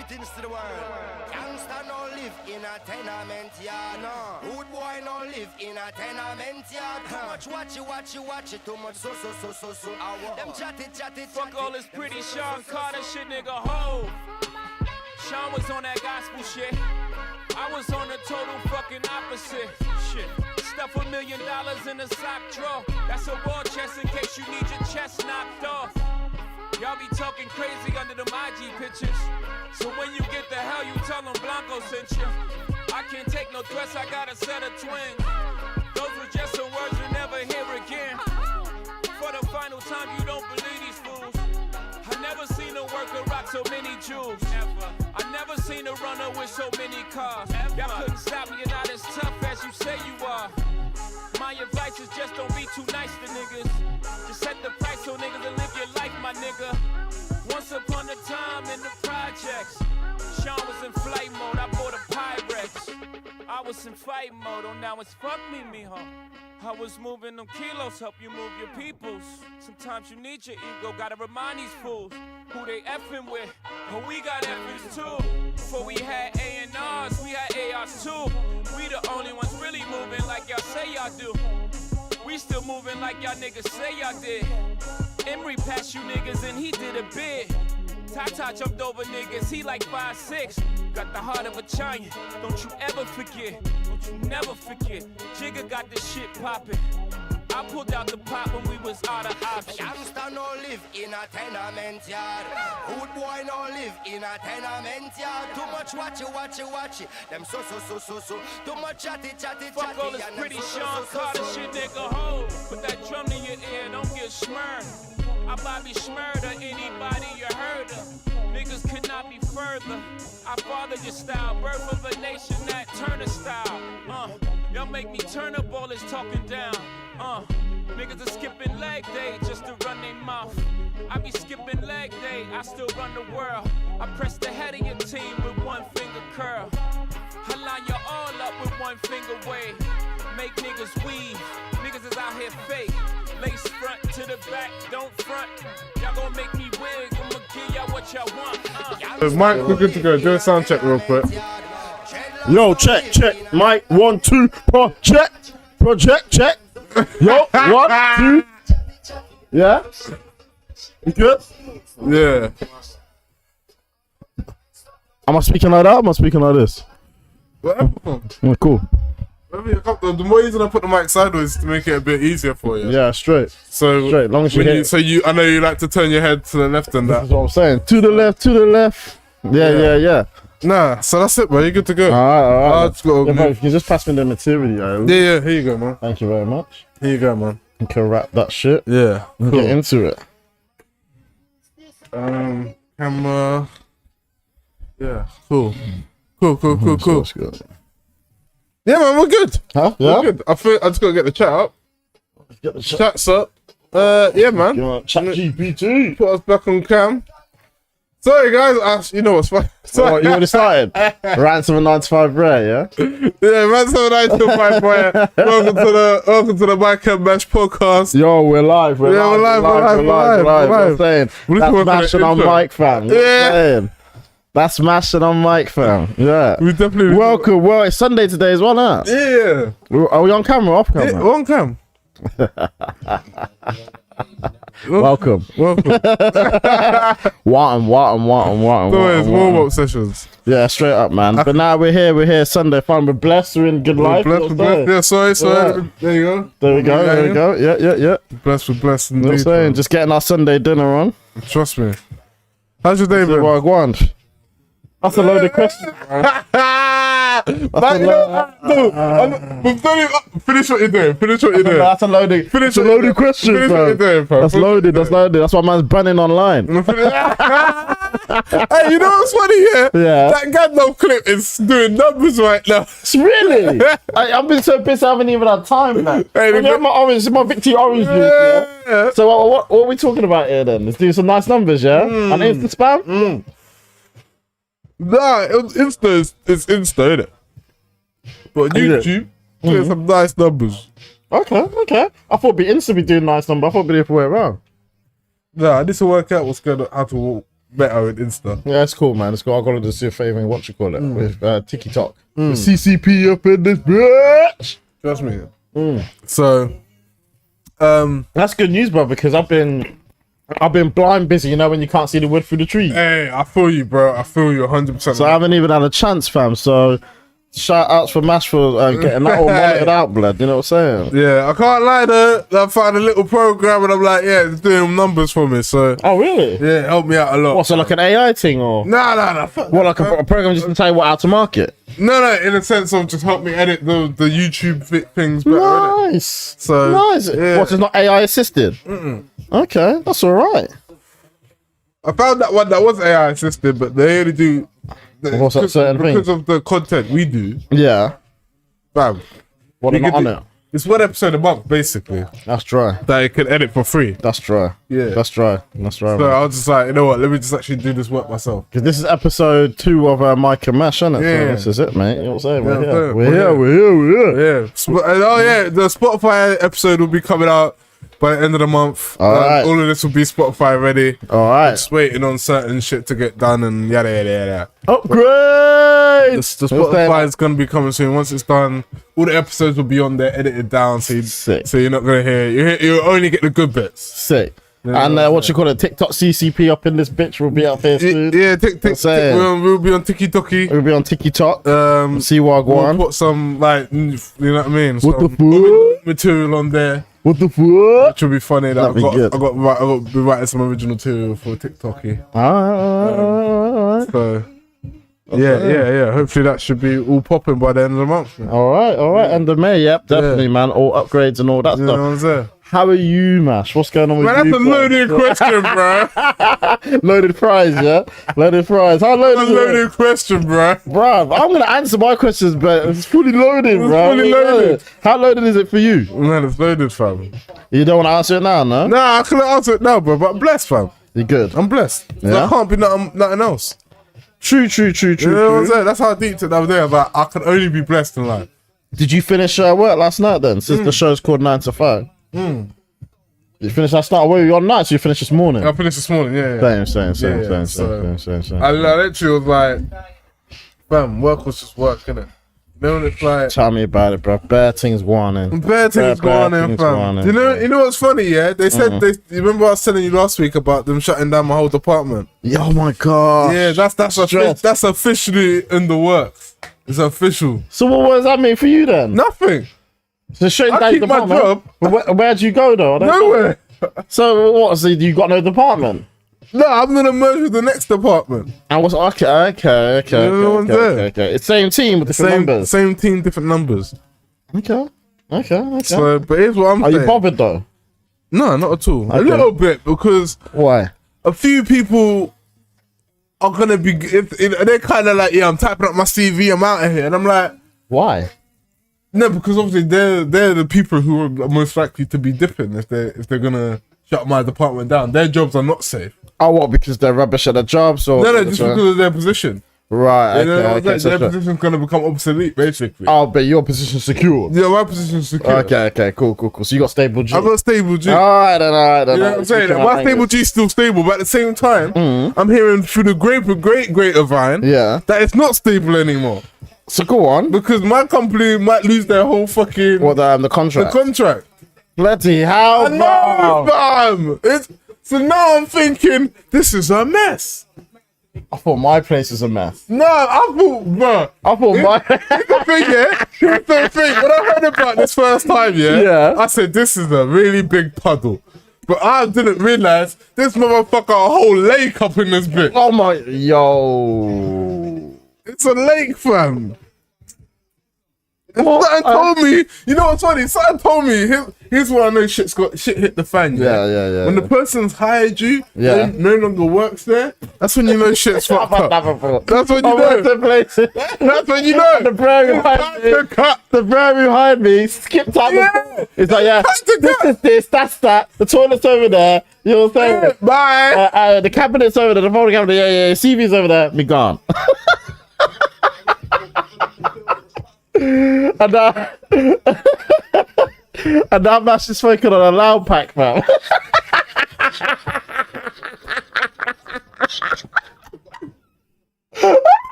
Greetings to the world. Gangsta no live in a tenement yard. No. Good boy no live in a tenement yard. Too much watch it. Too much so. Them chatty. Fuck all this pretty Sean Carter shit, nigga. Ho. Sean was on that gospel shit. I was on the total fucking opposite shit. Stuff $1 million in a sock drawer. That's a war chest in case you need your chest knocked off. Y'all be talking crazy under them IG pictures. So when you get the hell, you tell them Blanco sent you. I can't take no threats, I got a set of twins. Those were just some words you'll never hear again. For the final time, you don't believe these fools. I never seen a worker rock so many jewels. Ever. I never seen a runner with so many cars. Y'all couldn't stop me, you're not as tough as you say you are. My advice is just don't be too nice to niggas. Just set the price so niggas will live your life, my nigga. Once upon a time in the projects, Sean was in flight mode, I bought a Pyrex. I was in fight mode, oh now it's fuck me, mijo. I was moving them kilos, help you move your peoples. Sometimes you need your ego, gotta remind these fools who they effing with. But we got effers too. Before we had A&Rs, we had ARs too. We the only ones really moving like y'all say y'all do. We still moving like y'all niggas say y'all did. Emery passed you niggas and he did a bid. Tata jumped over niggas, he like 5'6". Got the heart of a giant, don't you ever forget. Don't you never forget. Jigga got this shit poppin'. I pulled out the pop when we was out of options. Gangsta no live in a tenement yard. Good boy no live in a tenement yard. Too much watch it. Them so. Too much chatty. Fuck all this pretty Sean Carter shit, nigga. Ho. Put that drum in your ear, don't get smurred. I Bobby Schmurder, anybody you heard of. Niggas could not be further. I fathered your style, birth of a nation that Turner style. Y'all make me turn up all this talking down. Niggas are skipping leg day just to run their mouth. I be skipping leg day, I still run the world. I press the head of your team with one finger curl. I line you all up with one finger wave. Make niggas weave, niggas is out here fake. Lace front to the back, don't front. Y'all gon' make me wig, I'ma give y'all what y'all want. Mike, we're good to go. Do a sound check real quick. Yo, check. Mike, 1, 2, project, check. Yo, 1, 2. Yeah? You good? Yeah. Am I speaking like that? Am I speaking like this? Whatever. Yeah, cool. The more you're gonna put the mic sideways to make it a bit easier for you. Yeah, straight. So straight, long as you hit. I know you like to turn your head to the left and that. That's what I'm saying. To the left. Yeah. Nah, so that's it, bro. You're good to go. Alright. Yeah, bro, you can just pass me the material. Yeah, here you go, man. Thank you very much. Here you go, man. You can wrap that shit. Yeah. And get into it. Camera. Yeah, cool. Yeah, man, we're good. Huh? We're Yeah? good. I just gotta get the chat up. Get the Chat's up. Yeah, man. You want chat GPT? Put us back on cam. Sorry, guys. You know what's funny? What, you already started? Rants of a 9 to 5 rare, yeah? Yeah, Rants Of A 9 to 5 rare. Welcome to the Mike and Mash podcast. Yo, we're live. We're live. I'm saying, that's mashing on mic, fam. Yeah. That's mashing on mic, fam. Yeah. We definitely. Welcome. Well, it's Sunday today as well, huh? Yeah. Are we on camera or off camera? Yeah, on cam. Welcome. What? It's warm-up sessions. Yeah, straight up, man. But now we're here Sunday fun. We're blessed, we're in good life. We're blessed. Yeah, sorry. Yeah. There you go. There we go. Yeah. Blessed indeed. You know what I'm saying? Just getting our Sunday dinner on. Trust me. How's your day, bro? That's a loaded question. Finish what you're doing. That's a loaded question, Finish what you're doing, bro. That's loaded. That's why man's banning online. Hey, you know what's funny here? Yeah. That Gandalf clip is doing numbers right now. Really? I've been so pissed I haven't even had time, man. Hey, my Victory orange juice, yeah? So what are we talking about here then? Let's do some nice numbers, yeah? On Insta spam? Nah, it's Insta, innit? But YouTube, doing some nice numbers. Okay. I thought it'd be Insta be doing nice numbers. I thought it'd be the other way around. Nah, I need to work out what's going on, how to better with Insta. Yeah, it's cool, man. It's cool. I gotta just see a favor and what you call it with TikTok. The CCP up in this bitch. Trust me. So, that's good news, bro. Because I've been blind busy. You know when you can't see the wood through the tree. hey, I feel you, bro. I feel you 100%. So I haven't even had a chance, fam. So shout outs for Mash for getting that all monitored out, blood. You know what I'm saying? Yeah, I can't lie though. I found a little program and I'm like, yeah, it's doing numbers for me. So Oh, really? yeah, it helped me out a lot. What, so like an AI thing or? Nah. What, like a program just to tell you what how to market? No, in a sense of just help me edit the YouTube things better. innit? Nice. So, nice. yeah. What, it's not AI assisted? Okay, that's all right. I found that one that was AI assisted, but they only do What's that certain thing? because of the content we do. Yeah. Bam. What, You they're not can on do- it? It's one episode a month, basically, That's dry. that you can edit for free. That's dry. Yeah. That's dry. That's dry. So I was just like, you know what? Let me just actually do this work myself. Because this is episode 2 of Mike and Mash, isn't it? Yeah. So this is it, mate. You know what I'm saying? Yeah, We're we're here. here. We're here. Yeah. Oh yeah, the Spotify episode will be coming out by the end of the month. Alright. All of this will be Spotify ready. All right. Just waiting on certain shit to get done and yada yada yada. Upgrade. The Spotify is gonna be coming soon. Once it's done, all the episodes will be on there, edited down, so Sick. you're not gonna hear. You'll only get the good bits. Sick. Yeah, And what you call it? TikTok CCP up in this bitch will be up here soon. Yeah, saying. we'll be on TikTok. We'll be on TikTok. See what I go We'll on. put some like you know what I mean. What the Some fuck? material on there, What the fuck? which will be funny. That That'd be good. I got to be writing some original material for TikTok. Alright. So yeah. Hopefully that should be all popping by the end of the month. Man. Alright. End of May, yep, definitely, man. All upgrades and all that You stuff. know what I'm saying? How are you, Mash? What's going on with Man, you? that's a loaded question, bro. Loaded fries, yeah? Loaded fries. How loaded That's a is it? loaded question, bro. Bruv, I'm gonna answer my questions, but it's fully loaded, bro. fully loaded. How loaded is it for you? Man, it's loaded, fam. You don't want to answer it now, no? Nah, I couldn't answer it now, bro. But I'm blessed, fam. You good? I'm blessed. Yeah? I can't be nothing else. True. You know what I'm saying? That's how deep to the other day. I was like, I can only be blessed in life. Did you finish work last night then? Since the show's called 9 to 5. You finished last night? Were you on night? So you finished this morning? I finished this morning, yeah. Same. I literally was like, fam, work was just work, innit? You know when it's like, Tell me about it, bro. Bare things warning. bad things going on, fam. You know what's funny, yeah? They said, you remember I was telling you last week about them shutting down my whole department? Oh my god. Yeah, that's officially in the works. It's official. So what does that mean for you then? Nothing. So shutting I down keep your my department? job. Where'd you go though? I don't know. Nowhere. So what? So you got no department? No, I'm gonna merge with the next department. And what's okay. You know what I'm saying? Okay. It's same team with different numbers. Same team, different numbers. Okay. So, but here's what I'm Are saying. you bothered though? No, not at all. A Okay. little bit, because Why? a few people are gonna be. They're kind of like, yeah, I'm typing up my CV, I'm out of here, and I'm like, Why? no, because obviously they're the people who are most likely to be dipping if they're gonna shut my department down. Their jobs are not safe. Oh, what? Because they're rubbish at their jobs, or No, just because of their position. Right. You know what I'm Okay. saying? So, Their position's gonna become obsolete, basically. oh, but your position's secure. Yeah, my position's secure. Okay. Cool. So you got stable G. I've got stable G. Alright then. You know what I'm saying? My stable G is still stable, but at the same time, I'm hearing through the grapevine Yeah. that it's not stable anymore. So go on. Because my company might lose their whole fucking What the contract? contract. Bloody hell, No, bro. fam. So now I'm thinking, this is a mess. I thought my place is a mess. No, I thought, bro. I thought my Here's the thing, yeah? Here's the thing. When I heard about this first time, Yeah. I said, this is a really big puddle. But I didn't realize this motherfucker a whole lake up in this bitch. oh my yo. It's a lake, fam. And What? Sutton told me, you know what's funny? Sutton told me, here's where I know shit hit the fan. Yeah. When the person's hired you, Yeah. no longer works there, that's when you know shit's fucked I've had up. that before. That's when you I went know. to places. That's when you know. The bro who hired Time to me. cut. The bro behind me skipped out. Yeah. It's like, yeah, Time to this cut. is this, that's that. The toilet's over there. You know what I'm saying? Bye. The cabinet's over there. The phone cabinet, yeah. CV's over there. Me gone. and now Mash is smoking on a loud pack, man.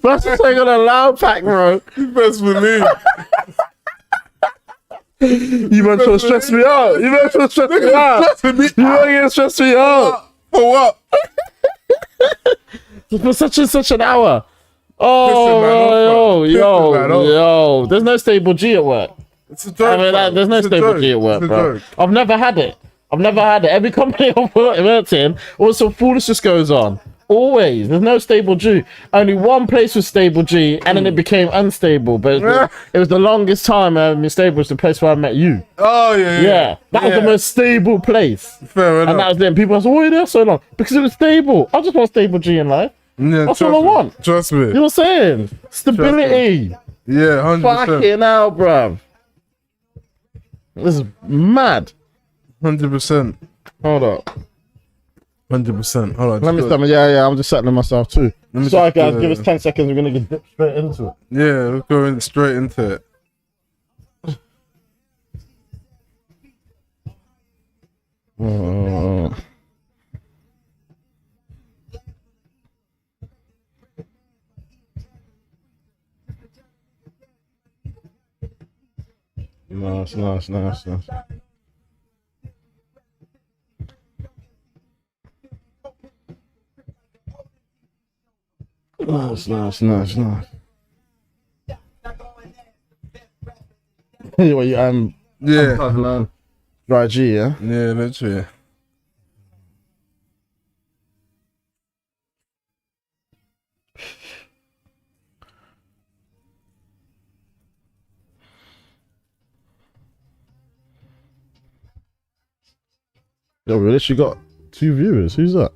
That's just like on a loud pack, bro. You best believe. You man trying to stress me out. You man trying to stress me out. You man gonna stress me out. For what? For such an hour. Oh, yo. There's no stable G at work. It's a joke. There's no stable G at work, bro. I've never had it. Every company I've worked in, all some foolishness goes on. Always. There's no stable G. Only one place was stable G, and then it became unstable. But it was the longest time I've been stable. Was the place where I met you. Oh, yeah. That was the most stable place. Fair enough. And that was then. People say, why are you there so long? Because it was stable. I just want stable G in life. Yeah, that's all I want. Trust me. You know what I'm saying? Stability. Yeah, 100%. Fucking hell, bruv. This is mad. 100%. Hold up. 100%. Hold on. Let me stop. Yeah. I'm just settling myself too. Sorry, guys. Give us 10 seconds. We're gonna get dip straight into it. Yeah, we're going straight into it. Nice. Nice. Anyway, Yeah. Dry G, yeah? Yeah, literally. Yo, we literally got 2 viewers. Who's that?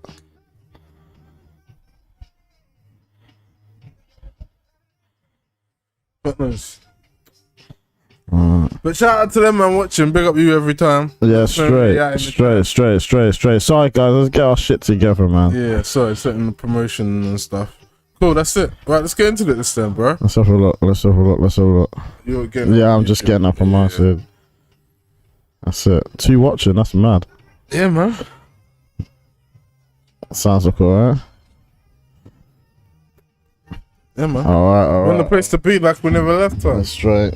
But shout out to them, man, watching. Big up you every time. Yeah, straight. Sorry, guys, let's get our shit together, man. Yeah, sorry, setting the promotion and stuff. Cool, that's it. Right, let's get into this then, bro. Let's have a look. You're getting Yeah, I'm just getting up on my side. That's it. 2 watching, that's mad. Yeah, man. Sounds like alright. Yeah, man. Alright. We're in the place to be like we never left time. Straight.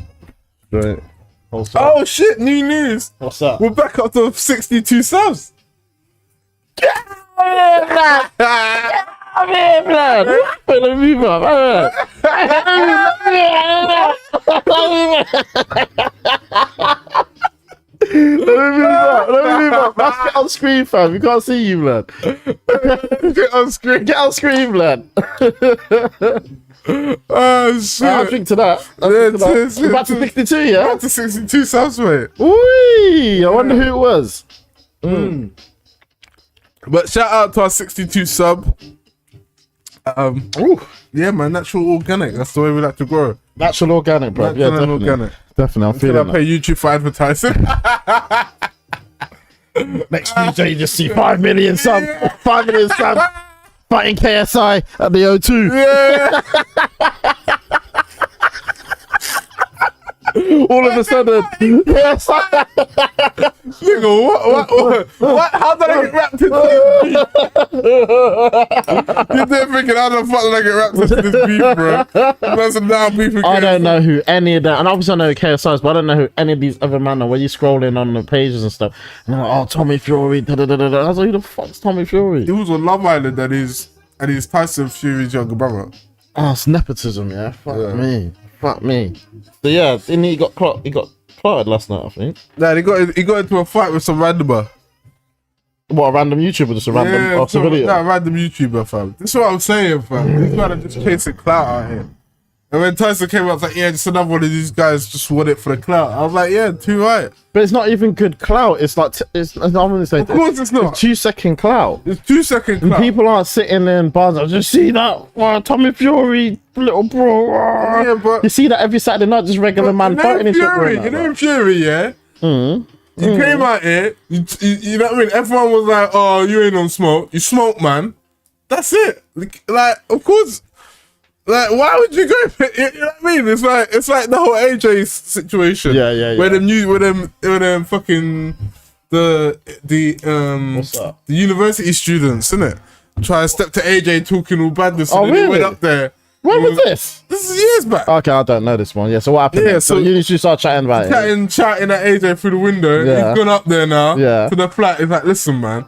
Oh shit, new news. What's up? We're back up to 62 subs. Let me move up. Let me move up. Let's get on screen, fam. You can't see you, man. Get on screen, man. Oh shit. I'll drink to that. We're back to 62, yeah? Back to 62 subs, mate. Wee! I wonder who it was. But shout out to our 62 sub. Yeah, man, natural organic. That's the way we like to grow. Natural organic, bro. Natural Yeah, definitely. organic. Definitely, I'm feeling I pay YouTube for advertising. Next Tuesday, you just see 5 million subs. 5 million subs. Fighting KSI at the O2. Yeah. All of a sudden, KSI. Nigga, what? How did I get wrapped into this beef? You're there thinking, how the fuck did I get wrapped into this beef, bro? That's a now beef with I don't know who any of that, and obviously I know KSI's, but I don't know who any of these other men are. When you scrolling on the pages and stuff, and they're like, oh, Tommy Fury, I was like, who the fuck's Tommy Fury? He was on Love Island and he's Tyson Fury's younger brother. Oh, it's nepotism, yeah. Fuck me. So yeah, didn't he got clotted last night, I think. Nah, he got into a fight with some randomer. What, a random YouTuber, just a random civilian? Nah, random YouTuber, fam. This is what I'm saying, fam. These men are just chasing clout out here. And when Tyson came out, I was like, yeah, just another one of these guys just want it for the clout. I was like, yeah, too right. But it's not even good clout. It's like, I'm gonna say, of course it's not. It's 2-second clout. It's 2-second clout. And people aren't sitting there in bars. I just see that Tommy Fury, little bro. Yeah, but you see that every Saturday night, just regular man fighting each other. You know Fury, yeah? You came out here, you know what I mean? Everyone was like, oh, you ain't on smoke. You smoke, man. That's it. Like, of course. Like, why would you go? You know what I mean? It's like the whole AJ situation. Yeah. Where them fucking the university students, innit? Try to step to AJ talking all badness. Oh, and really? They went up there When was this? This is years back. Okay, I don't know this one. Yeah, so what happened? Yeah, so so you two start chatting about it. Chatting at AJ through the window. Yeah. He's gone up there now. Yeah. To the flat. He's like, listen, man.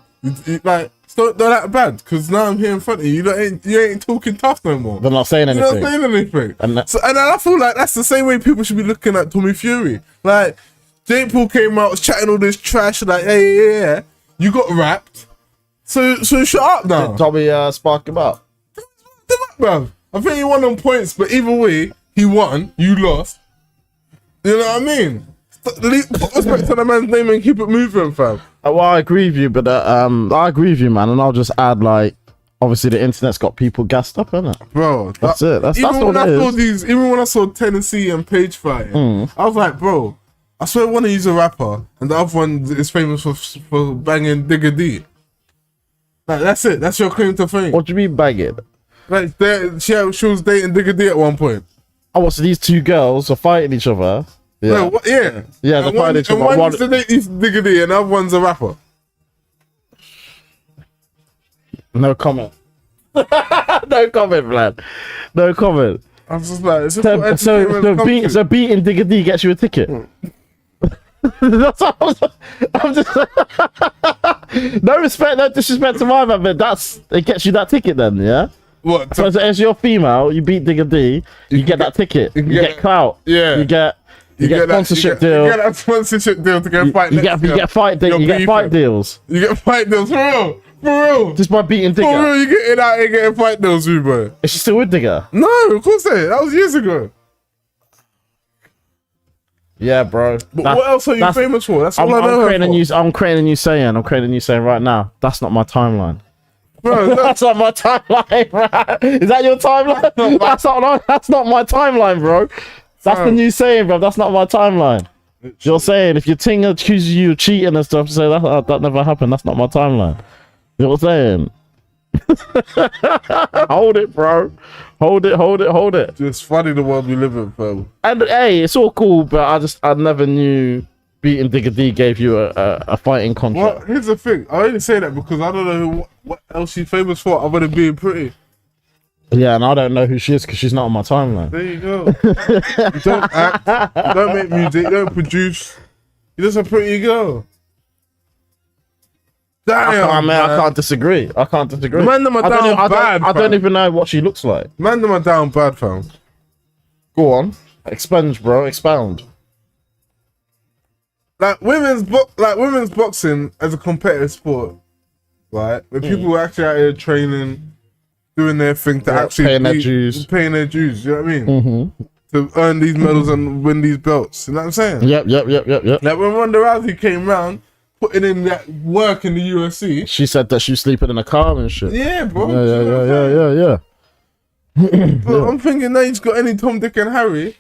Like, it's not that bad because now I'm here in front of you. You ain't talking tough no more. They're not saying anything. You're not saying anything. And and I feel like that's the same way people should be looking at Tommy Fury. Like, Jake Paul came out, was chatting all this trash, like, yeah. You got wrapped. So shut up now. Did Tommy spark him up? Bruv. I think he won on points, but either way, he won, you lost. You know what I mean? Put respect to the man's name and keep it moving, fam. Well, I agree with you, but I agree with you, man. And I'll just add, like, obviously the internet's got people gassed up, innit? Bro, that's it. That's what it is. Even when I saw Tennessee and Paige fighting, I was like, bro, I swear one of you's a rapper, and the other one is famous for banging Digga D. Like, that's it. That's your claim to fame. What do you mean banging? Like, she was dating Digga D at one point. Oh, so these two girls are fighting each other? Yeah. No, yeah, they're fighting each other. And one's to date Digga D, and the other one's a rapper. No comment. No comment, man. No comment. I'm just like, it's just so beating Digga D gets you a ticket. That's what I'm just no respect, no disrespect to my man, but it gets you that ticket then, yeah? What? So as you're female, you beat Digga D, you get that ticket, you get clout, yeah, you get sponsorship deal, you get that sponsorship deal to go fight. You get fight deals. You get fight deals for real. Just by beating Digga. For real, you getting out here getting fight deals, bro. Is she still with Digga? No, of course not. That was years ago. Yeah, bro. But what else are you famous for? That's all I know. I'm creating a new saying right now. That's not my timeline. Bro, that's not my timeline, bro. Is that your timeline? That's not my timeline, bro. That's the new saying, bro. That's not my timeline. You're saying if your ting accuses you of cheating and stuff, say that never happened. That's not my timeline. You know what I'm saying? Hold it, bro. Hold it. Just funny the world we live in, fam. And hey, it's all cool, but I never knew beating Digga D gave you a fighting contract. Well, here's the thing. I only say that because I don't know what else she's famous for other than being pretty. Yeah, and I don't know who she is because she's not on my timeline. There you go. You don't act, you don't make music, you don't produce. You're just a pretty girl. Damn, I can't disagree. I don't even know what she looks like. Man, them are down bad, fam. Go on. Expunge, bro. Expound. Like women's boxing as a competitive sport, right? Where people are actually out here training, doing their thing to actually paying their dues. You know what I mean? To earn these medals and win these belts. You know what I'm saying? Yep. Like when Ronda Rousey came round, putting in that work in the UFC. She said that she was sleeping in a car and shit. Yeah, bro. Yeah. But I'm thinking now he's got any Tom, Dick and Harry.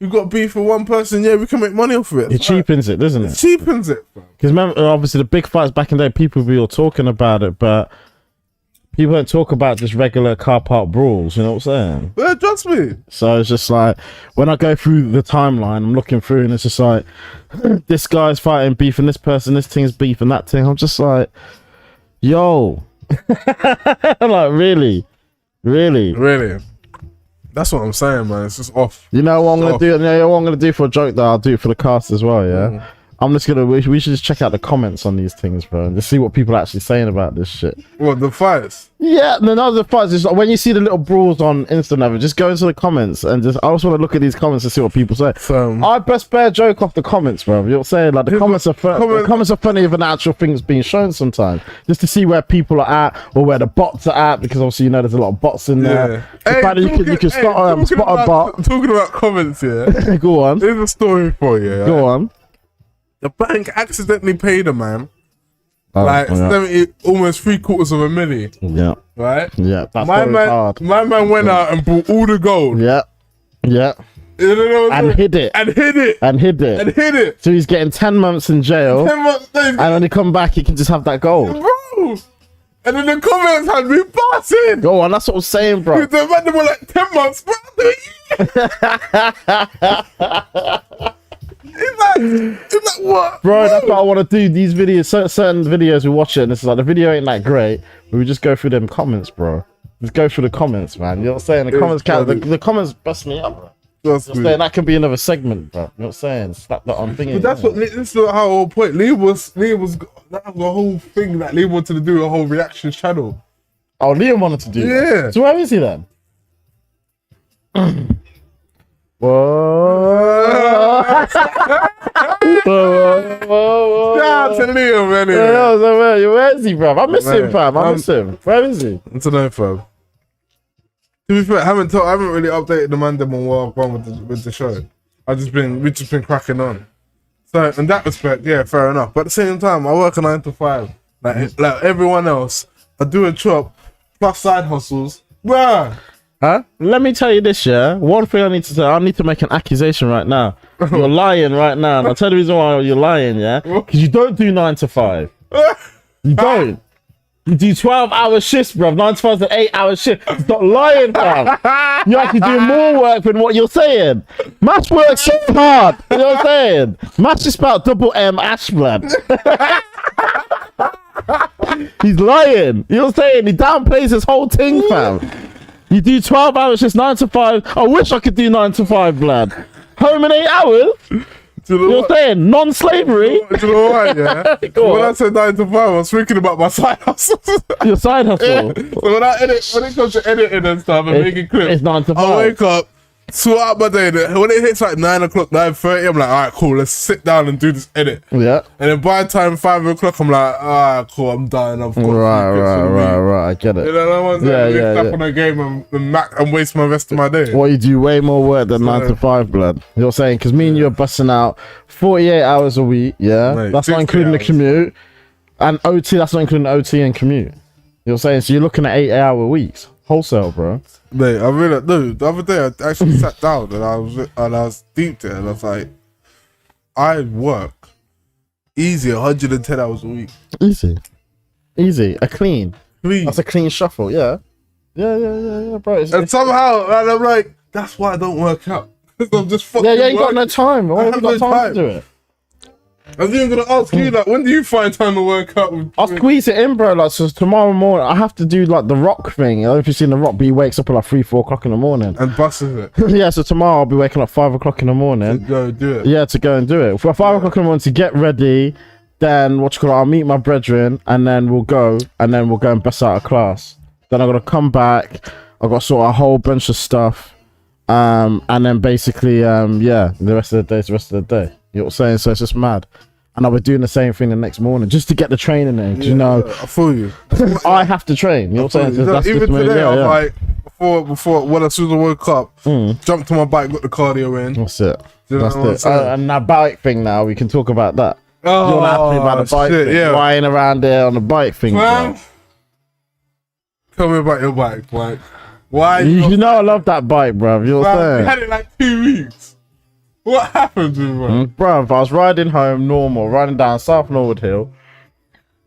You've got beef for one person, yeah, we can make money off of it. It cheapens it, doesn't it? It cheapens it, bro. Because remember, obviously the big fights back in the day, people were all talking about it, but people don't talk about just regular car park brawls, you know what I'm saying? Yeah, trust me. So it's just like, when I go through the timeline, I'm looking through and it's just like, this guy's fighting beef and this person, this thing's beef and that thing. I'm just like, yo. Like, really? That's what I'm saying, man. It's just off. You know what I'm gonna do? You know what I'm gonna do for a joke, though? I'll do it for the cast as well, yeah? I'm just gonna, we should just check out the comments on these things, bro, and just see what people are actually saying about this shit. What, the fights? Yeah, no, the fights. Just like when you see the little brawls on Instagram, just go into the comments and just, I just want to look at these comments and see what people say. I best bear joke off the comments, bro. You know what I'm saying? Like, the comments are funny if an actual thing's being shown sometimes, just to see where people are at or where the bots are at, because obviously, you know, there's a lot of bots in there. Hey, you can spot a bot. Talking about comments, yeah. Go on. Here's a story for you. Yeah? Go on. The bank accidentally paid a man almost $750,000. Yeah. Right? Yeah. That's hard. My man went out and bought all the gold. Yeah. And hid it. So he's getting 10 months in jail. 10 months. And when he come back, he can just have that gold. Bro. And then the comments had me busting. Go on, that's what I'm saying, bro. The man were like 10 months, bro. He's like, like, what? Bro, that's what I want to do. These videos, certain videos we watch it, and it's like the video ain't that great, but we just go through them comments, bro. Just go through the comments, man. You know what I'm saying? The comments the comments bust me up, bro. Saying, that could be another segment, bro. You know what I'm saying? Slap that on thingy. But that's what this is how whole point. Liam was that was the whole thing that Liam wanted to do, a whole reaction channel. Oh, Liam wanted to do that. So where is he then? Whoa. Shout out to Liam, anyway. Where is he, bro? I miss him, fam. I miss him. Where is he? I don't know, fam. To be fair, I haven't really updated the man them on what I've gone with the show. We've just been cracking on. So in that respect, yeah, fair enough. But at the same time, I work a 9 to 5. Like everyone else, I do a chop plus side hustles. Bruh. Huh? Let me tell you this, yeah. One thing I need to say, I need to make an accusation right now. You're lying right now, and I'll tell you the reason why you're lying, yeah? Because you don't do 9 to 5. You don't. You do 12-hour shifts, bro. 9 to 5 is an 8-hour shift. Stop lying, fam. You actually do more work than what you're saying. Mash works so hard. You know what I'm saying? Mash is spelled double M Ash blood. He's lying. You know what I'm saying? He downplays his whole thing, fam. You do 12 hours, just 9 to 5. I wish I could do 9 to 5, blood. Home in 8 hours? You know what I'm saying? Non-slavery? Do you know what, yeah? When I said 9 to 5, I was thinking about my side hustle. Your side hustle? Yeah. So when it comes to editing and stuff and making clips, it's 9 to 5. I wake up, sort out my day. When it hits like 9 o'clock, 9:30, I'm like, all right, cool, let's sit down and do this edit. Yeah. And then by the time 5 o'clock, I'm like, all right, cool, I'm done. I've got Right. I get it. You know what I'm saying? Step on a game and waste my rest of my day. Well, you do way more work than 9 to 5, blood. You know what I'm saying? Because me and you are busting out 48 hours a week, yeah? Mate, that's not including the commute. And OT, that's not including OT and commute. You know what I'm saying? So you're looking at 8-hour weeks. Wholesale, bro. Mate, I really the other day I actually sat down and I was deep there and I was like, I work easy 110 hours a week. Easy. A clean. That's a clean shuffle, yeah. Yeah, bro. And somehow, and I'm like, that's why I don't work out. Because I'm just fucking you got no time. Why have you got time to do it? I was even gonna ask you, like, when do you find time to work out? I'll squeeze it in, bro. Like, so tomorrow morning, I have to do like the Rock thing. I don't know if you've seen the Rock, but he wakes up at like 3-4 o'clock in the morning and busts it. Yeah, so tomorrow I'll be waking up 5 o'clock in the morning to go do it. Yeah, to go and do it. For 5 o'clock in the morning to get ready. Then I'll meet my brethren, and then we'll go and bust out a class. Then I'm gonna come back. I've got to sort a whole bunch of stuff, and then basically, the rest of the day is the rest of the day. You know what I'm saying? So it's just mad. And I was doing the same thing the next morning just to get the training in. You know, I feel you. I have to train. You know what I'm saying? That's even today, I was like, before as soon as I woke up, jumped on my bike, got the cardio in. That's it. That's it. And that bike thing now, we can talk about that. Oh, you're not happy about the bike thing. Yeah. Lying around there on the bike thing. Well, tell me about your bike, like. Why? You know I love that bike, bro. You know what I'm saying? You had it like 2 weeks. What happened to you, bro? Bruv, I was riding home normal, riding down South Norwood Hill.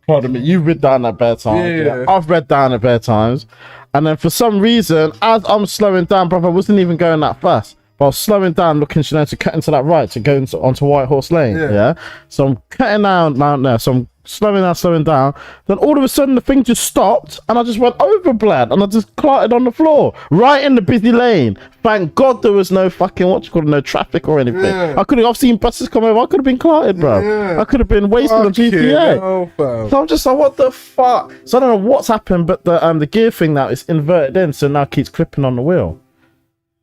Pardon me, you've ridden down at bare times. Yeah. I've read down at bare times. And then for some reason, as I'm slowing down, bruv, I wasn't even going that fast. But I was slowing down, looking, to cut into that right to go onto White Horse Lane. Yeah. So I'm cutting down there. So I'm slowing down. Then all of a sudden the thing just stopped and I just went over, blood, and I just clotted on the floor right in the busy lane. Thank God there was no fucking no traffic or anything. I've seen buses come over. I could have been clotted, bro. I could have been wasted on GTA. So I'm just like, what the fuck? So I don't know what's happened, but the gear thing now is inverted in, so now it keeps clipping on the wheel.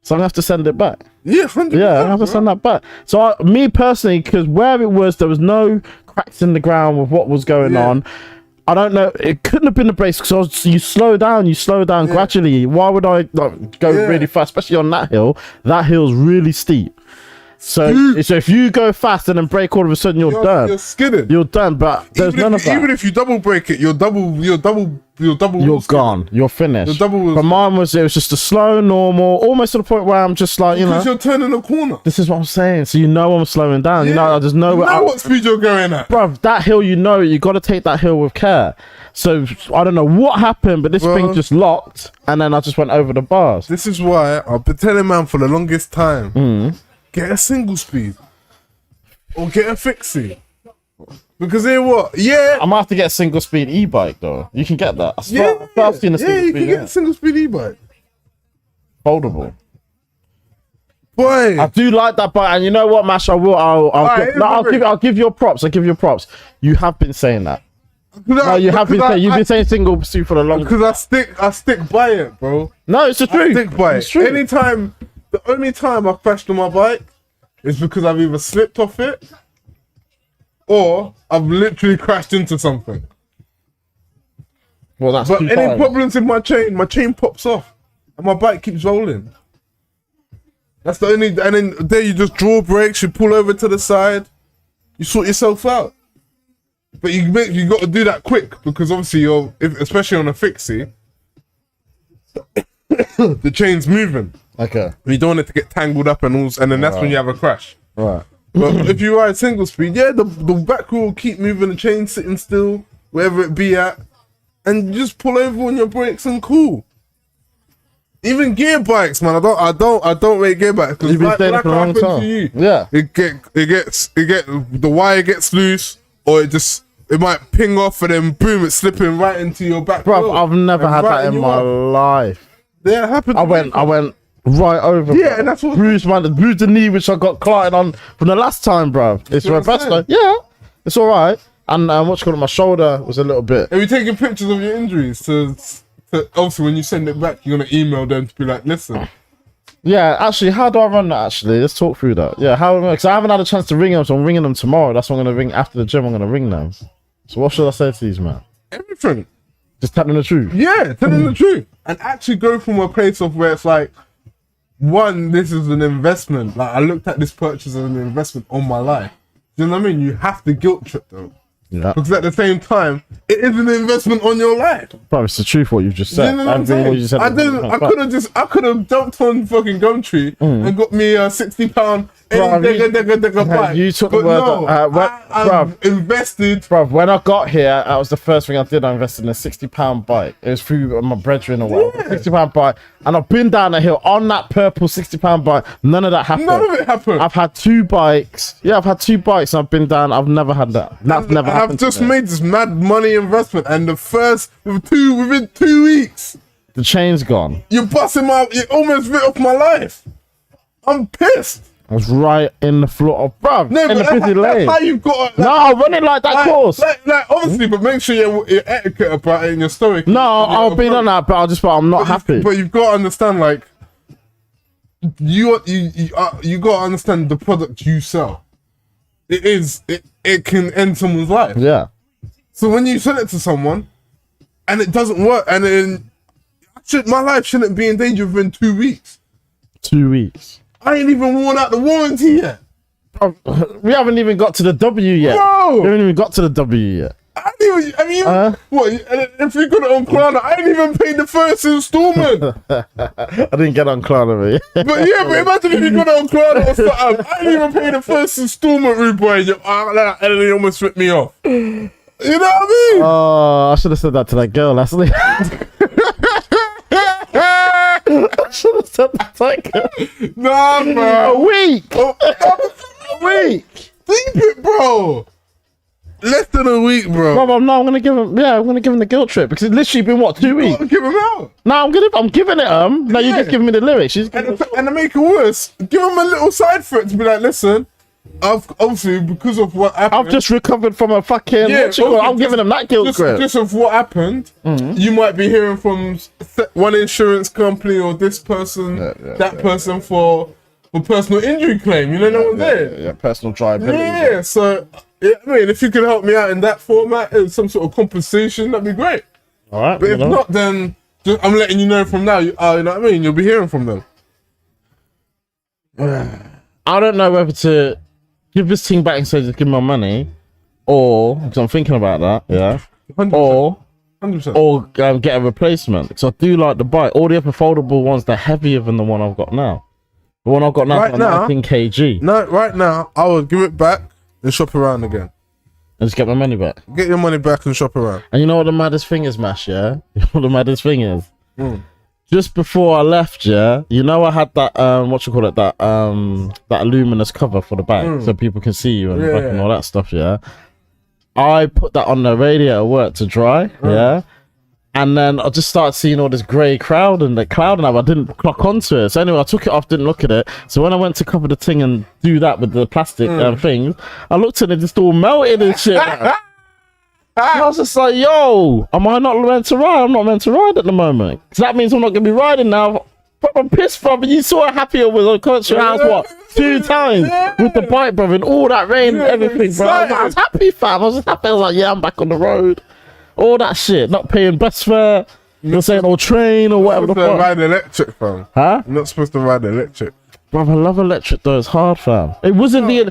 So I'm gonna have to send it back. Yeah, 100%, I have to send that back. So me personally, because where it was, there was no cracks in the ground with what was going on. I don't know. It couldn't have been the brakes because you slow down gradually. Why would I go really fast, especially on that hill? That hill's really steep. So if you go fast and then brake, all of a sudden you're done. You're skidding. You're done. But there's none of that. Even if you double brake it, you're gone. You're finished. But mine was just a slow, normal, almost to the point where I'm just like, because you're turning a corner. This is what I'm saying. So I'm slowing down. You know, I just know what speed you're going at, bruv. That hill, you got to take that hill with care. So I don't know what happened, but this thing just locked, and then I just went over the bars. This is why I've been telling man for the longest time. Get a single speed. or get a fixie. Because they what? Yeah. I might have to get a single speed e-bike though. You can get that. I've seen a single you speed. can get a single speed e-bike. Foldable. Boy, I do like that bike, and you know what, Mash? I'll give you props. I'll give you props. You have been saying that. You've been saying single speed for the long. Because I stick by it, bro. No, it's the truth. I stick by it's it. True. The only time I've crashed on my bike is because I've either slipped off it or I've literally crashed into something. Well, that's. But any problems in my chain pops off, and my bike keeps rolling. That's the only, and then there you just draw brakes, you pull over to the side, you sort yourself out. But you got to do that quick because obviously especially on a fixie, the chain's moving. Okay. You don't want it to get tangled up and then that's when you have a crash. Right. But if you ride single speed, yeah, the back wheel will keep moving, the chain sitting still, wherever it be at, and you just pull over on your brakes and cool. Even gear bikes, man. I don't rate gear bikes because You've been saying it for a long time. Yeah. The wire gets loose, or it might ping off and then boom, it's slipping right into your back. Bro, I've never had that in my life. Yeah, it happened. I went right over. Yeah, bro. and that's what bruised the knee, which I got clotted on from the last time, bro. It's better. Yeah, it's all right. And what's called my shoulder was a little bit. Are you taking pictures of your injuries to obviously when you send it back, you're gonna email them to be like, listen. Yeah, actually, how do I run that? Actually, let's talk through that. Yeah, because I haven't had a chance to ring them, so I'm ringing them tomorrow. That's what I'm gonna ring after the gym. I'm gonna ring them. So what should I say to these man? Everything. Just tell them the truth. Yeah, tell them the truth, and actually go from a place of where it's like, one, this is an investment. Like I looked at this purchase as an investment on my life. Do you know what I mean? You have to guilt trip though. Yeah. Because at the same time, it is an investment on your life. Bro, it's the truth what you've just said. You know what I'm saying? I could have jumped on fucking Gumtree and got me a £60 bike. You took the word. I've invested. Bro, when I got here, that was the first thing I did. I invested in a £60 bike. It was through my brethren or whatever. £60 bike. And I've been down the hill on that purple £60 bike. None of that happened. None of it happened. I've had 2 bikes. Yeah, I've had 2 bikes and I've been down. I've never had that. That's never happened. I've just made this mad money investment, and within 2 weeks, the chain's gone. You almost bit off my life. I'm pissed. I was right in the floor of bruv. No, in the busy lane. That's how you've got. No, I'll run it like that course. Obviously, but make sure you're etiquette about it in your story. No, I'll be on that, but I'm not happy. But you've got to understand, like, you got to understand the product you sell. It can end someone's life. Yeah. So when you sell it to someone and it doesn't work, and then my life shouldn't be in danger within 2 weeks. 2 weeks. I ain't even worn out the warranty yet. We haven't even got to the W yet. Bro! We haven't even got to the W yet. If you got it on Klarna, I ain't even paid the first installment. I didn't get on Klarna, but imagine if you got it on Klarna or something. I didn't even pay the first installment, rude boy, and then he almost ripped me off. You know what I mean? Oh, I should have said that to that girl, Leslie. I should have said that to that girl. Nah, bro. A week. A week. Deep it, bro. Less than a week, bro. I'm gonna give him. Yeah, I'm gonna give him the guilt trip because it's literally been what 2 weeks. Give him out. No, I'm giving it Now you just giving me the lyrics. And to make it worse, give him a little side foot to be like, listen. Obviously, because of what happened, I've just recovered from a fucking. I'm giving him that guilt trip. Just of what happened, you might be hearing from one insurance company or this person, that person for personal injury claim. You know what I'm saying? Yeah, personal liability. Yeah, so I mean, if you could help me out in that format, some sort of compensation, that'd be great. All right, but if not, then I'm letting you know from now. You know what I mean? You'll be hearing from them. I don't know whether to give this thing back and say just give me my money, or because I'm thinking about that, yeah, 100%. 100%. Or get a replacement because I do like the bike. All the other foldable ones, they're heavier than the one I've got now. The one I've got now is 19 kg. No, right now I would give it back and shop around again. And just get my money back. Get your money back and shop around. And you know what the maddest thing is, Mash? Yeah, you know what the maddest thing is? just before I left, yeah, you know I had that what you call it, that luminous cover for the back so people can see you and the back and all that stuff, yeah. I put that on the radio at work to dry, yeah. And then I just started seeing all this grey crowd and the cloud, and I didn't clock onto it. So anyway, I took it off, didn't look at it. So when I went to cover the thing and do that with the plastic things, I looked at it, just all melted and shit. I was just like, yo, am I not meant to ride? I'm not meant to ride at the moment. So that means I'm not going to be riding now. I'm pissed, bro. You saw how happy I was. I come to your house, what, 2 times with the bike, bro, and all that rain and everything, bro. I was happy, fam. I was just happy. I was like, yeah, I'm back on the road. All that shit. Not paying bus fare. You're saying, or train or whatever the fuck. Ride electric, fam. Huh? You're not supposed to ride electric. Bro, I love electric though. It's hard, fam. It wasn't you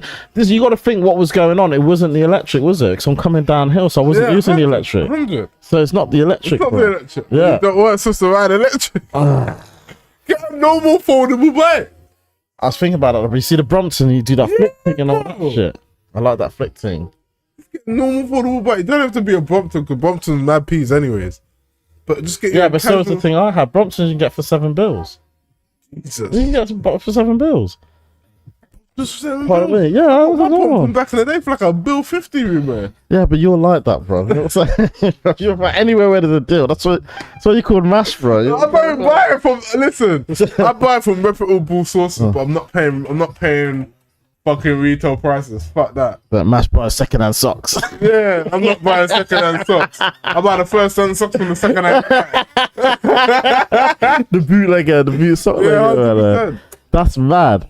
got to think what was going on. It wasn't the electric, was it? Because I'm coming downhill, so I wasn't using the electric. 100. So it's not the electric. It's not the electric. Yeah. You don't want supposed to ride electric. Get a normal foldable bike. I was thinking about it. But you see the Brompton, you do that flick thing and all that shit. I like that flick thing. Get a normal foldable bike. You don't have to be a Brompton, because Brompton's mad peas anyways. But just get but so is the thing I had. Brompton you can get for $7. Jesus. You can get some for $7. Just $7. Pardon me? Yeah, I My know. Brompton back in the day for like a bill 50, man. Yeah, but you're like that, bro. You know what I'm saying? You're like anywhere where there's a deal. That's what you call mash, bro. I don't buy it from. Listen, I buy it from reputable sources, but I'm not paying fucking retail prices. Fuck that. But mash buys secondhand socks. Yeah, I'm not buying secondhand socks. I buy the first-hand socks from the secondhand. The bootlegger, the boot sock. Yeah, legger, 100%. that's mad.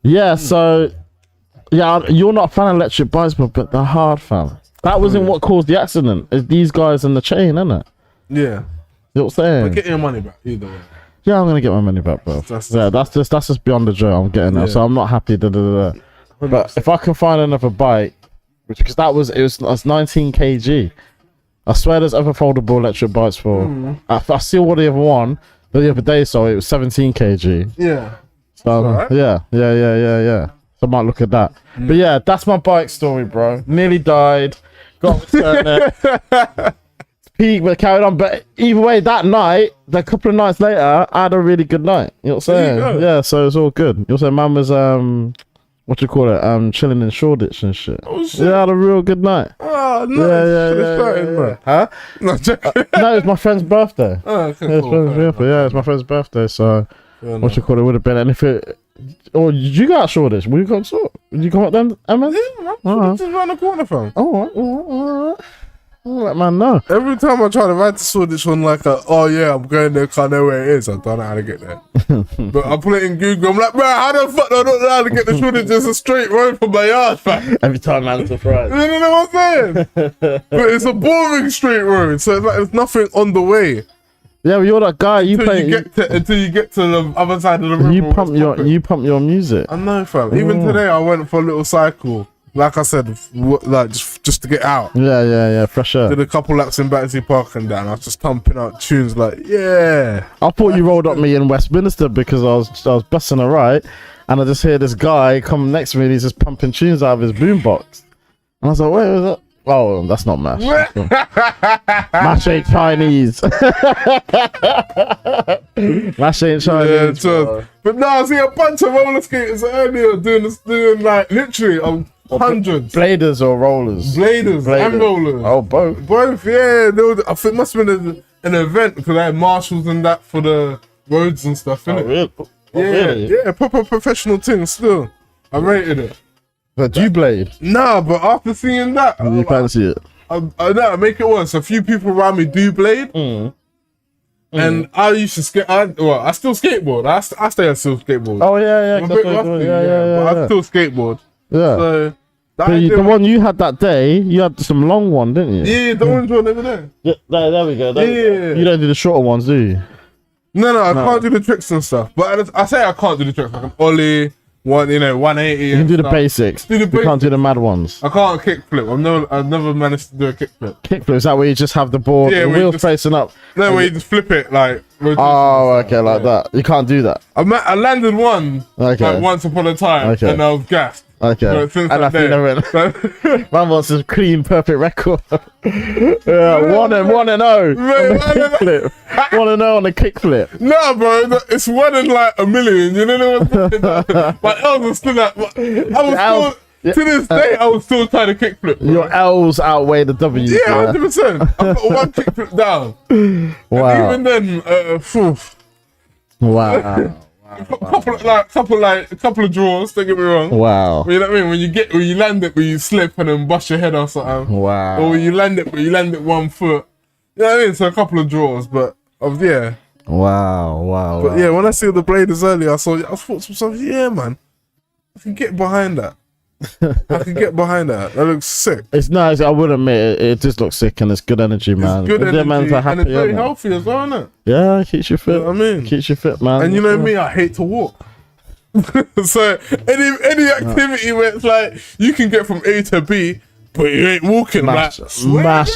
Yeah, so you're not a fan of electric bikes, but they're hard, fam. That wasn't what caused the accident. It's these guys in the chain, isn't it? Yeah. You know what I'm saying? But get your money back either way. Yeah, I'm gonna get my money back, bro. That's just beyond the joke. I'm getting there, so I'm not happy. But if I can find another bike, because it was 19 kg. I swear there's other foldable electric bikes for. I still want the other one the other day, so it was 17 kg. Yeah. So right. yeah. So I might look at that. But yeah, that's my bike story, bro. Nearly died. Got it. Peak, but carried on. But either way, that night, a couple of nights later, I had a really good night. You know what I'm saying? Yeah, so it's all good. You know what I'm saying? Man was what do you call it? Chilling in Shoreditch and shit. Oh shit. Yeah, I had a real good night. Oh no. Yeah. Huh? No, No, it's my friend's birthday. oh, okay, Yeah, it's cool. friend's birthday. Yeah, it's my friend's birthday. So Fair what you call it would have been, and if it. Or did you go out Shoreditch? Will you come sort? Did you come up then, Emma? Yeah, man. Just around the corner, fam. All right. Let man know. Every time I try to ride to Shoreditch on like I'm going there, can't know where it is. I don't know how to get there. But I put it in Google. I'm like, bro, how the fuck do I not know how to get to Shoreditch? It's a straight road from my yard, fam. Every time man's surprised. You know what I'm saying? But it's a boring straight road, so it's like there's nothing on the way. Yeah, but you're that guy. Until you get to the other side of the river. You pump your music. I know, fam. Even today, I went for a little cycle. Like I said, like just to get out. Yeah. Fresh air. Did a couple laps in Battersea Park and down. I was just pumping out tunes like, yeah. I thought you rolled up me in Westminster because I was busting a right, and I just hear this guy come next to me and he's just pumping tunes out of his boombox. And I was like, wait, was that? Oh, that's not Mash. Mash ain't Chinese. Mash ain't Chinese. Yeah, but no, I see a bunch of roller skaters earlier doing like literally hundreds. Bladers or rollers? Bladers and rollers. Oh, both. Both, yeah. I think it must have been an event because I had marshals and that for the roads and stuff, innit? Really? Yeah, yeah, proper professional thing still. I rated it. But do you blade? Nah, but after seeing that, Do you fancy it? I know, make it worse. A few people around me do blade. And I used to skate. I still skateboard. I stay on still skateboard. Oh, yeah. I'm a bit rusty, but I still skateboard. Yeah. So, The one you had that day, you had some long one, didn't you? yeah, the orange one over there. Yeah, there we go. Yeah. You don't do the shorter ones, do you? No, I can't do the tricks and stuff. But I say I can't do the tricks. Like an ollie, 180. You can do the basics. Do the You can't do the mad ones. I can't kickflip. I've never managed to do a kickflip. Kickflip, is that where you just have the board, Yeah, the where you wheels just- facing up? No, where you just flip it like. Oh, okay, like that. You can't do that. I landed one Okay. like once upon a time, Okay. and I was gassed. Okay. But since And I that think day- that man wants a clean, perfect record. Yeah, 1-0 Man, on the kickflip. 1-0 on the kickflip. Nah, bro, it's 1 in like a million. You know what? My L's are still at. To this day, I was still trying to kickflip. Your L's outweigh the W's. Yeah, 100%. I've got 1 kickflip down. Wow. And even then, Wow. a couple of draws. Don't get me wrong. Wow. You know what I mean? When you land it, when you slip and then bust your head or something. Wow. Or when you land it 1 foot. You know what I mean? So a couple of draws, but yeah. Wow. But yeah, when I see the Bladers earlier, I thought to myself, yeah, man, I can get behind that. That looks sick. It's nice. I would admit it does look sick and it's good energy, man. It's good energy, man's happy, and it's very isn't it? healthy as well, isn't it? Yeah, it keeps you fit. You know what I mean? Keeps you fit, man. And you know me, I hate to walk. So any activity where it's like you can get from A to B, but you ain't walking. Mash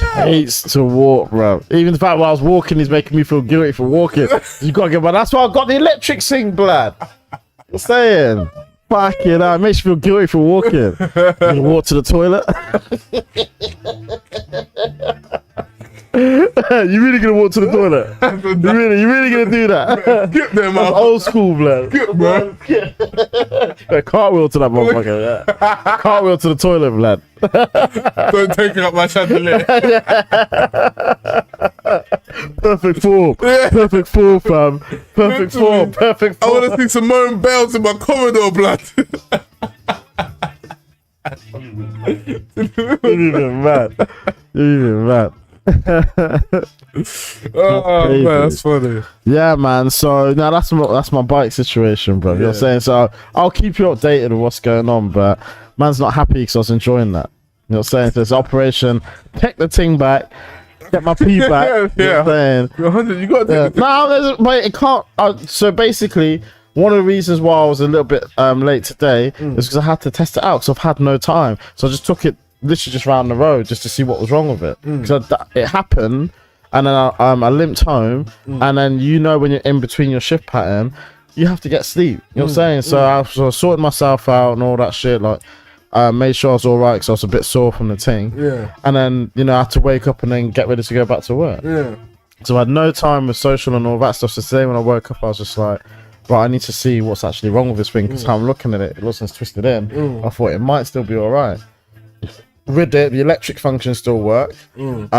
hates to walk, bro. Even the fact while I was walking, he's making me feel guilty for walking. You gotta get, but that's why I got the electric thing, blood. You're saying, fuck it, it makes you feel guilty for walking. You walk to the toilet. You really gonna walk to the toilet? You really gonna do that? Get there, man. That's old school, blood. Get, bro. Cartwheel to that motherfucker. Yeah. Cartwheel to the toilet, blood. Don't take it up my chandelier. Perfect form. Perfect form, fam. Perfect form. Perfect I form. want to see Simone Bells in my corridor, blood. You're even mad. You're even mad. Oh man, that's funny. Yeah, man. So now that's my bike situation, bro. You know what I'm saying? So I'll keep you updated with what's going on, but man's not happy because I was enjoying that. You know what I'm saying? So it's operation, take the thing back, get my P back. You know what I'm saying? You got to No, but it can't. So basically, one of the reasons why I was a little bit late today is because I had to test it out because I've had no time. So I just took it literally just round the road just to see what was wrong with it. Because it happened, and then I limped home, and then when you're in between your shift pattern, you have to get sleep. You know what I'm saying? So I sorted myself out and all that shit. Like, made sure I was all right because I was a bit sore from the thing. Yeah. And then I had to wake up and then get ready to go back to work. Yeah. So I had no time with social and all that stuff. So today when I woke up, I was just like, right, I need to see what's actually wrong with this thing because how I'm looking at it looks as twisted in. I thought it might still be all right. With it, the electric functions still work. And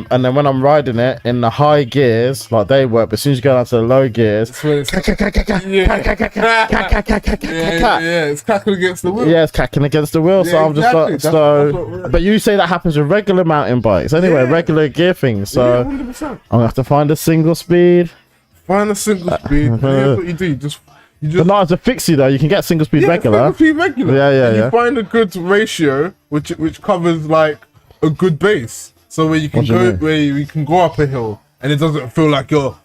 then when I'm riding it in the high gears, like they work, but as soon as you go down to the low gears, it's cracking against the wheel. Yeah, it's cracking against the wheel. So I'm just like, but you say that happens with regular mountain bikes anyway, regular gear things. So 100%. I'm gonna have to find a single speed. Find a single speed. Here's what you do. You just But not as a fixie though. You can get single speed regular. Single speed regular. Yeah. You find a good ratio, which covers like a good base, so where you can go up a hill, and it doesn't feel like you know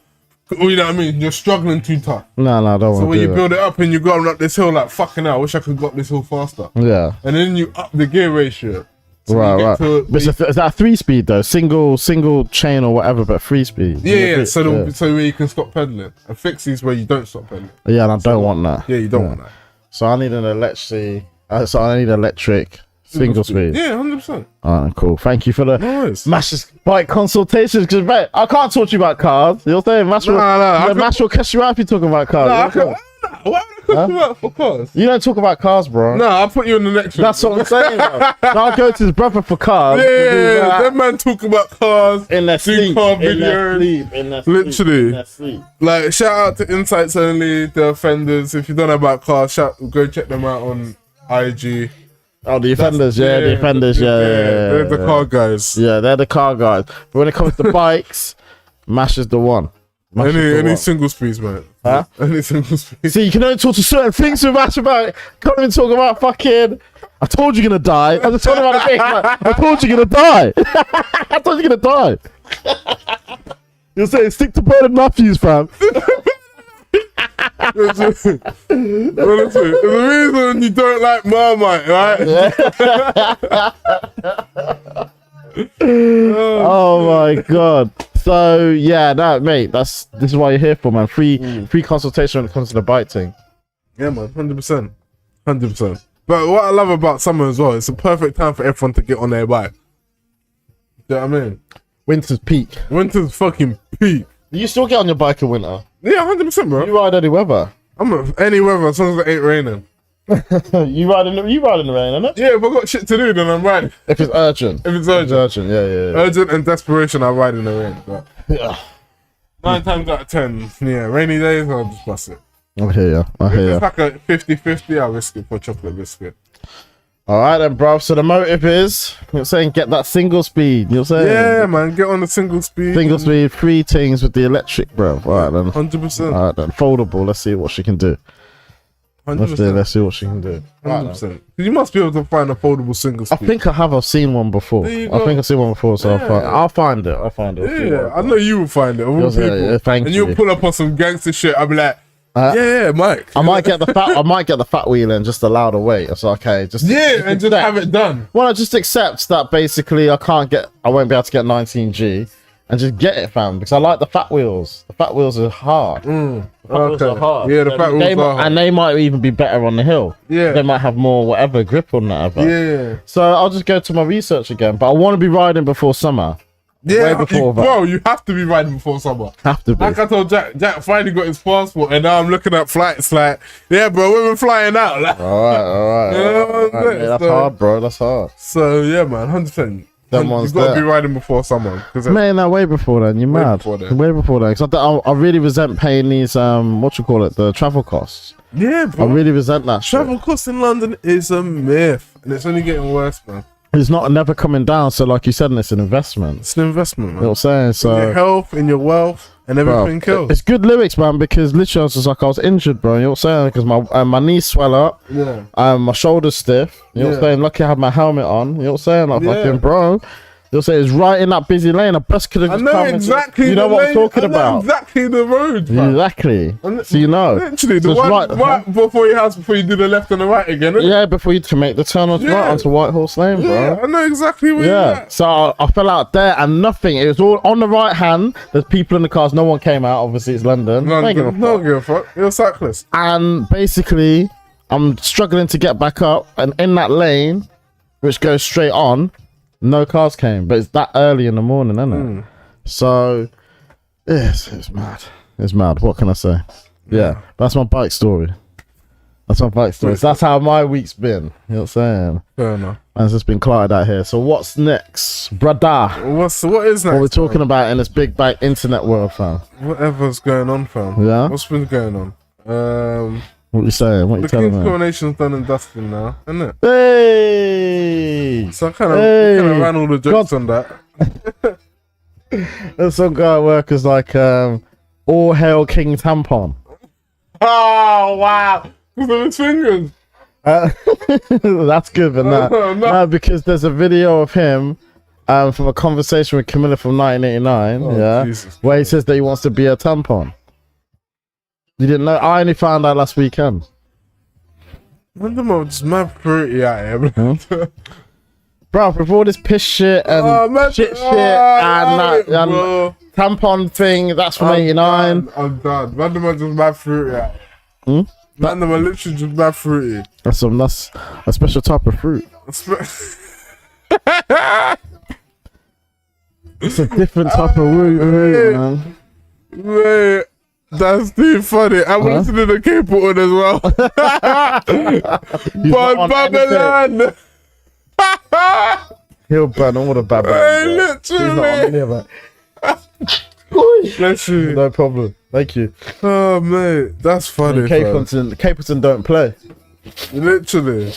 what I mean. You're struggling too tough. No, I don't want to. So when do you that. build it up and you're going up this hill like fucking hell, I wish I could go up this hill faster. Yeah. And then you up the gear ratio. So Right. But is that a 3-speed though? Single chain or whatever, but 3-speed. Yeah. So where you can stop pedaling. A fixie's where you don't stop pedaling. Yeah, and I don't want that. Yeah, you don't want that. So I need an electric. So I need electric single speed. Yeah, 100%. Alright, cool. Thank you for the Nice. Mash's bike consultations. Because mate, I can't talk to you about cars. You're saying Mash will cuss you out if you talking about cars. Why would I cut you out for cars? You don't talk about cars, bro. No, I'll put you in the next one. That's what I'm saying, bro. I'll go to his brother for cars. Yeah, that man talk about cars. In their sleep. car In their videos. sleep. In their Literally. sleep. In their sleep. Like, shout out to Insights Only, the offenders. If you don't know about cars, go check them out on IG. Oh, the offenders, the offenders, yeah. They're the car guys. Yeah, they're the car guys. But when it comes to bikes, Mash is the one. Any single speeds, man. Huh? Any single speeds. See, you can only talk to certain things with Mash about. Can't even talk about fucking. I told you gonna die. I was talking about the thing. I told you gonna die. I told you gonna die. You're saying stick to Bernard Matthews, fam. Honestly, there's a reason you don't like Marmite, right? Oh my god. So yeah, no, mate, this is what you're here for, man. Free consultation when it comes to the bike thing. Yeah, man, 100%. 100%. But what I love about summer as well, it's a perfect time for everyone to get on their bike. Do you know what I mean? Winter's peak. Winter's fucking peak. Do you still get on your bike in winter? Yeah, 100%, bro. You ride any weather? I'm any weather as long as it ain't raining. You ride in the rain, innit? Yeah, if I got shit to do, then I'm riding. If it's urgent. If it's urgent. Yeah. Urgent and desperation, I ride in the rain. But Yeah. 9 times out of 10, yeah, rainy days, I'll just bust it. I hear ya. If it's like a 50-50, I'll risk it for a chocolate biscuit. Alright then, bro. So the motive is, you're saying get that single speed. You're saying? Yeah, man, get on the single speed. Single speed, 3 things with the electric, bro. Alright then. 100%. Alright then. Foldable. Let's see what she can do. 100%. Let's see what she can do. 100%. You must be able to find a foldable single I speed. think I have. I've seen one before. There you I go. think I've seen one before, so I'll find it. I'll find it. Yeah, I know you will find it. Of all people. Yeah, thank and you. you'll pull up on some gangster shit. I'll be like, yeah, Mike. I might get the fat wheel and just allow the weight. It's okay. Just and just have it done. Well, I just accept that basically I won't be able to get 19G and just get it, fam, because I like the fat wheels. The fat wheels are hard. The fat wheels are hard. Yeah, the fat wheels are hard. And they might even be better on the hill. Yeah. They might have more whatever grip on that. Yeah. So I'll just go to my research again, but I want to be riding before summer. Yeah, Way before that. bro, you have to be riding before summer. Have to be. Like I told Jack finally got his passport, and now I'm looking at flights like, yeah, bro, we're flying out. Like, All right. You know what I'm saying? Yeah, that's So- hard, bro. That's hard. so yeah, man, 100%. Them You've ones got to there. be riding before summer. Man, no, way before then. You're mad. before then. Way before then. Because I really resent paying these, the travel costs. Yeah, I bro. really resent that shit. Travel costs in London is a myth, and it's only getting worse, man. It's never coming down. So, like you said, it's an investment. It's an investment, man. You know what I'm saying? In your So, health, in your wealth, and bro, everything else. it's good lyrics, man, because literally I was just like, I was injured, bro. You know what I'm saying? Because my knees swell up. Yeah. My shoulder's stiff. You know what I'm Yeah. saying? Lucky I had my helmet on. You know what I'm saying? Like, Yeah. fucking, bro. You'll say it's right in that busy lane. A bus could have I just know come into- exactly. You know the what I'm lane- talking I know about? exactly the road, man. Exactly. So you know. Literally, So the it's one right before your house, before you do the left and the right again. Innit? Yeah, before you can make the turn on Yeah. right onto White Horse Lane, bro. Yeah, I know exactly where you're Yeah, at. so I fell out there and nothing. It was all on the right hand. There's people in the cars. No one came out. Obviously, it's London. Don't give a No, fuck. give a fuck. You're a cyclist. And basically, I'm struggling to get back up. And in that lane, which goes straight on, no cars came. But it's that early in the morning, isn't it? So, it's mad. It's mad. What can I say? Yeah, that's my bike story. That's my bike story. So that's how my week's been. You know what I'm saying? Fair enough. And it's just been cluttered out here. So what's next, brother? What is next? What we're talking about in this big bike internet world, fam? Whatever's going on, fam. Yeah? What's been going on? What you saying? What you The telling King's me? coronation's done and dusted now, isn't it? Hey! So I kind of Hey! ran all the jokes on that. There's some guy at work is like, all hail King Tampon. Oh wow! Look at his fingers. That's good, but no, because there's a video of him from a conversation with Camilla from 1989, Oh, Jesus where he says that he wants to be a tampon. You didn't know? I only found out last weekend. Random are just mad pretty out here, bro. Bro, with all this piss shit and shit and bro. tampon thing, that's from 89. I'm done. Random are just mad fruity out here. Random are literally just mad fruity. That's a special type of fruit. It's a different type of root, man. Wait, that's too funny. I'm listening to K-pop one as well. But Babylon. He'll burn all the Babylon. Hey, bro. literally. He's not on any of that. Bless you. No problem. Thank you. Oh, mate, that's funny. fam. Capleton don't play. Literally.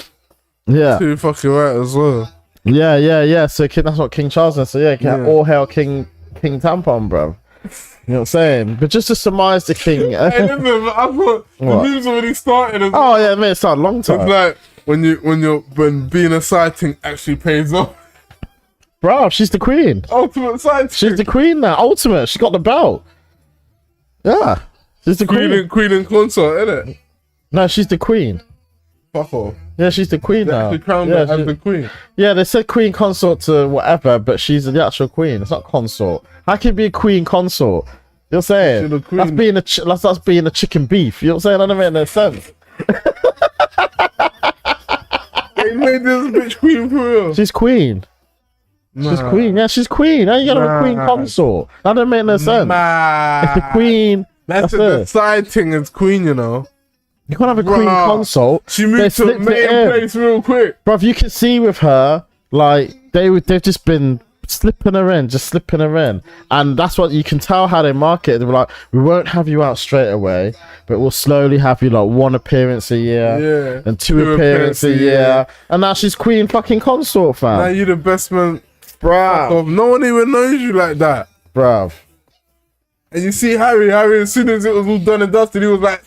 Yeah. Too fucking right as well. Yeah. So that's what King Charles said. So yeah. All hail King Tampon, bro. You know what I'm saying? But just to surmise the king. Hey, listen, I thought the What? news already started. As Oh yeah, man, it started a long It's time. like when being a sighting actually pays off. Bro, she's the queen. Ultimate sighting. She's the queen now. Ultimate. She got the belt. Yeah. She's the queen. queen and consort, innit? No, she's the queen. Fuck off. Yeah, she's the queen They now. actually crowned Yeah, her as the queen. yeah, they said queen consort to whatever, but she's the actual queen. It's not consort. How can you be a queen consort? You know what I'm saying? She's the queen. That's being a chicken beef. You know what I'm saying? That doesn't make no sense. They made this bitch queen for real. She's queen. She's queen. Yeah, she's queen. How you got a queen consort? That don't make no sense. It's the queen. That's the side thing as queen, you know. You can't have a queen consort. She moved to a main place real quick. Bruv, you can see with her, like, they've just been slipping her in. And that's what you can tell how they market it. They were like, we won't have you out straight away, but we'll slowly have you like 1 appearance a year. And 2 appearances a year. And now she's queen fucking consort, fam. Now you the best man. Bruv. No one even knows you like that. Bruv. And you see Harry, as soon as it was all done and dusted, he was like,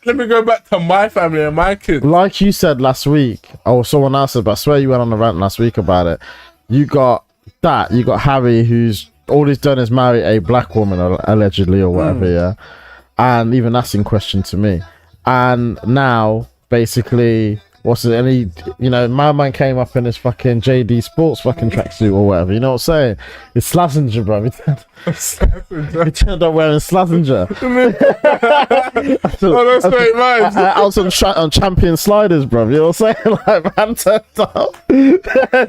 let me go back to my family and my kids. Like you said last week, or someone else said, but I swear you went on a rant last week about it. You got Harry, who's all he's done is marry a black woman, allegedly, or whatever, yeah? And even that's in question to me. And now, basically, and he, you know, my man came up in his fucking JD Sports fucking tracksuit or whatever, you know what I'm saying? It's Slazenger, bro. He turned up wearing Slazenger. That's straight vibes. I was on champion sliders, bro. You know what I'm saying? Like, man turned up.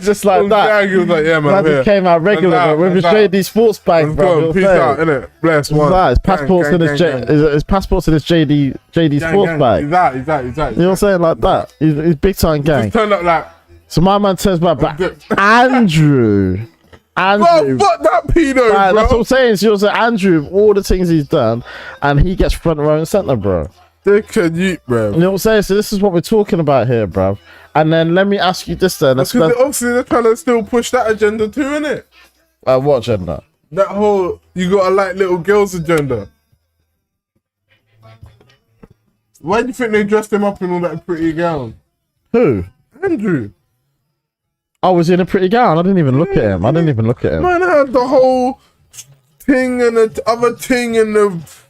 Just like that. He was like, yeah, man. Just came out regular, bro, with his JD Sports bag, bro. Peace out, innit? Bless one. His passport's in his passport's in his JD Sports bag. Exactly. You know what I'm saying? Like that. He's big time gang. Just turned up like. So my man turns back, Andrew. Bro, fuck that pedo, bro. That's what I'm saying. So you're saying Andrew, all the things he's done, and he gets front row and centre, bro. Dick and you, bro. You know what I'm saying? So this is what we're talking about here, bro. And then let me ask you this then. Because obviously they're trying to still push that agenda too, innit? What agenda? That whole, you gotta like little girls agenda. Why do you think they dressed him up in all that pretty gown? Who? Andrew. Oh, was he in a pretty gown? I didn't even look at him. Man had the whole thing and the other thing and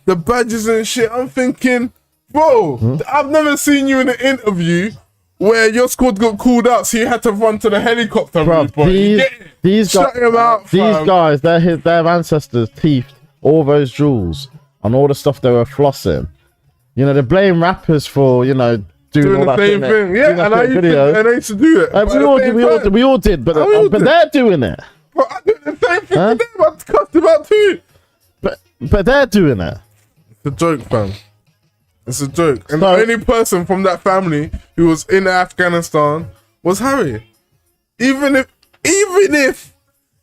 the badges and shit. I'm thinking, bro, I've never seen you in an interview where your squad got called out, so you had to run to the helicopter. Bro, these guys, their ancestors teethed all those jewels and all the stuff they were flossing. You know, they blame rappers for, you know, doing all the same thing. Yeah, and I used to do it. We all did, but they're doing it. Bro, I did the same thing to them. I cussed them out too. But they're doing it. It's a joke, fam. It's a joke. And the only person from that family who was in Afghanistan was Harry. Even if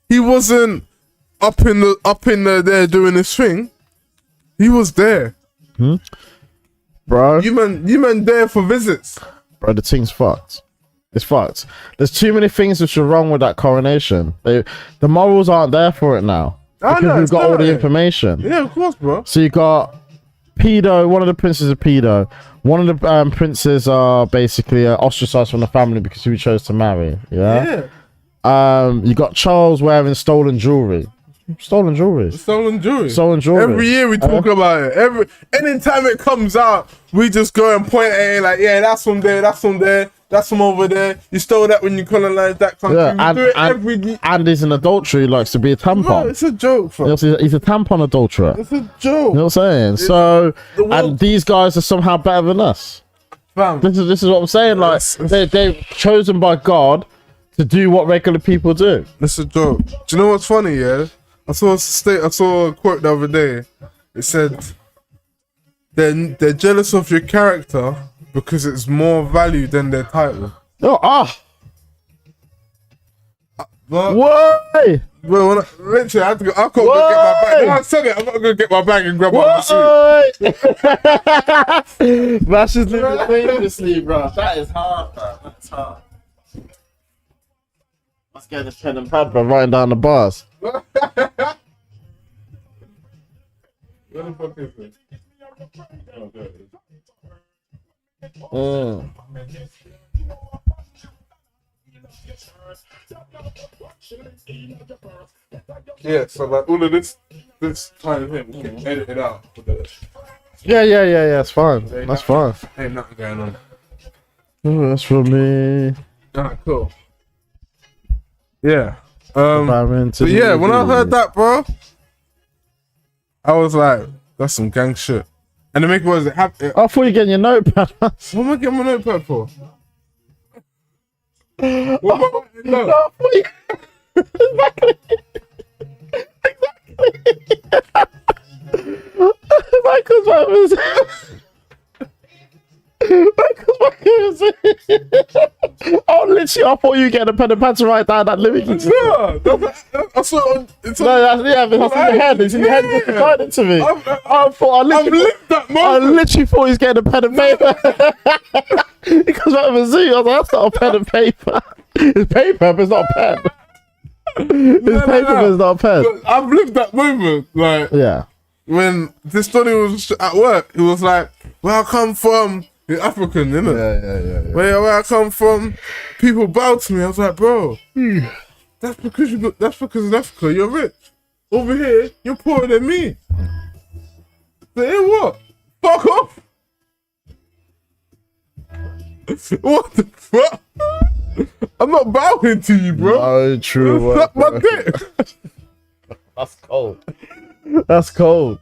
he wasn't up in the there doing his thing, he was there. Bro, you man there for visits. Bro, the thing's fucked. It's fucked. There's too many things which are wrong with that coronation. The morals aren't there for it now. Because we've got all the information. Yeah, of course, bro. So you got pedo. One of the princes are pedo. One of the princes are basically ostracized from the family because he chose to marry. Yeah. You got Charles wearing stolen jewelry. Stolen jewelry. Every year we talk about it. Anytime it comes out, we just go and point at it like, yeah, that's from there, that's from there, that's from over there. You stole that when you colonized that country. Yeah, and he's an adulterer. He likes to be a tampon. Bro, it's a joke, fam. He's a tampon adulterer. It's a joke. You know what I'm saying? And these guys are somehow better than us. Fam. This is what I'm saying. Like they're chosen by God to do what regular people do. It's a joke. Do you know what's funny? Yeah. I saw a quote the other day. It said, they're jealous of your character because it's more value than their title. Why? Well, literally, I had to go. I can't go get my bag. No, I said it. I'm not gonna get my bag and grab my suit. That's just living dangerously, bro. That is hard, bro. That's hard. Let's get this pen and pad, bro. Writing down the bars. Where the fuck is it? Oh, there it is. Yeah, so like all of this time here, we can edit it out. Yeah, it's fine. That's fine. Ain't nothing going on. Oh, that's for me. Alright, cool. Yeah. So yeah, when I heard that, bro, I was like, that's some gang shit. And the maker was I thought you were getting your notepad. What am I getting my notepad for? What am I writing down? Exactly. Michael's right was. Oh, literally, I thought you were getting a pen and pad to write down that lyric. No, I saw it on. It's on. No, that's in your head. It's in your head. Just write it to me. I've lived that moment. I literally thought he was getting a pen and paper. Because right with a Z, I was like, that's not a pen and paper. It's paper, but it's not a pen. It's paper, but it's not a pen. I've lived that moment. Like, Yeah. when this Tony was at work, he was like, "Where I come from, you're African, innit? Yeah. Where I come from, people bow to me." I was like, "Bro, that's because in Africa you're rich. Over here, you're poorer than me. So then what? Fuck off." What the fuck? I'm not bowing to you, bro. Oh, true. Suck my dick. That's cold. That's cold.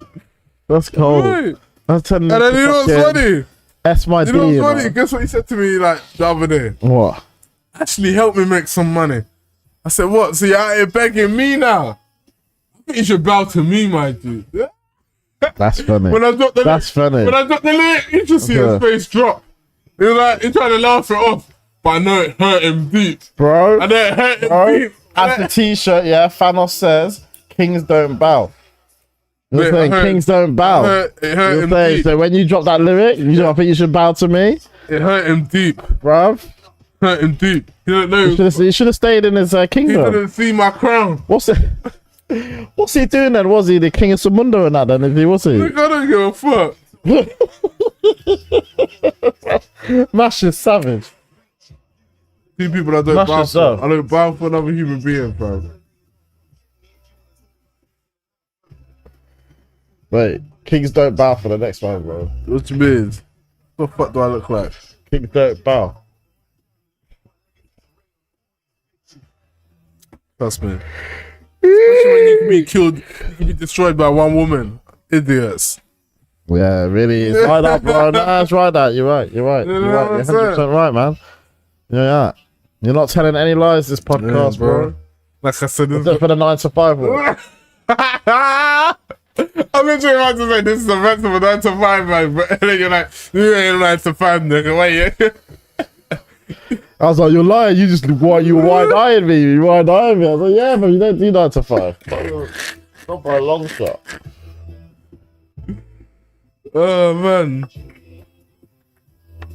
That's cold. Right. That's telling And then you know what's funny? That's my You know D. what's funny? Guess what he said to me like the other day? What? Actually, help me make some money. I said, "What? So you're out here begging me now? I think you should bow to me, my dude." Yeah? That's funny. When I dropped the That's funny. When I dropped the lyric, you just see his face drop. He was like, he tried to laugh it off, but I know it hurt him deep. Bro, I know it hurt him deep. as the t-shirt, yeah, Thanos says, "Kings don't bow." You're Wait, saying Kings don't bow. It hurt You're him saying, deep. so when you drop that lyric, you don't think you should bow to me, It hurt him deep. bruv? Hurt him deep. He don't know. He should have stayed in his He kingdom. didn't see my crown. What's he doing then? Was he the king of Samundo and that then? If he was he? Look, I don't give a fuck. Mash is savage. See people I don't Mash bow yourself. for. I don't bow for another human being, bro. Wait, kings don't bow for the next one, bro. What you mean? What the fuck do I look like? Kings don't bow. Trust me. Especially when you can be killed, you can be destroyed by one woman. Idiots. Yeah, really. It's right that, bro. Nah, it's right that. You're right. You're right. You know You're right. what You're I'm 100% right, man. Yeah. You're not telling any lies this podcast, bro. Like I said, Except for the 9 to 5 one. I'm literally about to say this is a rant of a 9 to 5, man. But then you're like, you ain't a 9 to 5, nigga. Wait, yeah. I was like, you're lying. You just you wide-eyeing me. You wide-eyeing me. I was like, yeah, but you don't do 9 to 5. Not by a long shot. Oh, man.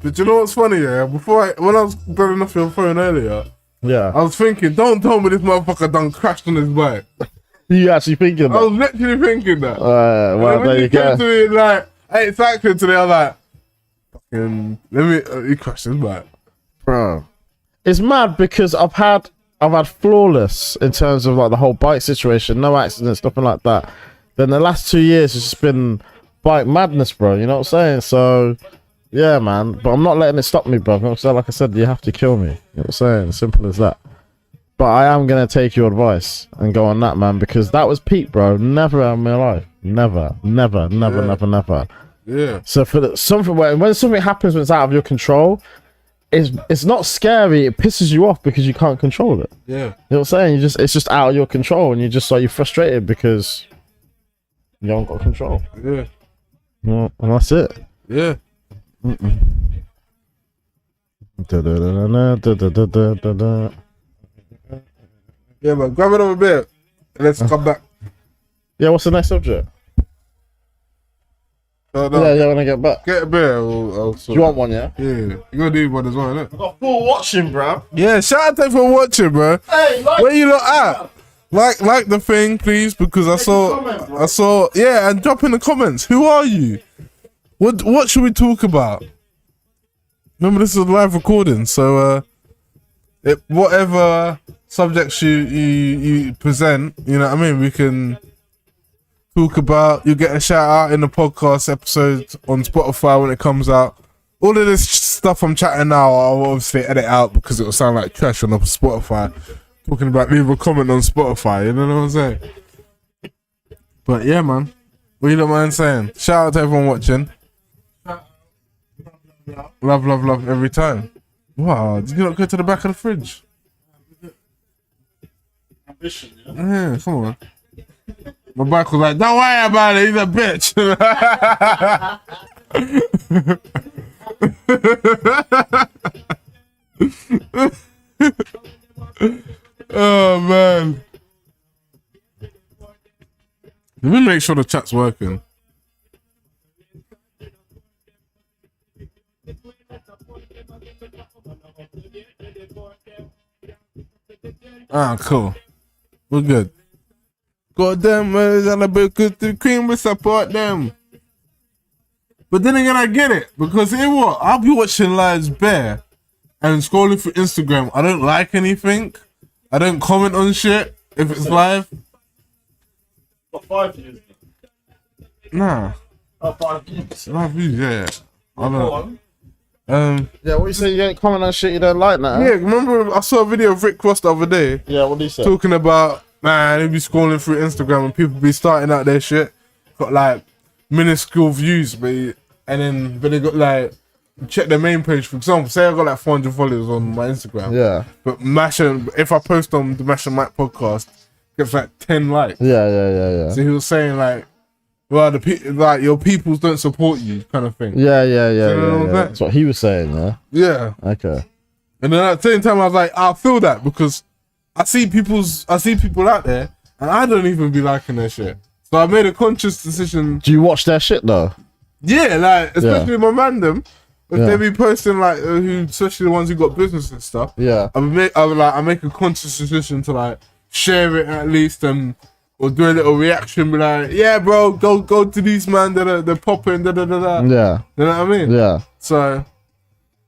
But you know what's funny, yeah? When I was burning off your phone earlier, Yeah. I was thinking, don't tell me this motherfucker done crashed on his bike. You actually thinking I that? was literally thinking that. Well, And when there you came go. to me like, hey, it's cycling today, I was like, fucking, he crashed his bike. Bro. It's mad because I've had flawless in terms of like the whole bike situation, no accidents, nothing like that. Then the last 2 years it's just been bike madness, bro. You know what I'm saying? So yeah, man. But I'm not letting it stop me, bro. You know what I'm saying? Like I said, you have to kill me. You know what I'm saying? Simple as that. But I am gonna take your advice and go on that, man, because that was peak, bro. Never in my life. Never. Yeah. So for something when something happens when it's out of your control, it's not scary. It pisses you off because you can't control it. Yeah. You know what I'm saying? It's just out of your control, and you're frustrated because you haven't got control. Yeah. Well, and that's it. Yeah. Yeah, man. Grab another beer. And let's come back. Yeah, what's the next subject? Yeah, when I get back. Get a beer. I'll Do you want one, yeah? Yeah. You're gonna need one as well, innit? Got full watching, bro. Yeah, shout out to you for watching, bro. Hey, Where you lot at? Like the thing, please, because I saw, yeah, and drop in the comments. Who are you? What should we talk about? Remember, this is a live recording, so whatever subjects you present, you know what I mean, we can talk about. You get a shout out in the podcast episode on Spotify when it comes out. All of this stuff I'm chatting now, I'll obviously edit out because it will sound like trash on Spotify. Talking about leave a comment on Spotify, you know what I'm saying? But yeah, man, what you don't mind saying? Shout out to everyone watching. Love every time. Wow, did you not go to the back of the fridge? Ambition, yeah. Yeah, come on. My bike was like, don't worry about it, he's a bitch. Oh, man. Let me make sure the chat's working. Ah, cool. We're good. Got them and a bit good to cream, we support them. But then again, I get it. Because you know what? I'll be watching lives bare and scrolling through Instagram. I don't like anything. I don't comment on shit if it's live. What, 5 views? Nah. Oh, 5 views. 5 views, yeah. I don't know. Yeah, what you say? You don't comment on shit you don't like now? Yeah, remember I saw a video of Rick Ross the other day. Yeah, what did he say? Talking about, man, he'd be scrolling through Instagram and people be starting out their shit. Got like minuscule views, but they got like, check their main page, for example. Say I got like 400 followers on my Instagram. Yeah. But if I post on the Mash and Mike podcast, gets like 10 likes. Yeah. So he was saying like, well, like your peoples don't support you, kind of thing. Yeah. that? That's what he was saying, yeah? Yeah. Okay. And then at the same time, I was like, I feel that because I see people out there, and I don't even be liking their shit. So I made a conscious decision. Do you watch their shit though? Yeah, like especially my mandem, if they be posting like especially the ones who got business and stuff. Yeah. I make a conscious decision to like share it at least or do a little reaction, be like, yeah, bro, go to these man that they're popping, da. Yeah. You know what I mean? Yeah. So,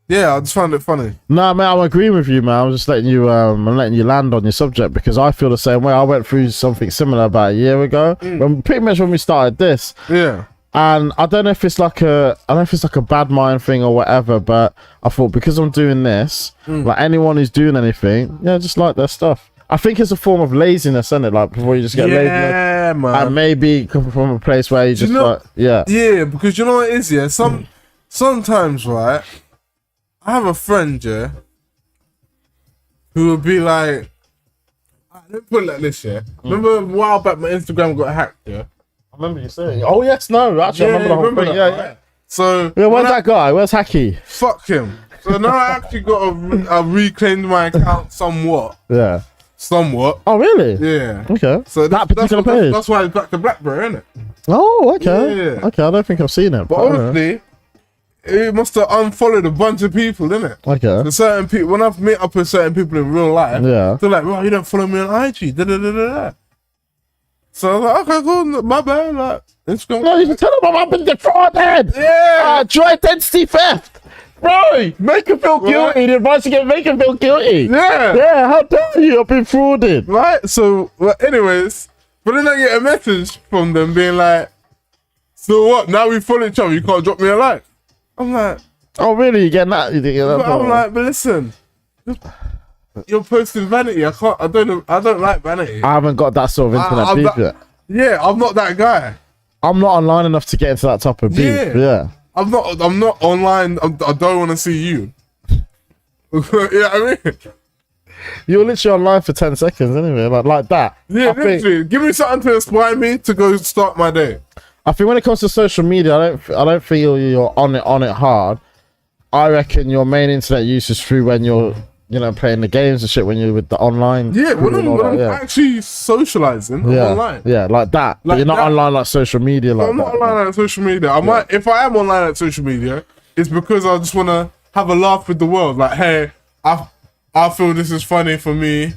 yeah, I just found it funny. No, man, I'm agreeing with you, man. I'm just letting you, I'm letting you land on your subject because I feel the same way. I went through something similar about a year ago, pretty much when we started this. Yeah. And I don't know if it's like a bad mind thing or whatever, but I thought because I'm doing this, like anyone who's doing anything, yeah, just like their stuff. I think it's a form of laziness, isn't it? Like before you just get lazy. Yeah, man. And maybe come from a place where you just Yeah, because you know what it is, yeah? Sometimes, right, I have a friend, yeah, who would be like, let me put it like this, yeah. Remember a while back my Instagram got hacked, yeah? I remember you saying. Oh yes, no, actually, I remember the whole thing. Yeah. So yeah, where's that guy? Where's Hacky? Fuck him. So now I actually got I reclaimed my account somewhat. Yeah. Somewhat. Oh really? Yeah. Okay. So that particular page. That's why it's back to Blackberry, isn't it? Oh, okay. Yeah. Okay, I don't think I've seen it. But honestly, it must have unfollowed a bunch of people, innit? Okay. So certain people, when I've met up with certain people in real life, they're like, "Well, you don't follow me on IG." So I was like, "Okay, cool, my bad." Like, Instagram. No, you can tell them I've been defrauded. Yeah. Joint identity theft. Bro, make him feel guilty. The advice you get, make him feel guilty. Yeah. Yeah, how dare you? I've been frauded. Right? So, anyways, but then I get a message from them being like, so what? Now we follow each other, you can't drop me a like. I'm like, oh, really? You getting that? You get that I'm like, but listen, you're posting vanity. I don't like vanity. I haven't got that sort of internet beef yet. Yeah, I'm not that guy. I'm not online enough to get into that type of beef. Yeah. I'm not online. I don't want to see you. You know what I mean? You're literally online for 10 seconds anyway, like that. Yeah, literally. Give me something to inspire me to go start my day. I think when it comes to social media, I don't feel you're on it hard. I reckon your main internet use is through when you're, playing the games and shit, when you're with the online. Yeah, when I'm actually socializing online. Yeah, like that. Like but you're not online like social media like I'm not online like social media. I might, if I am online like social media, it's because I just want to have a laugh with the world. Like, hey, I feel this is funny for me.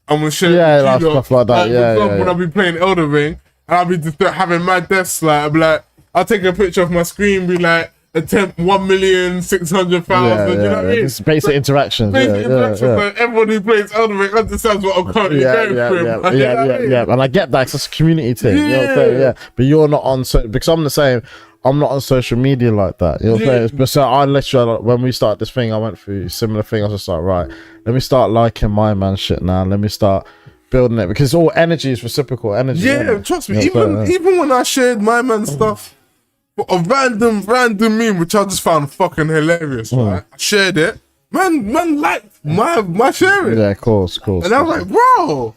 I'm going to share it with you. Stuff like that. For example, when I'll be playing Elden Ring, and I'll be just having mad deaths, like, I'll be like, I'll take a picture of my screen, be like, attempt 1,600,000. You know what I mean? It's basic interactions. Basic interactions. So everyone who plays Elden Ring understands what I'm currently going through. Yeah. And I get that. It's a community thing. You know what I'm saying? But you're not on because I'm the same. I'm not on social media like that. You know what I'm saying? But so I literally, when we started this thing, I went through a similar thing. I was just like, right, let me start liking my man shit now. Let me start building it because all energy is reciprocal energy. Yeah, trust me. Even when I shared my man stuff for a random meme which I just found fucking hilarious. Right, I shared it. Man liked my sharing. Yeah, of course. And I was like, bro,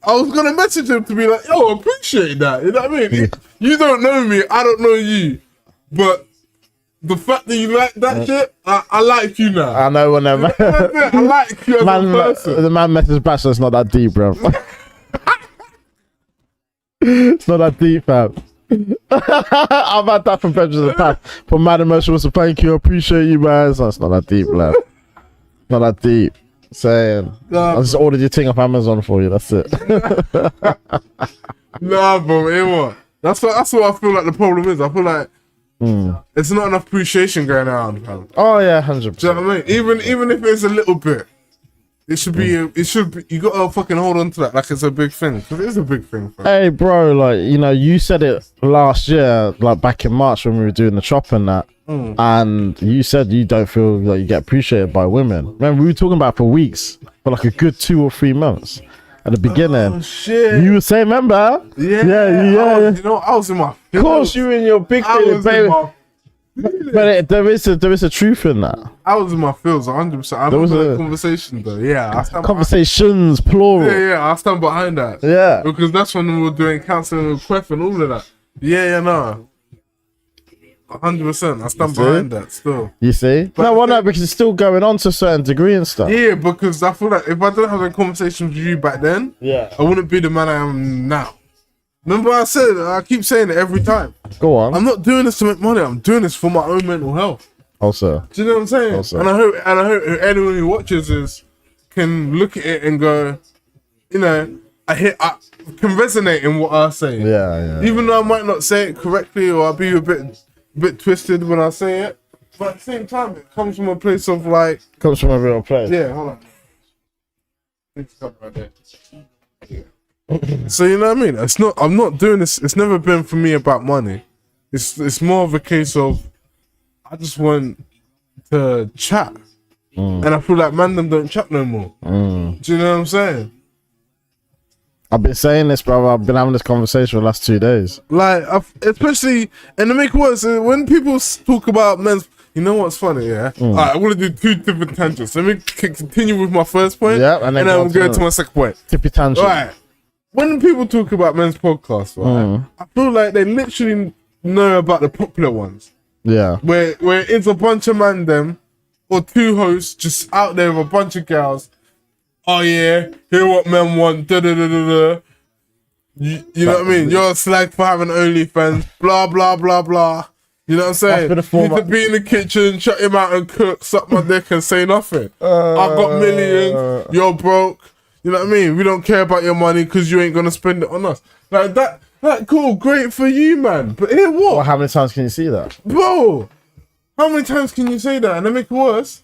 I was gonna message him to be like, yo, appreciate that. You know what I mean? You don't know me, I don't know you, but the fact that you like that shit, I like you now. I know when I like you as a person. The man message back, so it's not that deep, bro. It's not that deep, fam. I've had that from friends in the past. From Mad Emotion was a thank you, I appreciate you, man. So it's not that deep, lad. Not that deep. Saying, I just ordered your thing off Amazon for you. That's it. Nah, bro. You know what? That's what I feel like the problem is. I feel like it's not enough appreciation going around, fam. Oh yeah, 100%. Do you know what I mean? Even if it's a little bit, it should be. You gotta fucking hold on to that like it's a big thing, because it is a big thing, fam. Hey, bro, like, you know, you said it last year, like back in March when we were doing the chop and that. And you said you don't feel like you get appreciated by women. Remember, we were talking about it for weeks, for like a good 2 or 3 months at the beginning. Oh shit! You were saying, remember? Yeah. You know, I was in my. Of course, you in your big feeling, baby. But there is a truth in that. I was in my feels 100%. I remember that conversation though. Yeah, Conversations, plural. Yeah, I stand behind that. Yeah, because that's when we were doing counselling with Quef and all of that. Yeah, no. 100%. I stand behind that still. You see? But no, why not? Because it's still going on to a certain degree and stuff. Yeah, because I feel like if I didn't have a conversation with you back then, I wouldn't be the man I am now. Remember I keep saying it every time. Go on. I'm not doing this to make money. I'm doing this for my own mental health. Also. Do you know what I'm saying? Also. And I hope anyone who watches can look at it and go, you know, I can resonate in what I say. Yeah. Even though I might not say it correctly or I'll be a bit twisted when I say it, but at the same time it comes from a place of like. Comes from a real place. Yeah, hold on. It's right there. Yeah. So you know what I mean? I'm not doing this. It's never been for me about money. It's more of a case of I just want to chat, and I feel like man them don't chat no more. Do you know what I'm saying? I've been saying this, brother. I've been having this conversation for the last 2 days. Like, especially, and to make it worse, when people talk about men's. You know what's funny, yeah? Alright, I want to do 2 different tangents. Let me continue with my first point, and then we'll go to my second point. Tippy tangent. Alright. When people talk about men's podcasts, right, I feel like they literally know about the popular ones. Yeah. Where it's a bunch of man them or 2 hosts just out there with a bunch of girls. Oh yeah, hear what men want. Da da da da da. You know what I mean? You're a slag for having OnlyFans. Blah blah blah blah. You know what I'm saying? You need to be in the kitchen, shut him out and cook, suck my dick and say nothing. I got millions. You're broke. You know what I mean? We don't care about your money because you ain't gonna spend it on us. Like that, cool, great for you, man. But here what? Well, how many times can you see that? Bro, how many times can you say that? And to make it worse,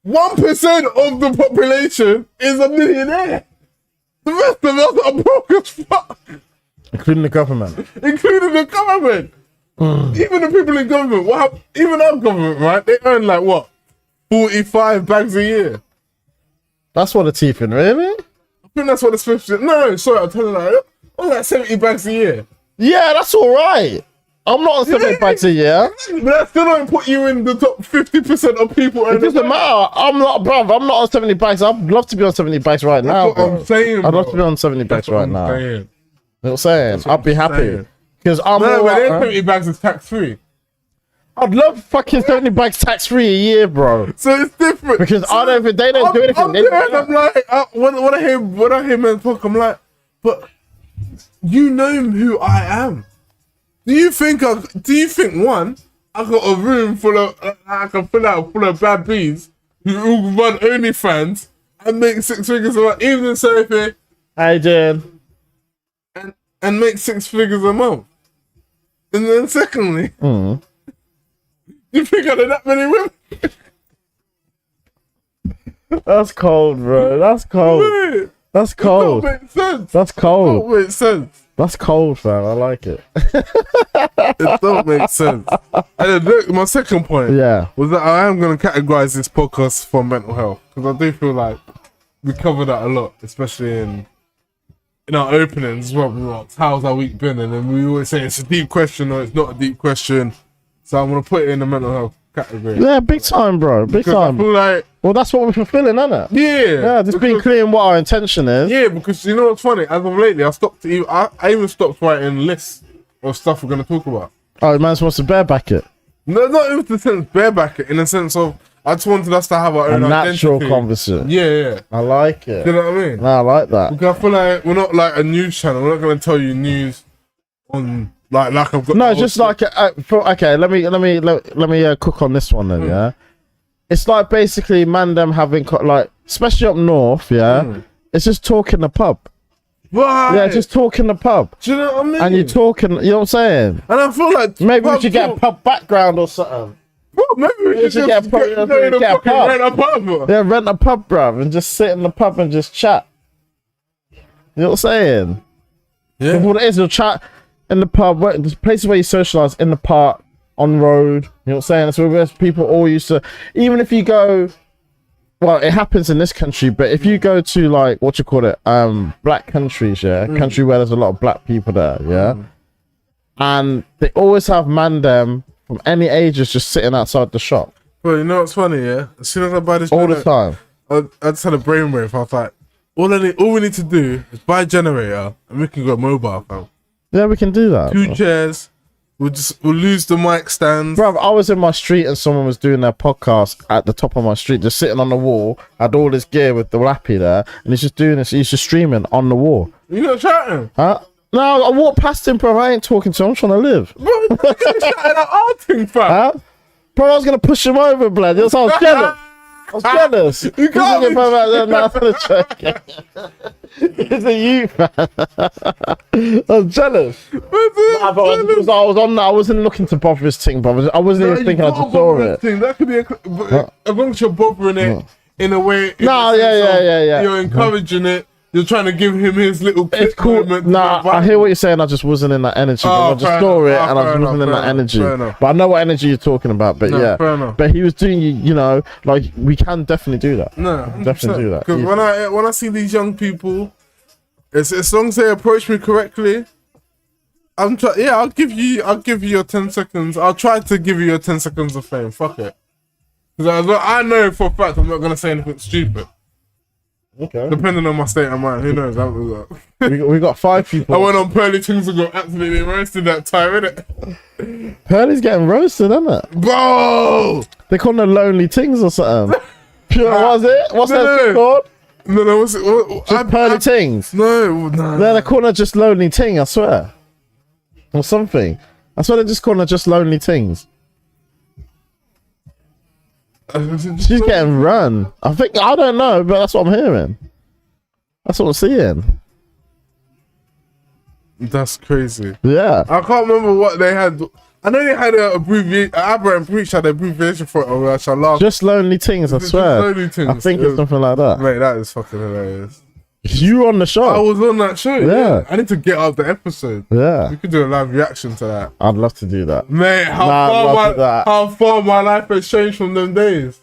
1% of the population is a millionaire. The rest of us are broke as fuck. Including the government. Including the government. Even the people in government, even our government, right? They earn like what? 45 bags a year. That's what the teeth in, really? I think that's what the Smiths did. No, sorry, I'm telling you, I'm like 70 bags a year. Yeah, that's alright. I'm not on 70 bags a year. But that still don't put you in the top 50% of people. It doesn't matter. I'm not on 70 bags. I'd love to be on 70 bags right now. That's what I'm saying, I'd love to be on 70 bags right now. You know what I'm saying? I'd be happy. Because I'm no, but 70 bags is tax free. I'd love fucking 70 bags tax free a year, bro. So it's different. Because they don't do anything. I'm like, when I hear men talk, I'm like, but you know who I am. Do you think one, I got a room full of I can fill out full of bad bees who all run OnlyFans and make 6 figures a month, even in Sophie. How you doing? And make 6 figures a month. And then secondly, you think I know that many women? That's cold, bro. That's cold. Wait, that's cold. It don't make sense. That's cold. It don't make sense. That's cold, fam. I like it. It don't make sense. And then look, my second point was that I am going to categorize this podcast for mental health, because I do feel like we cover that a lot, especially in in our openings, well, we asked, how's our week been? And then we always say it's a deep question or it's not a deep question. So I'm gonna put it in the mental health category. Yeah, big time, bro. Big Because time. I feel like, Well, that's what we're fulfilling, isn't it? yeah, Just being clear on what our intention is. Yeah, because you know what's funny? As of lately, I even stopped writing lists of stuff we're gonna talk about. Oh, man wants to bareback it. No, not in the sense bareback it, in the sense of I just wanted us to have our A own natural identity. conversation. Yeah. I like it. Do you know what I mean? No, I like that. Because I feel like we're not like a news channel. We're not gonna tell you news on like I've got. No, it's just like okay. Let me cook on this one then. Yeah, it's like basically man them having like, especially up north. Yeah, it's just talk in the pub. Right. Yeah, just talk in the pub. Do you know what I mean? And you're talking. You know what I'm saying? And I feel like Maybe we should get a pub background or something. Bro, maybe we should get a pub. rent a pub. Bro. Yeah, rent a pub, bruv, and just sit in the pub and just chat. You know what I'm saying? Yeah. What it is, you'll chat in the pub, there's places where you socialise, in the park, on road. You know what I'm saying? That's where people all used to. Even if you go, well, it happens in this country, but if you go to like black countries, country where there's a lot of black people there, and they always have man them from any ages just sitting outside the shop. Bro, you know what's funny? Yeah, as soon as I buy this, All the time. I just had a brainwave. I was like, all we need to do is buy a generator and we can go mobile, fam. Yeah, we can do that. 2 chairs. We'll lose the mic stands. Bro, I was in my street and someone was doing their podcast at the top of my street, just sitting on the wall, had all this gear with the lappy there, and he's just doing this, he's just streaming on the wall. You not chatting? Huh? No, I walked past him, bro. I ain't talking to him, I'm trying to live. Bro, you're chatting at our thing, fam. Huh? Bro, I was gonna push him over, blood. I was jealous. I was jealous. You can't be It's a youth, man. I'm jealous. Nah, but I wasn't looking to bother his thing, bro. I wasn't even thinking I just saw it. That could be as long as you're bothering it in a way. No, yeah. You're encouraging it. You're trying to give him his little. It's cool. Nah, I hear what you're saying. I just wasn't in that energy. I just saw it and I just wasn't in that energy. But I know what energy you're talking about. But yeah, but he was doing, you know, like we can definitely do that. No, definitely do that. Because when I see these young people, it's as long as they approach me correctly, I'll give you your 10 seconds. I'll try to give you your 10 seconds of fame. Fuck it. Because I know for a fact I'm not gonna say anything stupid. Okay. Depending on my state of mind, who knows? We got 5 people. I went on Pearly Things and got absolutely roasted that time, innit? Pearly's getting roasted, isn't it? Bro! They call them Lonely Tings or something. What was it? What's that thing called? No, what's it? Just Pearly Tings. No. They're calling her just Lonely Ting, I swear. Or something. I swear they're just calling her just Lonely Tings. She's getting run. I don't know, but that's what I'm hearing. That's what I'm seeing. That's crazy. Yeah. I can't remember what they had. I know they had an abbreviation. Abra and Breach had an abbreviation for it, which I laughed. Just Lonely Tings, I swear. Lonely Tings. I think it's something like that. Mate, that is fucking hilarious. You were on the show. I was on that show. Yeah. I need to get up the episode. Yeah. We could do a live reaction to that. I'd love to do that. Mate, how far my life has changed from them days.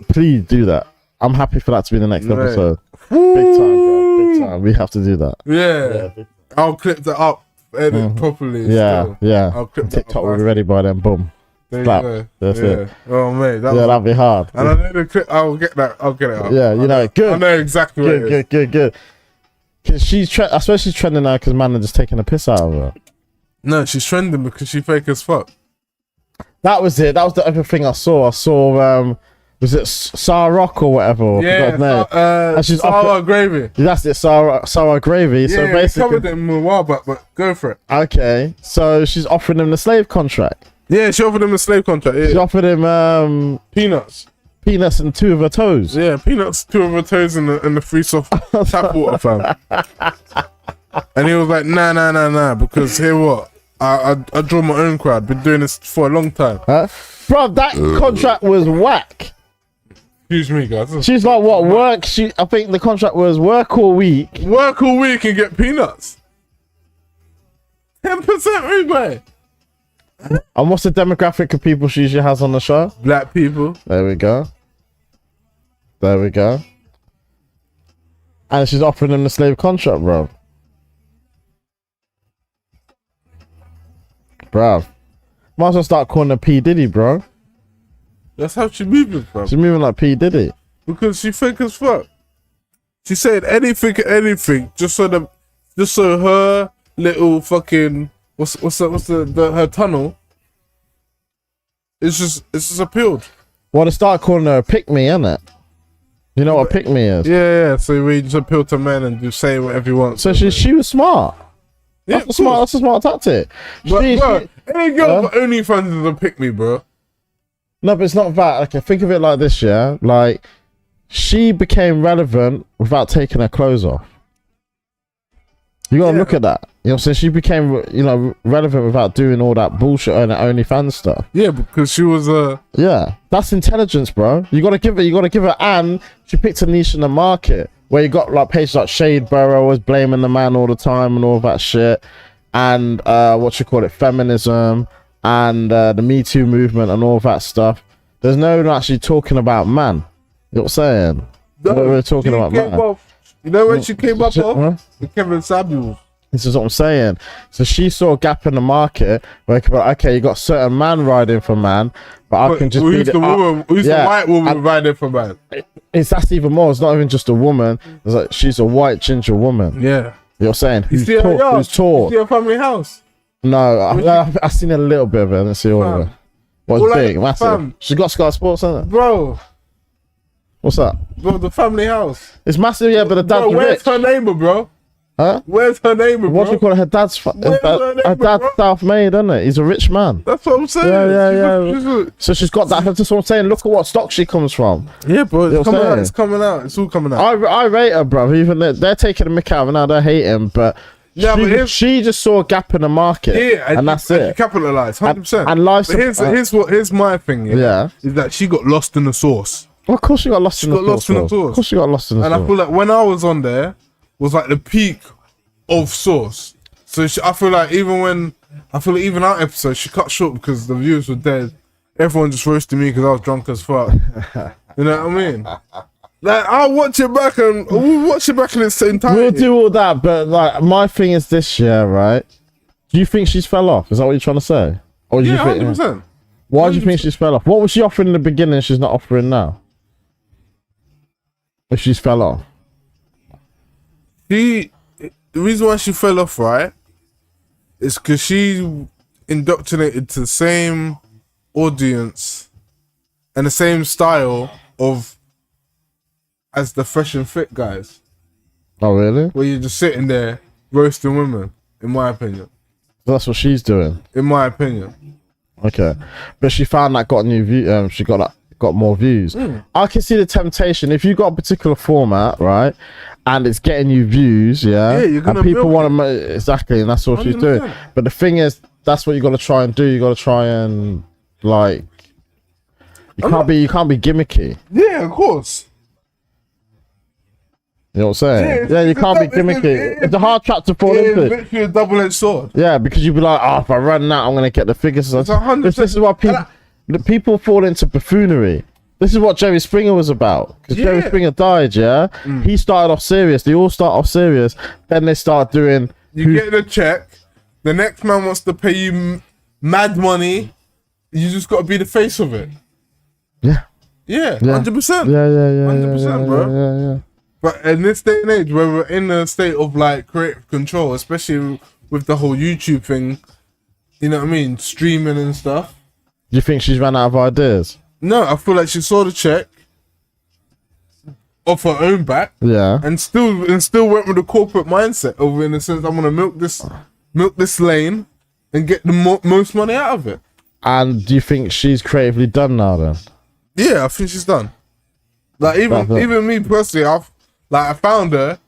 Please do that. I'm happy for that to be the next episode. Big time, bro. Big time. We have to do that. Yeah. I'll clip that up, edit properly. Yeah. I'll clip that TikTok up. will be ready by then. Boom. Slap. That's it. Oh mate, that'd be hard. And I know the clip. I'll get it up. Yeah, you know, good. I know exactly what it is. Good. Cause I swear she's trending now because man are just taking a piss out of her. No, she's trending because she fake as fuck. That was it. That was the other thing I saw. Was it Sarah Rock or whatever? Yeah, she's Sarah Gravy. That's it, Sarah Gravy. Yeah, so basically, we covered it in a while back, but go for it. Okay, so she's offering him the slave contract. Yeah, she offered him a slave contract. Yeah. She offered him peanuts and 2 of her toes. Yeah, peanuts, 2 of her toes, and the free soft tap water, fam. And he was like, nah, because here what? I draw my own crowd. Been doing this for a long time. Bro, that contract was whack. Excuse me, guys. She's like, what, work? I think the contract was work all week. Work all week and get peanuts. 10% rebate. And what's the demographic of people she usually has on the show? Black people. There we go. And she's offering them the slave contract, bro. Bruv. Might as well start calling her P. Diddy, bro. That's how she moving, bro. She's moving like P. Diddy. Because she fake as fuck. She said anything, just so her little fucking what's her tunnel. It's just appealed. Well, they started calling her a pick-me, innit? You know what a pick-me is? Yeah. So we just appeal to men and just say whatever you want. So she was smart. Yeah, That's a smart tactic. But, bro, any girl for OnlyFans is a pick me, bro. No, but it's not that. Okay, think of it like this, yeah? Like, she became relevant without taking her clothes off. You gotta look at that. You know what I'm saying? She became, relevant without doing all that bullshit on the OnlyFans stuff. Yeah, because she was Yeah, that's intelligence, bro. You gotta give her, and she picked a niche in the market where you got like pages like Shade Burrow was blaming the man all the time and all that shit, and feminism, and the Me Too movement and all that stuff. There's no one actually talking about man. You know what I'm saying? No, we're talking about man. You know when she came up off? With Kevin Samuels. This is what I'm saying. So she saw a gap in the market where it could be like, okay, you got certain man riding for man, but I can just who's the white woman riding for man? That's even more. It's not even just a woman. It's like she's a white ginger woman. Yeah. You know what I'm saying? Who's Who's tall. You see her family house? No, I've seen a little bit of it. Let's see all of it. What's big? Massive. She's got Sky Sports, hasn't it? Bro. What's that? Bro, the family house. It's massive, yeah, but the dad's where's rich. her neighbor, bro? Huh? Where's her neighbor, bro? What do you call it? Her dad's self-made, isn't it? He's a rich man. That's what I'm saying. Yeah. So she's got that. That's what I'm saying. Look at what stock she comes from. Yeah, bro. You know It's coming out. It's all coming out. I rate her, bro. Even they're taking a mick out of her now. They're hating, but she just saw a gap in the market. Yeah, and that's it. She capitalized 100%. And life's here's my thing. Yeah, is that she got lost in the sauce. Well, of course she got lost in the sauce. Of course she got lost in the sauce. And I feel like when I was on there was like the peak of sauce. So I feel like even our episode she cut short because the views were dead. Everyone just roasted me because I was drunk as fuck. You know what I mean? Like I'll watch it back and we'll watch it back in its entirety. We'll do all that, but like my thing is this year, right? Do you think she's fell off? Is that what you're trying to say? Or do you think 100%. Why do you think she's fell off? What was she offering in the beginning she's not offering now? If she's fell off. The reason why she fell off, right, is because she indoctrinated to the same audience and the same style of as the Fresh and Fit guys. Oh, really? Where you're just sitting there roasting women, in my opinion. That's what she's doing. In my opinion. Okay, but she found that got new view. She got more views. I can see the temptation if you got a particular format, right, and it's getting you views, you're gonna and people want to exactly, and that's what 100%. She's doing. But the thing is, that's what you got to try and do. You got to try and like, you can't be gimmicky. Yeah, of course. You know what I'm saying? Yeah, you can't be gimmicky. It's a hard trap to fall into. It's literally a double-edged sword. Yeah, because you'd be like, oh, if I run that, I'm gonna get the figures. It's 100%. This is what people fall into buffoonery. This is what Jerry Springer was about. Because Jerry Springer died, he started off serious. They all start off serious. Then they start doing. You get the check. The next man wants to pay you mad money. You just got to be the face of it. Yeah. Yeah, 100%. Yeah. 100%, bro. Yeah. But in this day and age, where we're in a state of like creative control, especially with the whole YouTube thing, you know what I mean, streaming and stuff. Do you think she's ran out of ideas? No, I feel like she saw the check off her own back, and still went with the corporate mindset of, in the sense, I'm gonna milk this lane and get the most money out of it. And do you think she's creatively done now then? Yeah, I think she's done. Like even me personally, I found her.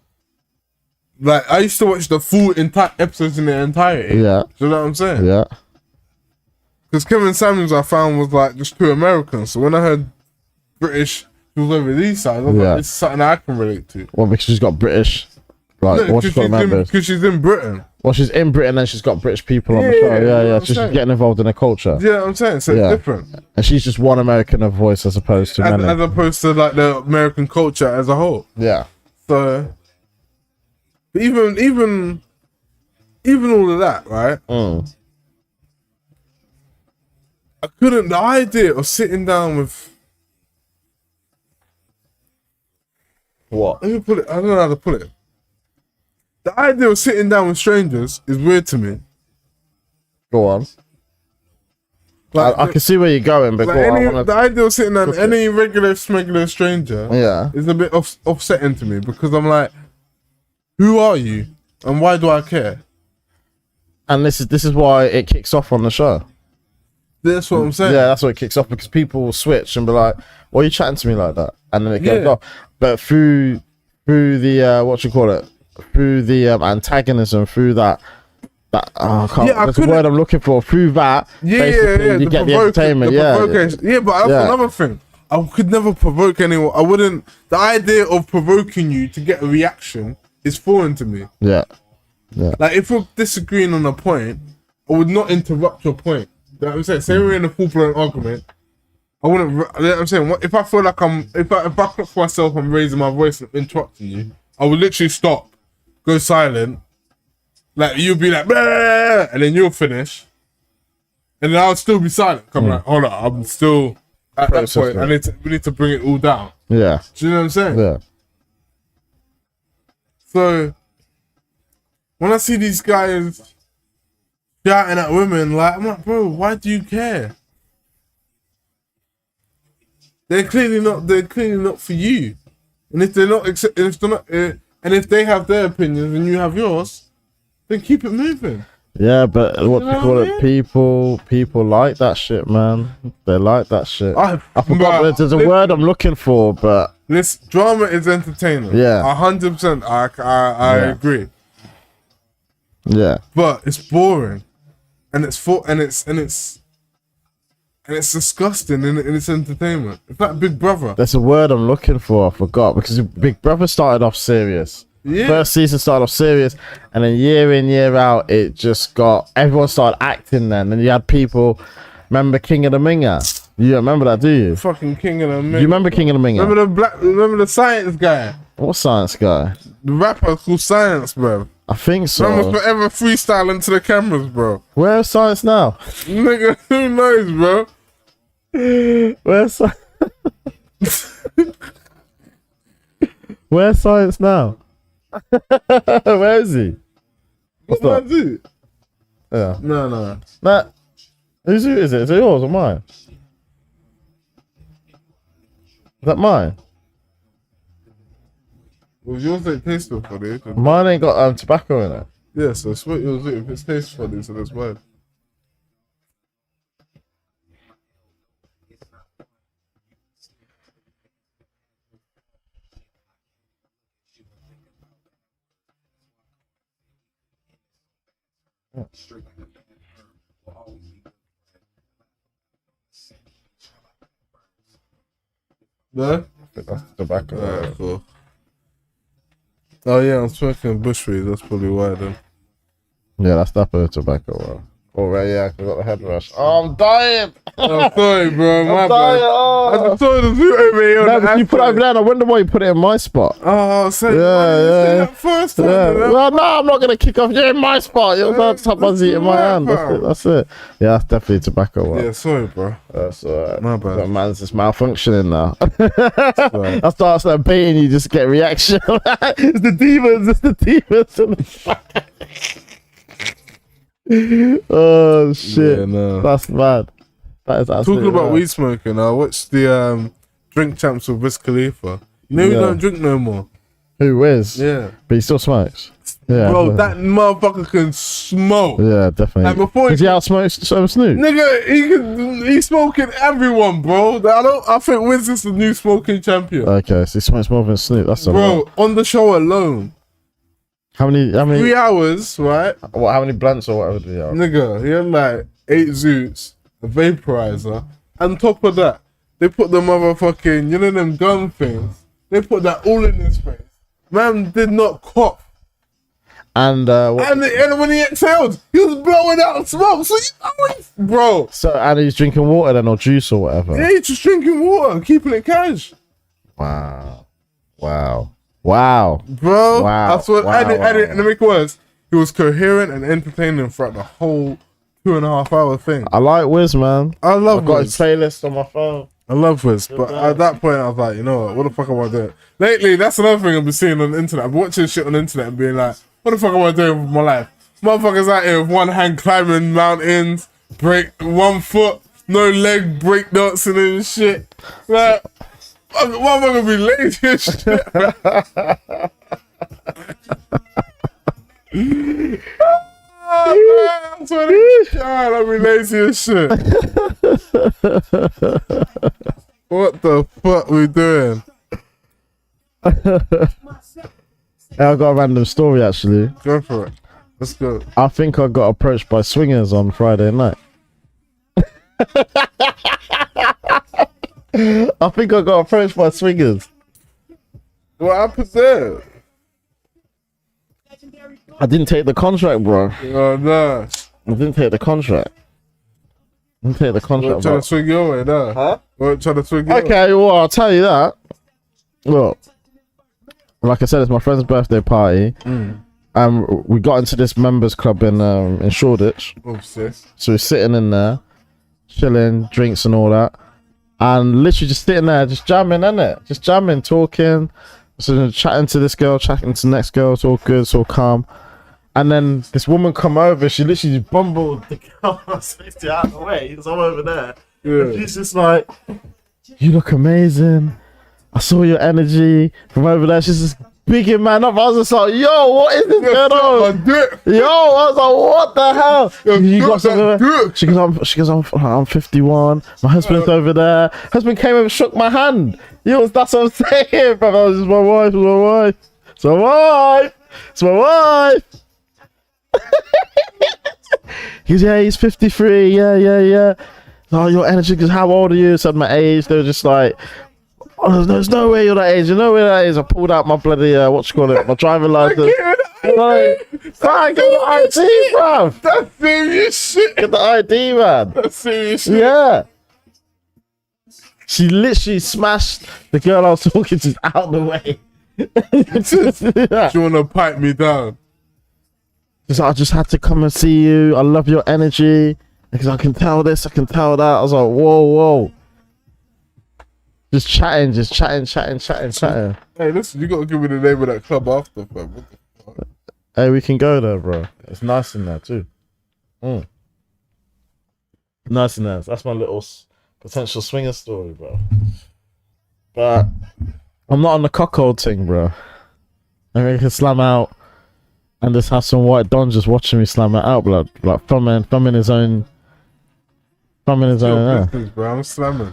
Like I used to watch the full episodes in their entirety. Yeah. Do you know what I'm saying? Yeah. Because Kevin Samuels, I found, was like just too American. So when I heard British, she was over these sides. I was like, this is something I can relate to. Well, because she's got British. Like, no, because she's in Britain. Well, she's in Britain and she's got British people on the show. Yeah. So she's getting involved in the culture. Yeah, I'm saying. So it's different. And she's just one American of voice as opposed to many. As opposed to like the American culture as a whole. Yeah. So even all of that, right? I couldn't. The idea of sitting down with. What? Let me put it. I don't know how to put it. The idea of sitting down with strangers is weird to me. Go on. Like, I can see where you're going, but like go on, the idea of sitting down with any regular smuggler stranger is a bit offsetting to me because I'm like, who are you and why do I care? And this is why it kicks off on the show. That's what I'm saying. Yeah, that's what it kicks off because people will switch and be like, "Why are you chatting to me like that?" And then it goes off. But through the what you call it, through the antagonism, through that's the word I'm looking for. Through that, you get the entertainment. Yeah, but that's another thing. I could never provoke anyone. I wouldn't. The idea of provoking you to get a reaction is foreign to me. Yeah. Like if we're disagreeing on a point, I would not interrupt your point. You know what I'm saying? Say we're in a full-blown argument, I wouldn't. You know what I'm saying? If I feel like if I clock myself, I'm raising my voice and interrupting you, I would literally stop, go silent. Like you'll be like, "Bah!" And then you'll finish, and then I'll still be silent. Come like, hold on, I'm still at that point. We need to bring it all down. Yeah. Do you know what I'm saying? Yeah. So when I see these guys shouting at women, like I'm like, bro, why do you care? They're clearly not for you. And if they're not, and if they have their opinions and you have yours, then keep it moving. Yeah, but what do you call it? People like that shit, man. They like that shit. I forgot. There's a word I'm looking for, but this drama is entertaining. Yeah, 100%. I agree. Yeah, but it's boring, and it's disgusting and it's entertainment. It's like Big Brother. There's a word I'm looking for. I forgot because Big Brother started off serious. Yeah. First season started off serious, and then year in, year out, it just got everyone started acting. Then, and you had people. Remember King of the Minger? You remember that, do you? Fucking King of the Minger. You remember King of the Minger? Remember the science guy? What science guy? The rapper called Science, bro. I think so. Man was forever freestyling to the cameras, bro. Where's Science now? Nigga, who knows, bro? Where's Where's Science now? Where is he? What's that? Yeah. No. Whose is it? Is it yours or mine? Is that mine? Well, yours ain't tasteful for this. Mine ain't got tobacco in it. Yeah, so it's what yours is. If it's tasteful for this, so that's mine. No? I think that's tobacco. Alright, cool. Oh yeah, I'm smoking bush weed, that's probably why then. Yeah, that's definitely tobacco, bro. Oh, right, yeah, I got the head rush. Oh, I'm dying! I'm sorry, bro. My dying. bad. Oh. I just saw the suit over here. No, but you put it over there, and I wonder why you put it in my spot. Oh, so yeah. First time. Yeah. Well, no, I'm not gonna kick off. You're in my spot. You're not top buzzy in my hand. That's it. Yeah, that's definitely tobacco. Bro. Yeah, sorry, bro. That's alright. My bad. That man's just malfunctioning now. I start baiting you, just get a reaction. It's the demons. It's the demons. Oh shit! Yeah, no. That's bad. That is talking about weed smoking. I watched the Drink Champs with Wiz Khalifa. You know, he don't drink no more. Who is? Yeah, but he still smokes. Yeah, bro, that motherfucker can smoke. Yeah, definitely. Like before, he outsmokes Snoop. Nigga, he's smoking everyone, bro. I think Wiz is the new smoking champion. Okay, so he smokes more than Snoop. That's a bro. lot. On the show alone. How many? 3 hours, right? What? How many blunts or whatever do you have? Nigga, he had like 8 zoots, a vaporizer. On top of that, they put the motherfucking, you know them gun things? They put that all in his face. Man did not cough. And when he exhaled, he was blowing out smoke. So bro. So and he's drinking water then, or juice or whatever. Yeah, he's just drinking water, keeping it cash. Wow. Bro, wow. I swear, and to make it worse, he was coherent and entertaining throughout the whole 2.5 hour thing. I like Wiz, man. I love I've got Wiz. his playlist on my phone. I love Wiz, but at that point I was like, you know what the fuck am I doing? Lately, that's another thing I've been seeing on the internet. I've been watching shit on the internet and being like, what the fuck am I doing with my life? Motherfuckers out here with one hand climbing mountains, break 1 foot, no leg, break dancing and shit. Like, motherfucker be lazy as shit. I swear to God, I be lazy as shit. What the fuck we doing? Hey, I got a random story actually. Go for it. Let's go. I think I got approached by swingers on Friday night. I think I got approached by swingers. What happened there? I didn't take the contract, bro. Oh no. I didn't take the contract. We're trying to swing your way, no? Huh? We're trying to swing your way. Okay, well, I'll tell you that. Look, like I said, it's my friend's birthday party. We got into this members club in Shoreditch. Obsessed. So we're sitting in there, chilling, drinks and all that. And literally just sitting there, just jamming, innit? Just jamming, talking. So chatting to this girl, chatting to the next girl. It's all good, it's all calm. And then this woman come over, she literally just bumbled the girl out of the way. So I'm over there. Yeah. And she's just like, you look amazing. I saw your energy from over there. She's just bigging man up. I was just like, yo, what is this going on? Yo, I was like, what the hell? You got something? She goes, I'm 51. My husband's over there. Husband came over and shook my hand. Yo, that's what I'm saying, bro. This is my wife. It's my wife. It's my wife. He's 53. Yeah. Oh, your energy. Because how old are you? Said my age. They were just like, oh, there's no way you're that age. You know where that is. I pulled out my bloody my driving license. Like, get the ID, bruv. That's serious shit. Get the ID, man. That's serious shit. Yeah. She literally smashed the girl I was talking to out the way. Yeah. You wanna pipe me down? She's like, I just had to come and see you. I love your energy. Because I can tell this, I can tell that. I was like, whoa. Just chatting. Hey, listen, you gotta give me the name of that club after, fam. What the fuck? Hey, we can go there, bro. It's nice in there too. Nice in there. That's my little potential swinger story, bro. But I'm not on the cuckold thing, bro. I mean, I can slam out and just have some white don just watching me slam it out, blood. Like thumbing his own. That's your business, bro. I'm slamming.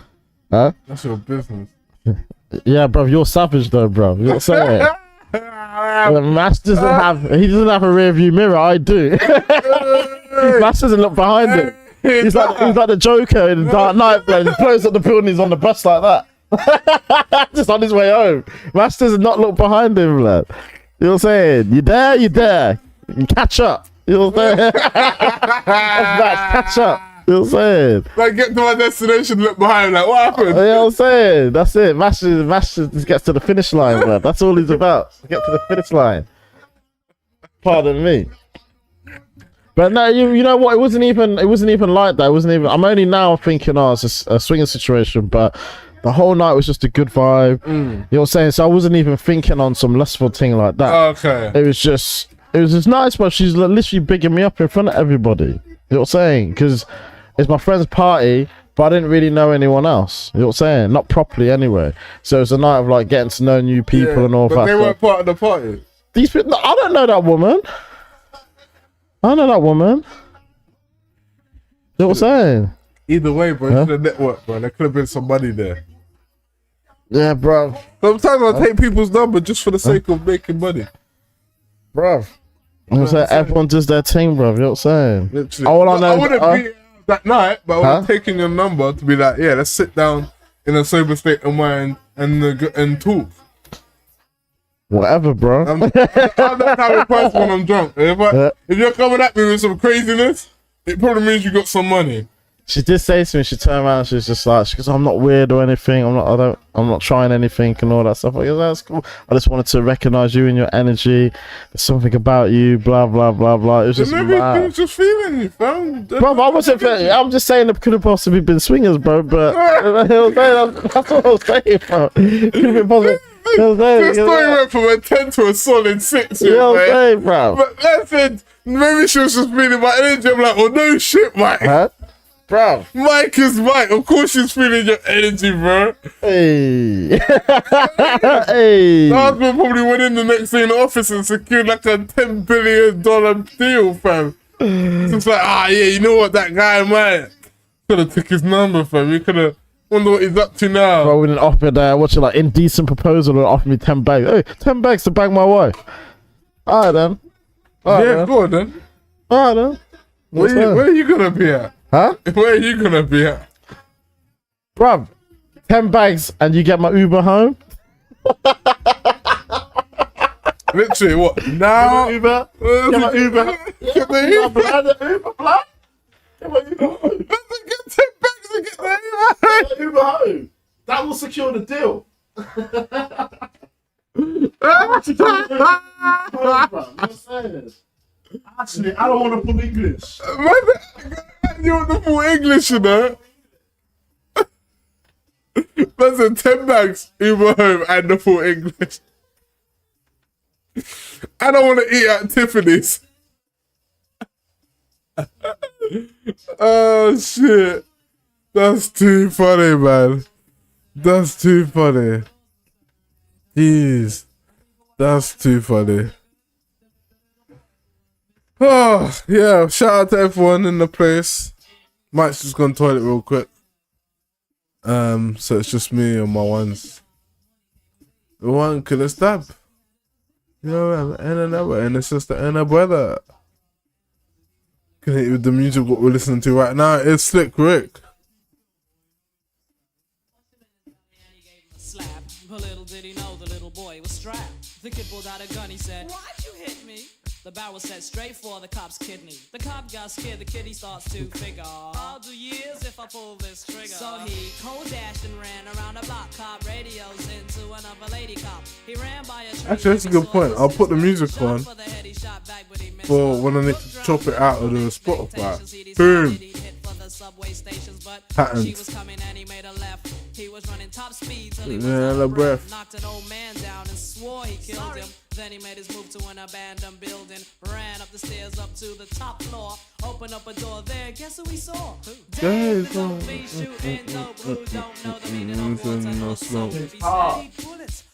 Huh? That's your business. Yeah, bro. You're savage, though, bro. You know what I'm saying? The Mash doesn't have. He doesn't have a rear view mirror. I do. Mash doesn't look behind him. He's like the Joker in the Dark Knight. Bro. He blows up the building. He's on the bus like that, just on his way home. Mash does not look behind him, blood. You know what I'm saying? You there? You catch up. You know what I'm saying? Catch up. You know what I'm saying? Like, get to my destination, look behind, like, what happened? You know what I'm saying? That's it. Mash just gets to the finish line, man. That's all he's about. Get to the finish line. Pardon me. But no, you know what? It wasn't even like that. It wasn't even. I'm only now thinking, it's a swinging situation, but the whole night was just a good vibe. You know what I'm saying? So I wasn't even thinking on some lustful thing like that. Okay. It was just nice, but she's literally bigging me up in front of everybody. You know what I'm saying? Because it's my friend's party, but I didn't really know anyone else. You know what I'm saying? Not properly anyway. So it's a night of like getting to know new people and all that. But they weren't part of the party. These people, I don't know that woman. You know what I'm saying? Either way, bro, it's the network, bro. There could have been some money there. Yeah, bro. Sometimes I take people's number just for the sake of making money. Bro. I'm saying everyone does their thing, bro. You know what I'm saying? Literally. All I know I wouldn't be that night, but I would have taken your number to be like, yeah, let's sit down in a sober state of mind and talk. Whatever, bro. I'm that type of person when I'm drunk. If you're coming at me with some craziness, it probably means you got some money. She did say to me, she turned around, she was just like, she goes, I'm not weird or anything, I'm not trying anything and all that stuff. I go, that's cool. I just wanted to recognize you and your energy. There's something about you, blah blah blah blah. It was just maybe mad. he was just feeling you, fam. Bro, I wasn't. I'm just saying it could have possibly been swingers, bro. But that's what I was saying, bro. Could have been possible. This story went from a 10 to a solid 6. You know what I'm saying, bro? But listen, maybe she was just feeling my energy. I'm like, oh no shit, Mike. Huh? Bro. Mike is Mike. Of course she's feeling your energy, bro. Hey. Hey. The husband probably went in the next day in the office and secured like a $10 billion deal, fam. So it's like, yeah, you know what, that guy might could have took his number, fam. You could have wonder what he's up to now. Bro, we didn't offer what's it like, indecent proposal and offer me 10 bags. Hey, 10 bags to bang my wife. Alright then. Go on then. Alright then. Where are you gonna be at? Huh? Where are you gonna be at? Bruv, 10 bags and you get my Uber home? Literally, what? Now? Uber? Get my Uber. Get the Uber. Uber, blood. Get my Uber home. Get 10 bags and get the Uber. Uber home. That will secure the deal. Actually, I don't want to put English. You want the full English, you know? That's a 10 bags, Uber home, and the full English. I don't want to eat at Tiffany's. Oh, shit. That's too funny, man. That's too funny. Jeez. That's too funny. Oh, yeah. Shout out to everyone in the place. Mike's just gone to the toilet real quick. So it's just me and my ones. The one killer stab. You know, and another, and it's just the and a brother. Can hit with the music what we're listening to right now. It's Slick Rick. Little did he know the little boy was strapped. The kid pulled out a gun, he said, "Why'd you hit me?" The barrel set straight for the cop's kidney. The cop got scared, the kitty starts to figure, I'll do years if I pull this trigger. So he cold dashed and ran around the block, cop radios into another lady cop. He ran by a train. Actually, that's a good point. I'll put the music on for when I need to chop it out of the Spotify. Boom. Patterns. He was running top speed till he was breath. knocked an old man down and swore he killed him. Then he made his move to an abandoned building, ran up the stairs up to the top floor, opened up a door there, guess who he saw? Dead, shooting dope, who don't know the meaning of war to no smoke.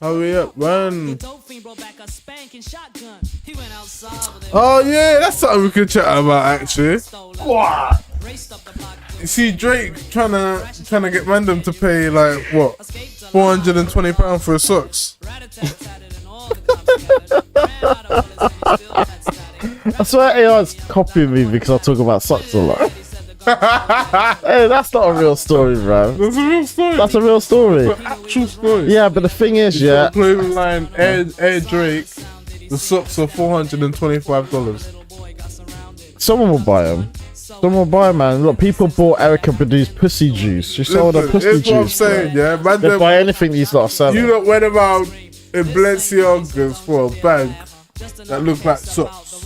Hurry up, run. The dope fiend brought back a spanking shotgun. He went outside with it. Oh yeah, that's something we could chat about actually. What? You see Drake trying to get random to pay like what, £420 for his socks. I swear AI's copying me because I talk about socks a lot. Hey, that's not a real story, bro. That's a real story. That's a real story. It's an actual story. Yeah, but the thing is, yeah. Clothing line Air Drake. The socks are $425. Someone will buy them. Someone will buy them, man. Look, people bought Erica Badu's pussy juice. She sold her pussy juice. That's what I'm saying, bro. yeah. Man, they buy anything these lot are selling. You lot went about in Balenciagas for a bag that looked like socks.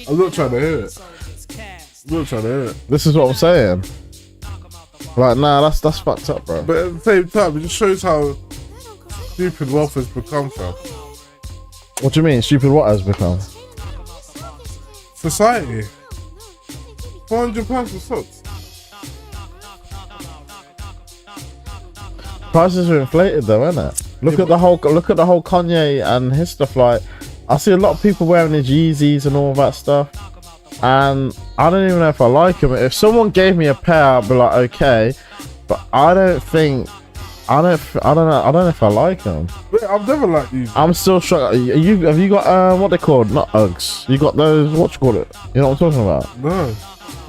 I'm not trying to hear it. I'm not trying to hear it. This is what I'm saying. Like, nah, that's fucked up, bro. But at the same time, it just shows how stupid wealth has become, fam. What do you mean, stupid what has become? Society. £400 for socks. Prices are inflated though, isn't it? Look at the whole Kanye and his stuff. Like, I see a lot of people wearing his Yeezys and all that stuff, and I don't even know if I like them. If someone gave me a pair, I'd be like, okay, but I don't know if I like them. I've never liked these. I'm still shocked. Have you got what they called? Not Uggs. You got those? What you call it? You know what I'm talking about? No.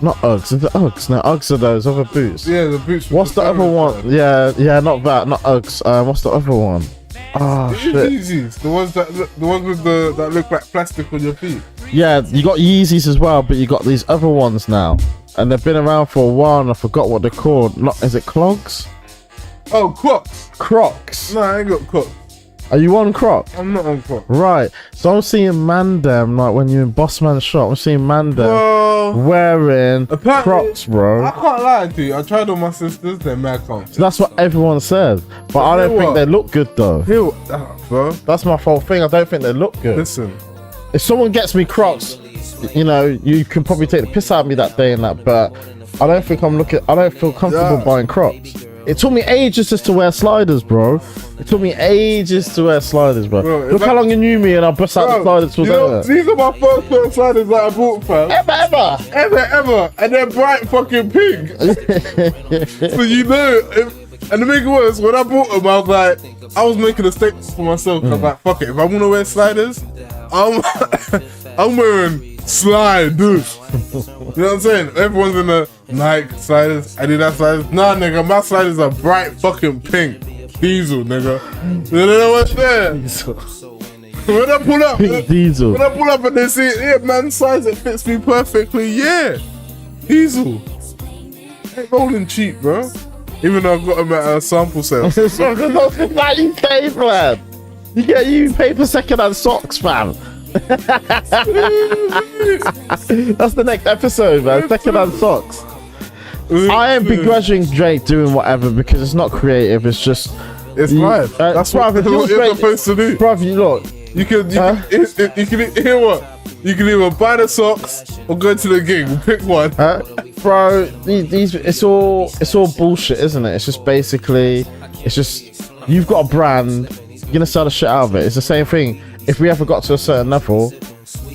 Not Uggs. Is it Uggs? No, Uggs are those other boots. Yeah, the boots. What's the other one? Yeah, not that. Not Uggs. What's the other one? Oh shit. Yeezys. The ones with that look like plastic on your feet. Yeah, you got Yeezys as well, but you got these other ones now. and they've been around for a while, and I forgot what they're called. Not, is it clogs? Oh, Crocs. Crocs. No, I ain't got Crocs. Are you on Crocs? I'm not on Crocs. Right. So I'm seeing Mandem, like when you're in Bossman's shop, I'm seeing Mandem Bro, wearing apparently- Crocs, bro. I can't lie to you. I tried on my sisters, they're mad comfy. So that's what everyone says. But I don't you know think what? they look good though. Bro, That's my whole thing. I don't think they look good. listen. If someone gets me Crocs, you know, you can probably take the piss out of me that day and that, but I don't think I don't feel comfortable Yeah. buying Crocs. It took me ages just to wear sliders, bro. It took me ages to wear sliders, bro. Bro, Look how long you knew me and I bust out the sliders for you know, that. these are my first pair of sliders that I bought, fam. Ever. And they're bright fucking pink. So you know, and the big was, when I bought them, I was like, I was making a statement for myself. I was like, fuck it, if I want to wear sliders, I'm wearing sliders. You know what I'm saying? Everyone's in the Nike sliders, Adidas sliders. Nah, nigga, my sliders are bright fucking pink. Diesel, nigga. You know what's there? When I pull up, Pink Diesel. when I pull up and they see, yeah, man, size it fits me perfectly. Yeah, Diesel. Ain't rolling cheap, bro. Even though I got them at a sample sale. Those that you pay, man. You pay for second-hand socks, fam. That's the next episode, man. Second-hand socks. I am begrudging Drake doing whatever because it's not creative. It's just It's live. That's what you're supposed to do. Bruv, you look. You can hear what? You can either buy the socks or go to the gig. Pick one. Bro, these it's all bullshit, isn't it? It's just basically, it's just you've got a brand, you're gonna sell the shit out of it. It's the same thing. If we ever got to a certain level,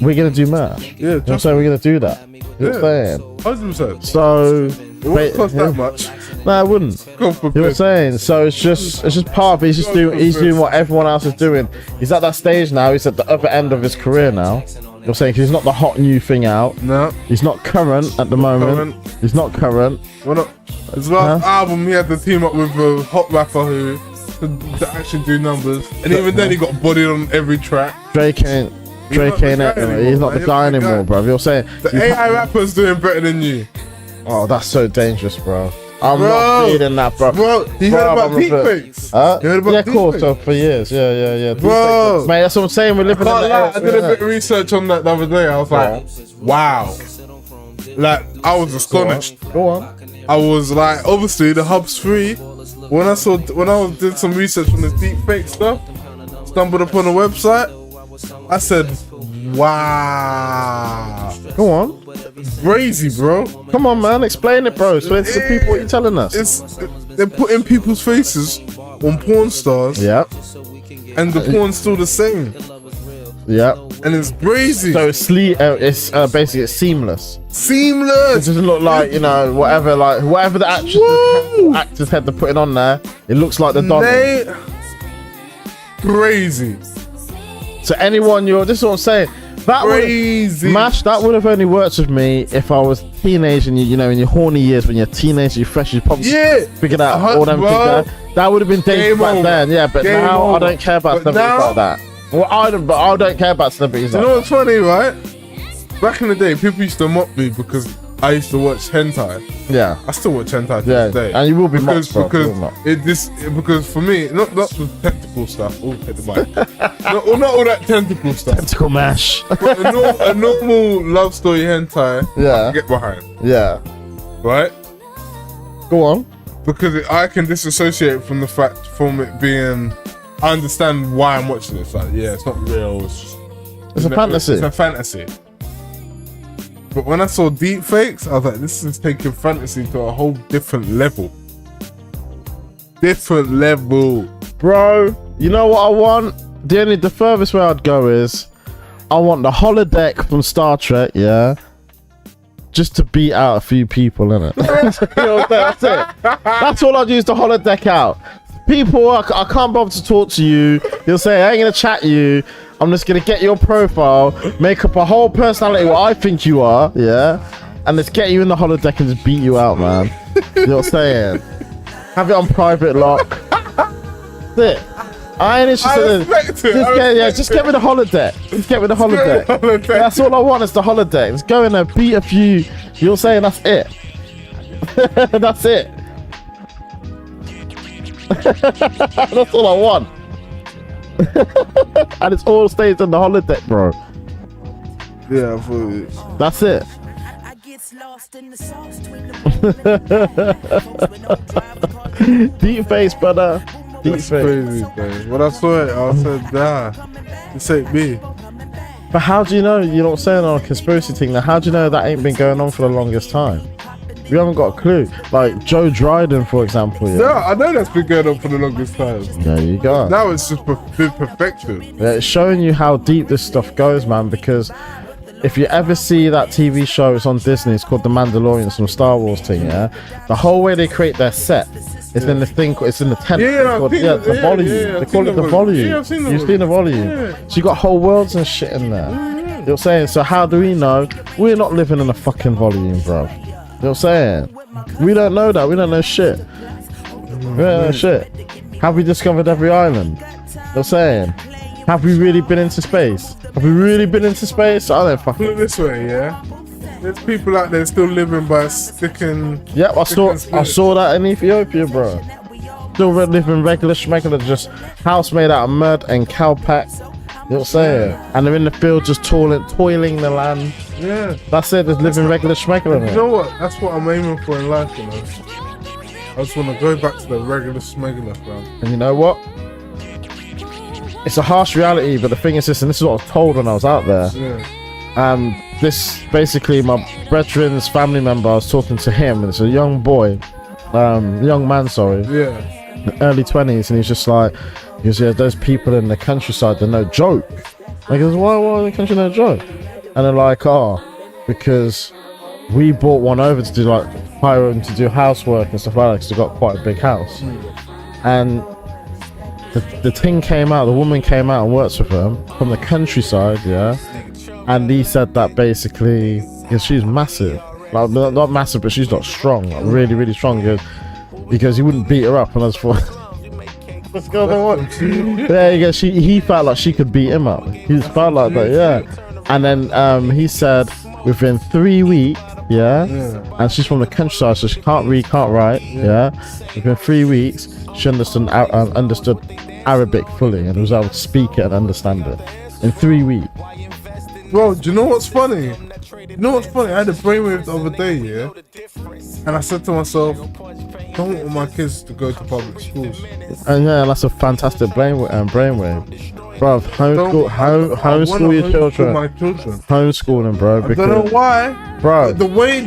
we're gonna do merch. Yeah, you know what I'm saying? We're gonna do that. You know what I'm saying? 100%. So It wouldn't cost that much. no, it wouldn't. Go for You know what I'm saying? So it's just part of it. He's doing what everyone else is doing. He's at that stage now. He's at the other end of his career now. You're saying he's not the hot new thing out. No. He's not current at the moment. He's not current. Well, not. His last album, he had to team up with a hot rapper who to actually do numbers. And even then, he got bodied on every track. Drake ain't He's not the guy anymore, bro. You're saying The AI rapper's doing better than you. oh, that's so dangerous, bro. I'm not feeling that, bro. Bro, you heard about deepfakes? You heard about yeah, of course. deepfakes? So for years, yeah. Bro. Mate, that's what I'm saying. We're living in Can't the lie, era. I did a bit of research on that the other day. I was like, wow. Like, I was astonished. Go on. I was like, obviously the hub's free. When I did some research on this deepfake stuff, stumbled upon a website, I said, wow. Go on. Crazy, bro. Come on, man. Explain it, bro. So it's the people what you're telling us. They're putting people's faces on porn stars, Yep. and the porn's still the same, Yep. and it's crazy. So it's basically it's seamless. It Seamless. doesn't look like, you know, whatever the actors head they're putting on there. It looks like the dog. Crazy. So anyone this is what I'm saying. That Crazy. Mash, that would have only worked with me if I was teenage and you know, in your horny years, when you're a teenager, you're fresh, you probably figured out all them things. That would have been dangerous back then, yeah. But Game now over. I don't care about But celebrities now- like that. Well, I don't care about celebrities You like know what's funny, right? Back in the day, people used to mock me because I used to watch hentai. that. Yeah. I still watch hentai to Yeah, this day. and you will be because mocked, bro. You will because mock. because for me, not the tentacle stuff. Oh, hit the mic. not all that tentacle stuff. Tentacle mash. But a normal love story hentai, I Yeah. can get behind, Yeah. right? Go on. Because I can disassociate from the fact from it being. I understand why I'm watching this. Like, yeah, it's not real. It's a fantasy. It's a fantasy. But when I saw deep fakes, I was like, this is taking fantasy to a whole different level. Different level. Bro, you know what I want? The furthest way I'd go is I want the holodeck from Star Trek, yeah, just to beat out a few people, innit? You know, that's it. That's all I'd use the holodeck out. People, I can't bother to talk to you. You'll say, I ain't gonna chat you. I'm just gonna get your profile, make up a whole personality what I think you are, yeah, and let's get you in the holodeck and just beat you out, man. You know what I'm saying? Have it on private lock. That's it. I ain't interested in just get with the holodeck. Just get with the holodeck. That's all I want is the holodeck. Let's go in there, beat a few You're saying that's it. That's it. That's all I want. And it's all stays in the holodeck, bro. Yeah, I thought it. That's it. Deep face, brother. Deep That's face. crazy, bro. When I saw it, I said, nah, this ain't me. But how do you know? You're not saying on a conspiracy thing. Now, how do you know that ain't been going on for the longest time? We haven't got a clue. Like Joe Dryden, for example. Yeah, Yeah, I know that's been going on for the longest time. there you go. Now it's just been perfection. Yeah, it's showing you how deep this stuff goes, man. Because if you ever see that TV show, it's on Disney. It's called The Mandalorian, some Star Wars thing. Yeah, the whole way they create their set. It's in the thing. It's in the tent. Yeah, Called, I've seen yeah, it. the Yeah, volume. yeah, They I've call seen it the the volume. volume. Yeah, I've seen the You've volume. seen the volume. Yeah. So you got whole worlds and shit in there. You're saying. So how do we know we're not living in a fucking volume, bro? You're saying. We don't know that. We don't know shit. We don't know shit. Have we discovered every island? You're saying. Have we really been into space? Have we really been into space? I don't Put fucking. it this way, yeah. There's people out there still living by sticking. Yeah, I saw that in Ethiopia, bro. Still living regular schmegular, just house made out of mud and cowpack. You know what I'm saying? And they're in the field just toiling the land. Yeah. That's it, just living regular schmegular. You know what? That's what I'm aiming for in life, you know. I just want to go back to the regular smuggler, fam. And you know what? It's a harsh reality, but the thing is this, and this is what I was told when I was out there. Yeah. This basically my brethren's family member. I was talking to him, and it's a young boy, young man, sorry, Yeah. early 20s, and he's just like, he goes, yeah, those people in the countryside, they're no joke. I goes, why in the country no joke? And they're like, oh, because we brought one over to do like hire him to do housework and stuff like that, because they got quite a big house. And the thing came out, the woman came out and works with him from the countryside, yeah. And he said that basically, because she's massive, like not massive, but she's not strong, like really, really strong. Because he wouldn't beat her up, and I was for. What's going on? There you go. He felt like she could beat him up. He felt like that, yeah. And then he said within 3 weeks, yeah. And she's from the countryside, so she can't read, can't write, yeah. Within 3 weeks, she understood Arabic fully and was able to speak it and understand it in 3 weeks. Bro, do you know what's funny? You know what's funny? I had a brainwave the other day, yeah? And I said to myself, don't want my kids to go to public schools. And yeah, that's a fantastic brainwave. Bro, homeschool your children. My children. Homeschool them, bro. I don't know why, bro. The way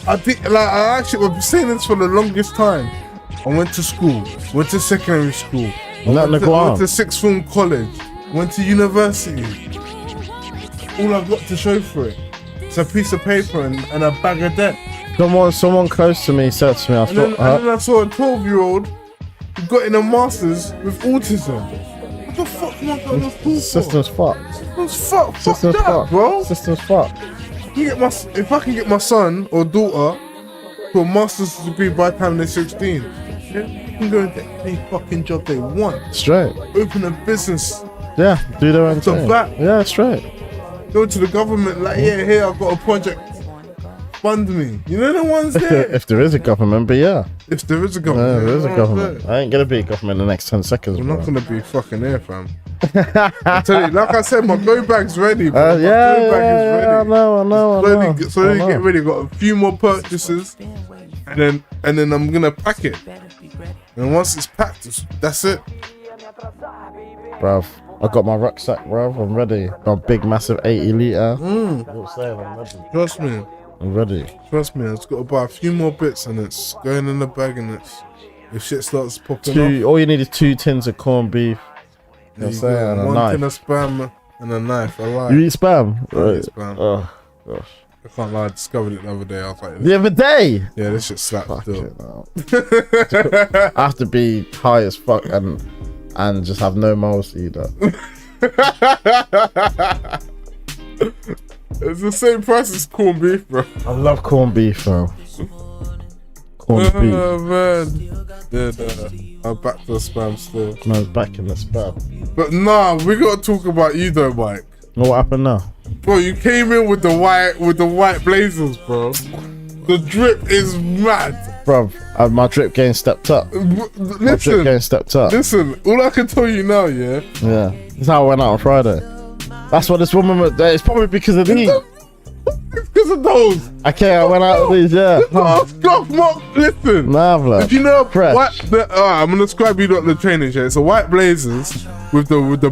I think, like, I actually was saying this for the longest time. I went to school, went to secondary school, I went to sixth form college, went to university. All I've got to show for it is a piece of paper and a bag of debt. Someone close to me said to me, and then I saw a 12-year-old who got in a master's with autism. What the fuck am I going to school for? System's fucked. It's fucked. System's Fuck that, fucked, bro. System's fucked. If I can get my son or daughter to a master's degree by the time they're 16, yeah, you can go and get any fucking job they want. Straight. Open a business. Yeah, do their own thing. Back. Yeah, straight. Go to the government like, yeah, here I've got a project. Fund me. You know the ones there? If there is a government, but yeah. If there is a government. Yeah, there is a government. I ain't gonna be a government in the next 10 seconds, We're bro. not gonna be fucking here, fam. I tell you, like I said, my go bag's ready, bro. My Yeah, go bag is ready. I know. Slowly get ready. Got a few more purchases, and then I'm gonna pack it. And once it's packed, that's it. Bruv, I got my rucksack, bruv. I'm ready. My big, massive 80 litre. I'm ready. Trust me. I'm ready. Trust me. I just got to buy a few more bits, and it's going in the bag, and it's if shit starts popping off. All you need is 2 tins of corned beef. You know what I'm saying? And a one knife. tin of spam and a knife. I like. You eat spam? I eat spam. Oh, gosh. I can't lie. I discovered it the other day. I was like, The other day? yeah, this shit slaps Fuck still. it, no. I have to be high as fuck and just have no morals to eat that. It's the same price as corned beef, bro. I love corned beef, bro. Corned beef. Oh man. Yeah, I'm back to the spam still. No, back in the spam. But nah, we gotta talk about you though, Mike. What happened now? Bro, you came in with the white blazers, bro. The drip is mad. Bro, my drip game stepped up. My drip game stepped up. Listen, all I can tell you now, yeah? Yeah. This is how I went out on Friday. That's what this woman was. It's probably because of these. Because of those. Okay, I went out with these, yeah. Scuff mark, listen. Nah, blood. If you know Fresh. I'm gonna describe you the training shirt. It's a white blazers with the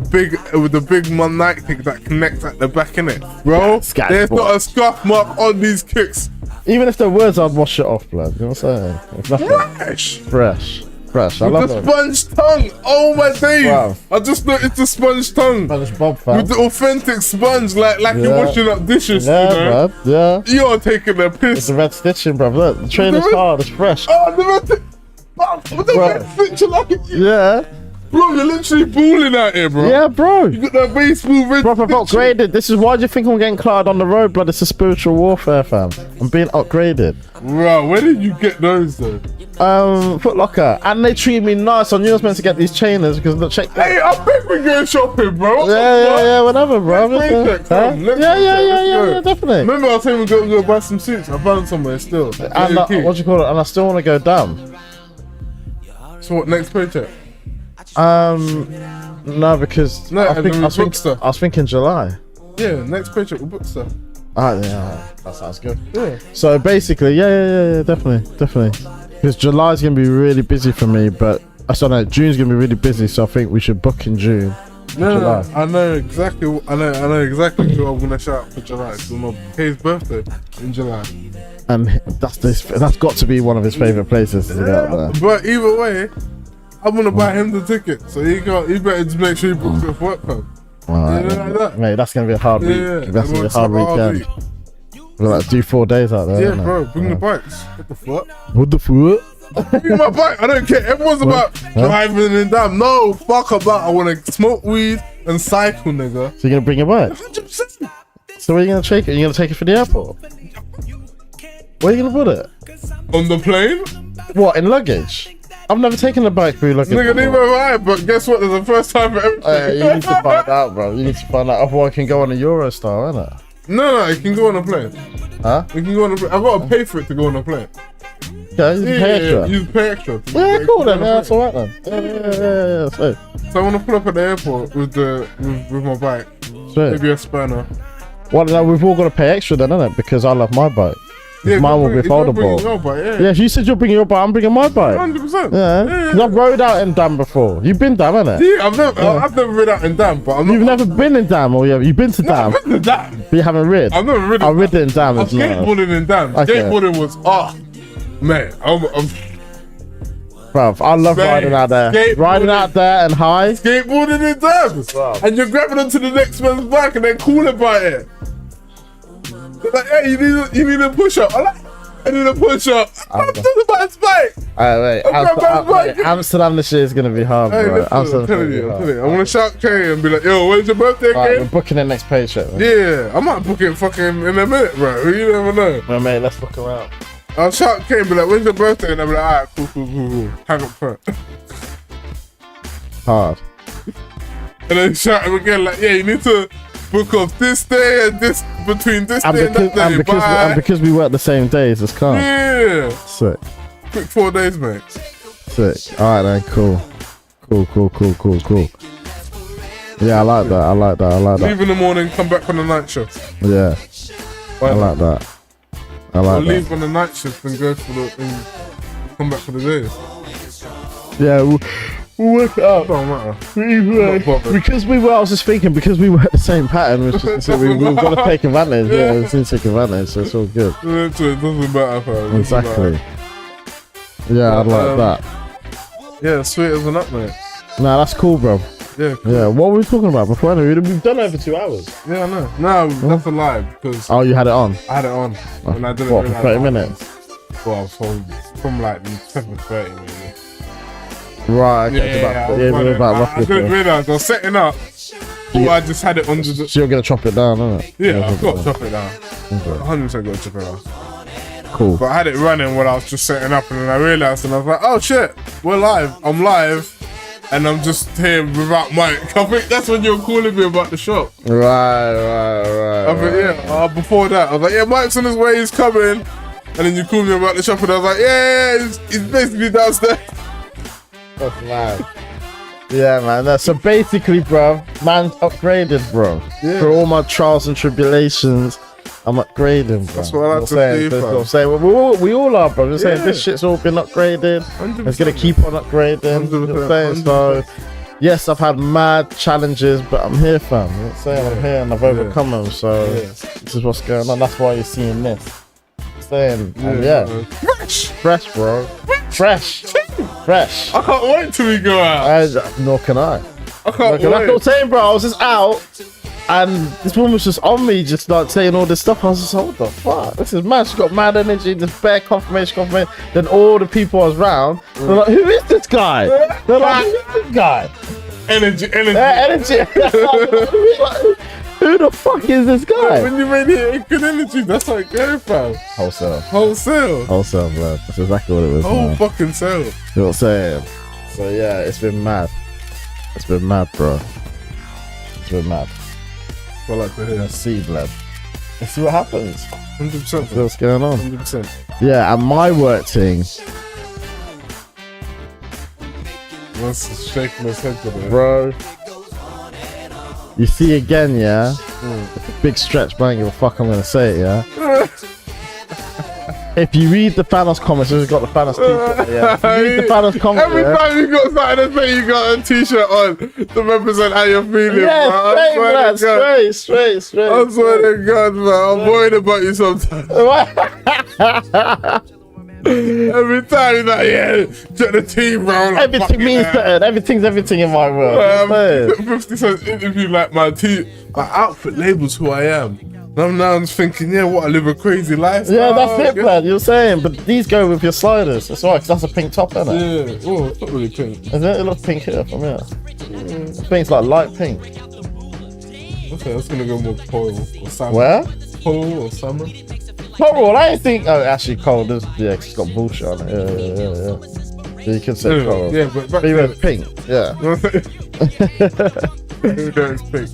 big Nike kick that connects at the back in it, bro. There's not a scuff mark on these kicks. Even if there was, I'd wash it off, blood. You know what I'm saying? If nothing, fresh. I love the it. sponge tongue. Oh my days! Wow. I just noticed the sponge tongue. Spanish Bob, fam. With the authentic sponge, like you're washing up dishes. Yeah, you know? bruv. Yeah. You're taking a It's piss. the red stitching, bruv. Look, the trainer's hard. It's fresh. Oh, the red stitching like it. Yeah. Bro, you're literally balling out here, bro. Yeah, bro. You got that baseball red. Bro, I've upgraded. This is why do you think I'm getting clouded on the road, blood? It's a spiritual warfare, fam. I'm being upgraded. Bro, where did you get those though? Foot Locker, and they treat me nice. I knew I was meant to get these chainers because look, check. Hey, I think we're going shopping, bro. Yeah, whatever, bro. Let's Huh? Yeah, definitely. Remember, I was saying we're going to go buy some suits. I found somewhere still. And what do you call it? And I still want to go down. So what? Next paycheck? No, because No, I was thinking July. Yeah, next paycheck we'll book stuff. Yeah, that sounds good. Yeah. So basically, yeah, definitely. Because July's gonna be really busy for me, but June's gonna be really busy. So I think we should book in June. No, I know exactly. I know exactly who I'm gonna shout out for July. It's my Kay's birthday in July, and that's got to be one of his favorite places to go out there. But either way, I'm gonna buy him the ticket, so he better just make sure he books it for work, fam. Right, like that. Mate, that's gonna be a hard week. Yeah, That's gonna be a hard weekend. We'll like do 4 days out there. Yeah, bro, bring the bikes. What the fuck? What the fuck? Bring my bike. I don't care. Everyone's about driving and damn. No, fuck about. I want to smoke weed and cycle, nigga. So you're gonna bring your bike? 100%. So where are you gonna take it? You're gonna take it for the airport? Where are you gonna put it? On the plane? What, in luggage? I've never taken a bike through luggage. Nigga, neither have I, but guess what? There's a first time for everything. You need to find out, bro. You need to find out. Otherwise, I can go on a Eurostar, innit? No, you can go on a plane. Huh? You can go on a plane. I've got to pay for it to go on a plane. Yeah, you pay extra. You pay extra. Yeah, cool then. Yeah, that's alright then. Yeah. So I want to pull up at the airport with my bike. Maybe a spanner. Well, no, we've all got to pay extra then, innit? Because I love my bike. Yeah, mine will be foldable. Yeah, if you said you're bringing your bike, I'm bringing my bike. 100%. Yeah, because I've rode out in Dam before. You've been Dam, innit? Yeah, I've never rid out in Dam, but You've never been in Dam, or you've been to Dam? I've been to Dam. But you haven't rid? I've never rid. I rid it in Dam. I'm skateboarding in Dam. Okay. Skateboarding was man. Bruv, I love riding out there. Riding out there and high. Skateboarding in Dam. Wow. And you're grabbing onto the next man's bike and then cool about it. They're like, hey, you need a push up. I need a push up. I'm to the man's bike. Wait, Amsterdam this year is gonna be hard, bro. I'm telling you. I want to shout Kay and be like, yo, when's your birthday, Kay? We're booking the next paycheck. Man. Yeah, I might book it fucking in a minute, bro. You never know. Well, mate, let's book around. I'll shout Kay and be like, when's your birthday? And I'll be like, alright, cool. Hang up front. Hard. And then shout him again, like, yeah, you need to book off this day and this, between this day and that day. And because we work the same days, it's calm. Yeah. Sick. Quick 4 days, mate. Sick. Alright then, cool. Yeah, I like that. Leave in the morning, come back on the night shift. Yeah. I like that. Or leave on the night shift and go for and come back for the day. Yeah, we'll work it out. Don't matter. Because I was just thinking, because we work the same pattern, we've got to take advantage. Yeah, we need to take advantage, so it's all good. It doesn't matter, fam. Exactly. Yeah, I like that. Yeah, sweet as a nut, mate. Nah, that's cool, bro. Yeah. Cool. Yeah, what were we talking about before? We've done it for 2 hours. Yeah, I know. No, that's a lie because. Oh, you had it on? I had it on. And I didn't what, for 30 minutes? Well, from like 7:30 maybe. Right, okay. I didn't realise I was setting up. Or I just had it on the. So you're going to chop it down, isn't it? Yeah, I've got to chop it down. 100% got to chop it down. Cool. But I had it running when I was just setting up and then I realised and I was like, oh shit, we're live. I'm live. and I'm just here without mic. I think that's when you're calling me about the shop. Right. I think, yeah, before that, I was like, yeah, Mike's on his way, he's coming. And then you called me about the shop, and I was like, yeah, he's basically downstairs. That's mad. Yeah, man. So basically, bro, man's upgraded, bro. Yeah. For all my trials and tribulations, I'm upgrading, bro. That's what I like to see, That's fam. what I'm saying. Well, we all are, bro. I'm saying Yeah. this shit's all been upgraded. 100%. It's gonna keep on upgrading. You know what I'm saying? So, yes, I've had mad challenges, but I'm here, fam. You know what I'm saying? I'm here and I've overcome them. So this is what's going on. That's why you're seeing this. Saying, fresh, bro, fresh. I can't wait till we go out. Nor can I. I can't Like I wait. was saying, bro, I was just out, and this woman was just on me, just like saying all this stuff. I was just like, what the fuck? This is mad. She got mad energy, just bare confirmation. Then all the people I was around, they're like, who is this guy? They're like, who is this guy? Energy. Like, who the fuck is this guy? When you made it good energy, that's like go, fam. Wholesale, bro. That's exactly what it was. Whole Man. fucking sale. You know what I'm saying? So yeah, it's been mad. It's been mad, bro. It's been mad. I like to hear. Let's see, blood. Let's see what happens. 100%. See what's going on. 100%. Yeah, and my work thing, What's shaking his head today? bro. You see again, yeah? It's a big stretch, but I don't give a fuck, I'm gonna say it, yeah? If you read the Thanos comments, we've got the Thanos t-shirt, yeah? If you read the Thanos comments, Every yeah? time you got something to say, you got a t-shirt on to represent how you're feeling, Yeah, bro. I swear straight, to God. straight. I swear to God, man. I'm worried about you sometimes. Every time you're like, yeah, check the team, bro. Like, Everything means something. Everything's everything in my world. You know what I'm saying? 50 Cent's interview, like my outfit labels who I am. And I'm just thinking, yeah, what, I live a crazy life. Yeah, that's it, man. You're saying, but these go with your sliders. That's right, 'cause that's a pink top, isn't it? Yeah, oh, it's not really pink. Isn't it? It looks pink here from here. I think it's like light pink. Okay, that's gonna go more coral or salmon. Where? Coral or salmon? Coral, I ain't think. Oh, actually, coral. This, yeah, 'cause it's got bullshit on it. Yeah. So you could say coral. Yeah, but back But you to went pink. Yeah. it's pink.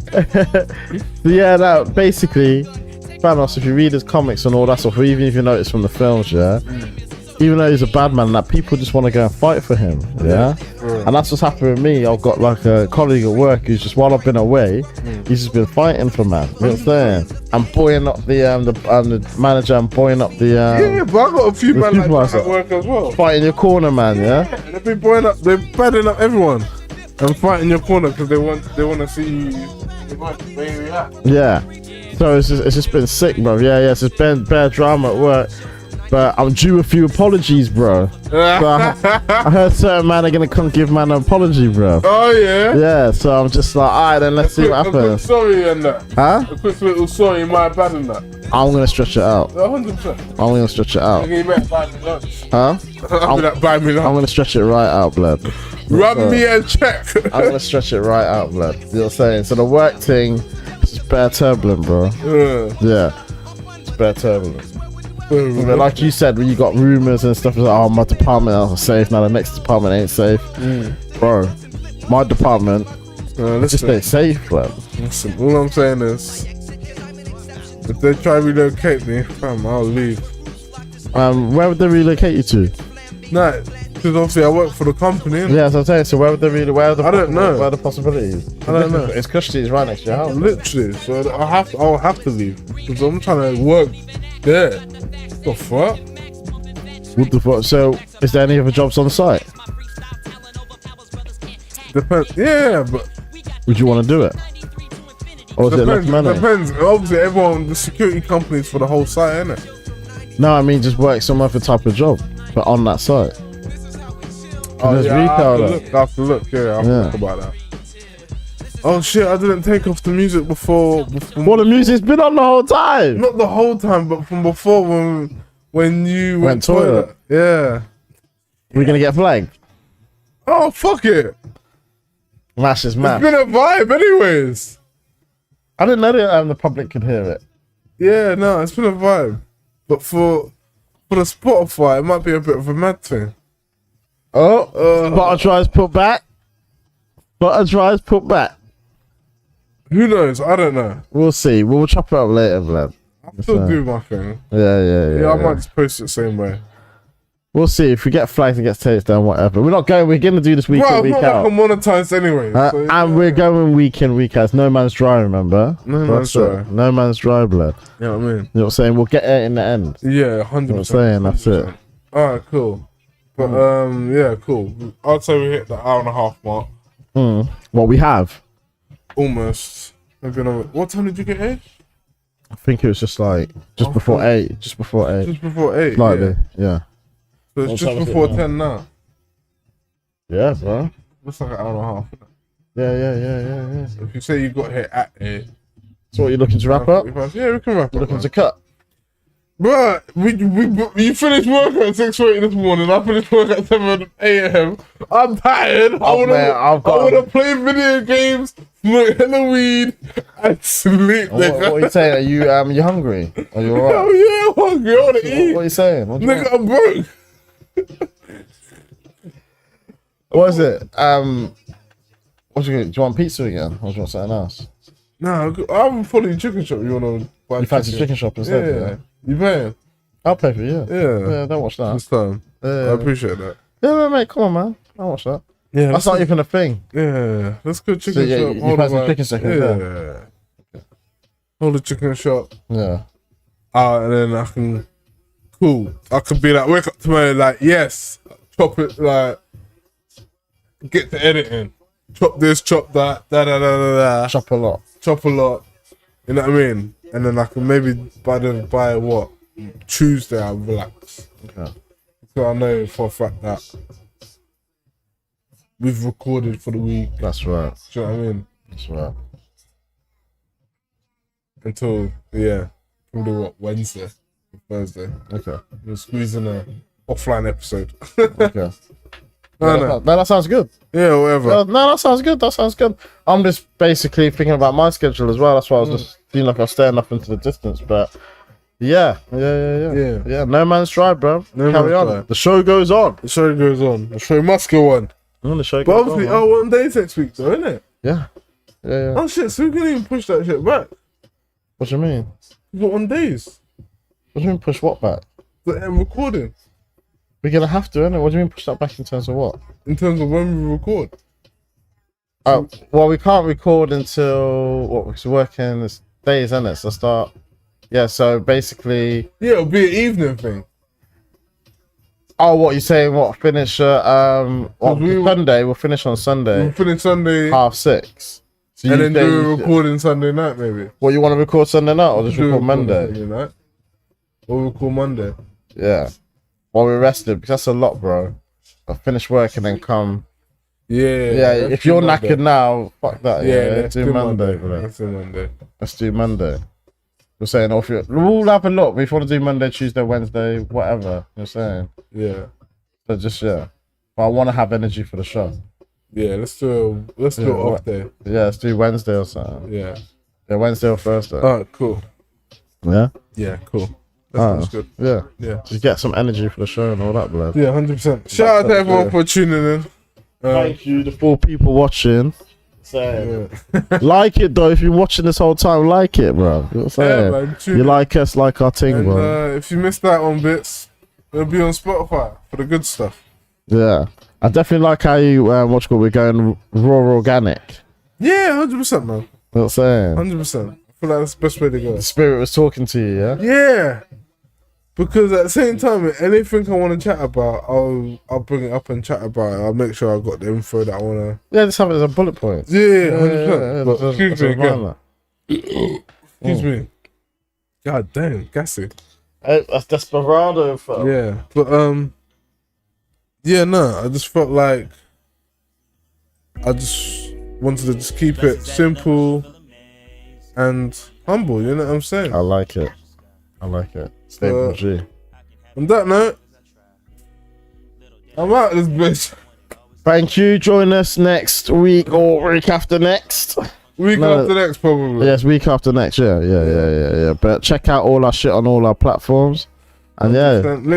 So yeah, now basically, Thanos, if you read his comics and all that stuff, or even if you notice from the films, yeah, even though he's a bad man, that people just want to go and fight for him, yeah. And that's what's happened with me. I've got like a colleague at work who's just, while I've been away, he's just been fighting for man. You know what I'm saying? And buoying up the manager and buoying up the Yeah, but I got a few men like supervisor. that at work as well. fighting your corner, man. Yeah. They've been blowing up, they're badding up everyone and fighting your corner because they want to see you. Where you at? Yeah. So it's just been sick, bro. Yeah. It's just been bare drama at work. But I'm due a few apologies, bro. So I heard certain man are gonna come give man an apology, bro. Oh yeah. Yeah, so I'm just like, alright then, let's see what A quick happens. sorry and that. Huh? A quick little sorry, my bad and that. I'm gonna stretch it out. 100%. I'm gonna stretch it out. You better buy me lunch. Huh? After that, buy me I'm lunch. gonna stretch it right out, blood. Run me a check. I'm gonna stretch it right out, blood. You know what I'm saying? So the work thing is just bare turbulent, bro. Yeah. It's bare turbulent. But like you said, when you got rumors and stuff, it's like, oh, my department is safe, now the next department ain't safe. Bro, my department just ain't safe, bro. Listen, all I'm saying is, if they try to relocate me, fam, I'll leave. Where would they relocate you to? Nah, because obviously I work for the company. Innit? Yeah, as I'm saying, so where would they where are the I don't know. Where are the possibilities? I don't know. It's custody is right next to your house. Literally, so I'll have to leave because I'm trying to work there. The fuck? What the fuck? So, is there any other jobs on site? Depends. Yeah, but Would you want to do it? Or is it less money? depends. Obviously, everyone, the security companies for the whole site, innit? No, I mean just work some other type of job, but on that site. There's yeah, retail I there. have to look. Yeah, I'll Yeah. think about that. Oh shit! I didn't take off the music before. Well, the music's been on the whole time. Not the whole time, but from before when you Went toilet. Yeah. We're gonna get flagged. Oh fuck it! That's just It's mad. been a vibe, anyways. I didn't know that the public could hear it. Yeah, no, it's been a vibe. But for the Spotify, it might be a bit of a mad thing. Oh, Spotify's put back. Butter dries put back. Who knows? I don't know. We'll see. We'll chop it up later, blood. I still do my thing. Yeah. I might just post it the same way. We'll see if we get flagged and get takes down, whatever. We're not going. We're going to do this week in, week out. I'm monetized anyway. So, and we're going week in, week out. It's no man's dry, remember? No man's dry. No man's dry, blood. You know what I mean? You know what I'm saying? We'll get it in the end. Yeah, 100%. You know what I'm saying? That's it. Alright, cool. But yeah, cool. I'd say we hit the hour and a half mark. What we have? Almost. Maybe another. What time did you get here? I think it was just like before 8. Just before 8. Just before 8. Slightly, yeah. So it's just before 10 now. Yeah, bro. Looks like an hour and a half. Yeah. If you say you got here at 8. So what, you looking to wrap up? Yeah, we can wrap up. Looking to cut? Bro, you finished work at 6:30 this morning. I finished work at 7 a.m. I'm tired. I want to play video games, smoke Halloween, and sleep. What are you saying? Are you hungry? Are you alright? Oh yeah, I'm hungry. I want to eat. What are you saying? Nigga, I'm broke. What is it? What do you want pizza again? Or do you want something else? Nah, I'm following chicken shop. You want to buy You fancy chicken shop instead? Yeah. You paying? I'll pay for you. Yeah. Don't watch that. This time. I appreciate that. Yeah, mate, come on, man. I'll watch that. Yeah, that's not even a thing. Yeah, let's go chicken so, shop. You fancy chicken seconds? Yeah. Hold the chicken shop. Yeah. And then I can. Cool. I could be like, wake up tomorrow, like, yes, chop it, like, get the editing. Chop this, chop that, da. Chop a lot. You know what I mean? And then I can maybe by what? Tuesday I'll relax. Okay. So I know for a fact that we've recorded for the week. That's right. Do you know what I mean? That's right. Until, probably what, Wednesday, Thursday. Okay. We'll squeeze in a offline episode. Okay. No, that sounds good. Yeah, whatever. No, that sounds good. I'm just basically thinking about my schedule as well. That's why I was just feeling like I was staring up into the distance. But yeah. No man's dry, bro. Carry on. Dry. The show goes on. The show must go on. The show but goes obviously, on, 1 day next week, though, isn't it? Yeah. Oh shit! So we can even push that shit back. What do you mean? What, on days? What do you mean push what back? The recording. We're gonna have to, innit? What do you mean push that back in terms of what? In terms of when we record. Well, we can't record until we're working this days, innit? So start. Yeah. So basically. Yeah, it'll be an evening thing. Oh, what you saying? What finish? Sunday. We'll finish on Sunday. We'll finish Sunday 6:30. So and then do a recording Sunday night, maybe. What, you want to record Sunday night or just record Monday? Sunday night. Or record Monday. Yeah. While we're rested, because that's a lot, bro. I finish work and then come. Yeah. If you're knackered now, fuck that. Yeah. Let's do Monday, bro. Let's do Monday. You're saying, we'll have a look. If you want to do Monday, Tuesday, Wednesday, whatever. You're saying. Yeah. But But I want to have energy for the show. Yeah, let's do it off day. Yeah, let's do Wednesday or something. Yeah. Yeah, Wednesday or Thursday. Alright, cool. Yeah? Yeah, cool. That's good. Yeah. Yeah. Just get some energy for the show and all that, blood. Yeah, 100%. Shout out to everyone for tuning in. Thank you, the 4 people watching. Like it though, if you're watching this whole time, like it, bro. You know what I'm saying? Man, you like us, like our thing, bro. If you missed out on bits, it'll be on Spotify for the good stuff. Yeah. I definitely like how you, we're going raw organic. Yeah, 100%, man. You know what I'm saying? 100%. I feel like that's the best way to go. The spirit was talking to you, yeah? Yeah. Because at the same time, anything I want to chat about, I'll bring it up and chat about it. I'll make sure I got the info that I want to... Yeah, just have it as a bullet point. Yeah, 100%. Excuse me again. Excuse me. God damn, gassy. That's desperado, fam. Yeah, but I just felt like I just wanted to just keep it simple and humble, you know what I'm saying? I like it. Stable G. On that note, I'm out of this bitch. Thank you. Join us next week or week after next. After next, probably. Yes, week after next. Yeah. But check out all our shit on all our platforms. And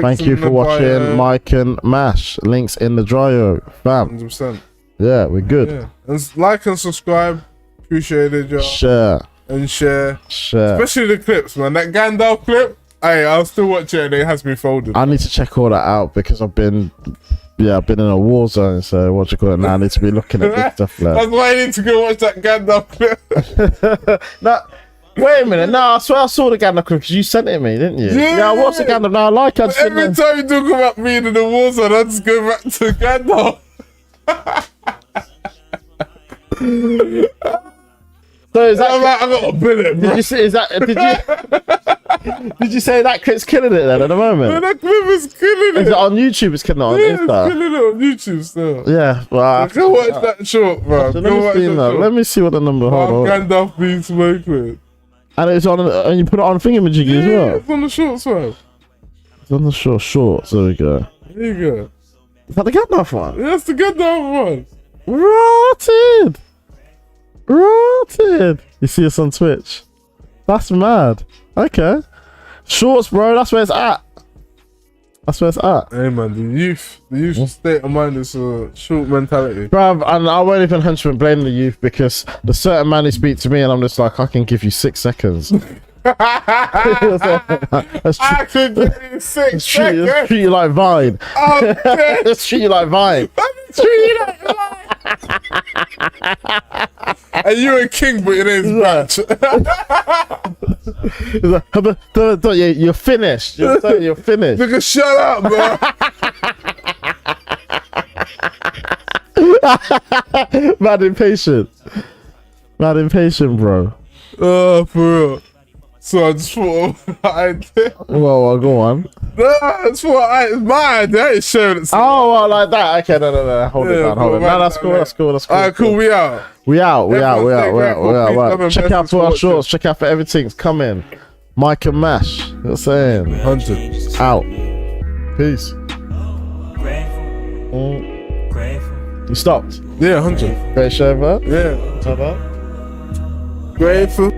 thank you for watching Mike and Mash. Links in the dryo, fam. 100%. Yeah, we're good. Yeah. And like and subscribe. Appreciate it, y'all. Share. And share. Share. Especially the clips, man. That Gandalf clip, hey, I'll still watch it and it has me folded. I need to check all that out because I've been in a war zone, so what you call it now? I need to be looking at this stuff. Like. That's why I need to go watch that Gandalf clip. No, wait a minute. No, I swear I saw the Gandalf clip because you sent it me, didn't you? Yeah. I watched the Gandalf. No, I like it. Every time you talk about me in the war zone, I just go back to Gandalf. So is that? I'm like, I got a bullet, bro. Did you say? Did you say that clip's killing it then at the moment? Man, that clip is killing it. Is it on YouTube? It's killing it on Yeah, it's Insta. killing it on YouTube still. Yeah, well, Go watch that short, bro. so Go watch that short. let me see what the number. Hold on. Gandalf being smoked with. And it's on, and you put it on thingamajiggy as Yeah, well. it's on the shorts, man. It's on the shorts. There we go. There you go. Is that the Gandalf one? Yeah, that's the Gandalf one. Rotted. You see us on Twitch. That's mad. Okay. Shorts, bro. That's where it's at. Hey, man, the youth state of mind is a short mentality. Bruv, and I won't even 100% blame the youth because the certain man who speak to me and I'm just like, I can give you 6 seconds. I could give you 6 Let's seconds. treat you like Vine. Oh, okay. Let's treat you like Vine. And you're a king, but your name's Batch. You're finished. You're finished. Nigga, shut up, bro. Mad impatient, bro. Oh, for real. So I just thought I did. Well, go on. No, it's my idea. I ain't sharing it. Oh, well, like that. Okay, no. Hold it down. No, that's cool. Alright, cool. We out. We out. Check out for our watching. shorts. Check out for everything's coming. Mike and Mash. You know what I'm saying? 100. Out. Peace. You stopped. Yeah, 100. Great show, bro. Yeah. Bye-bye. Grateful.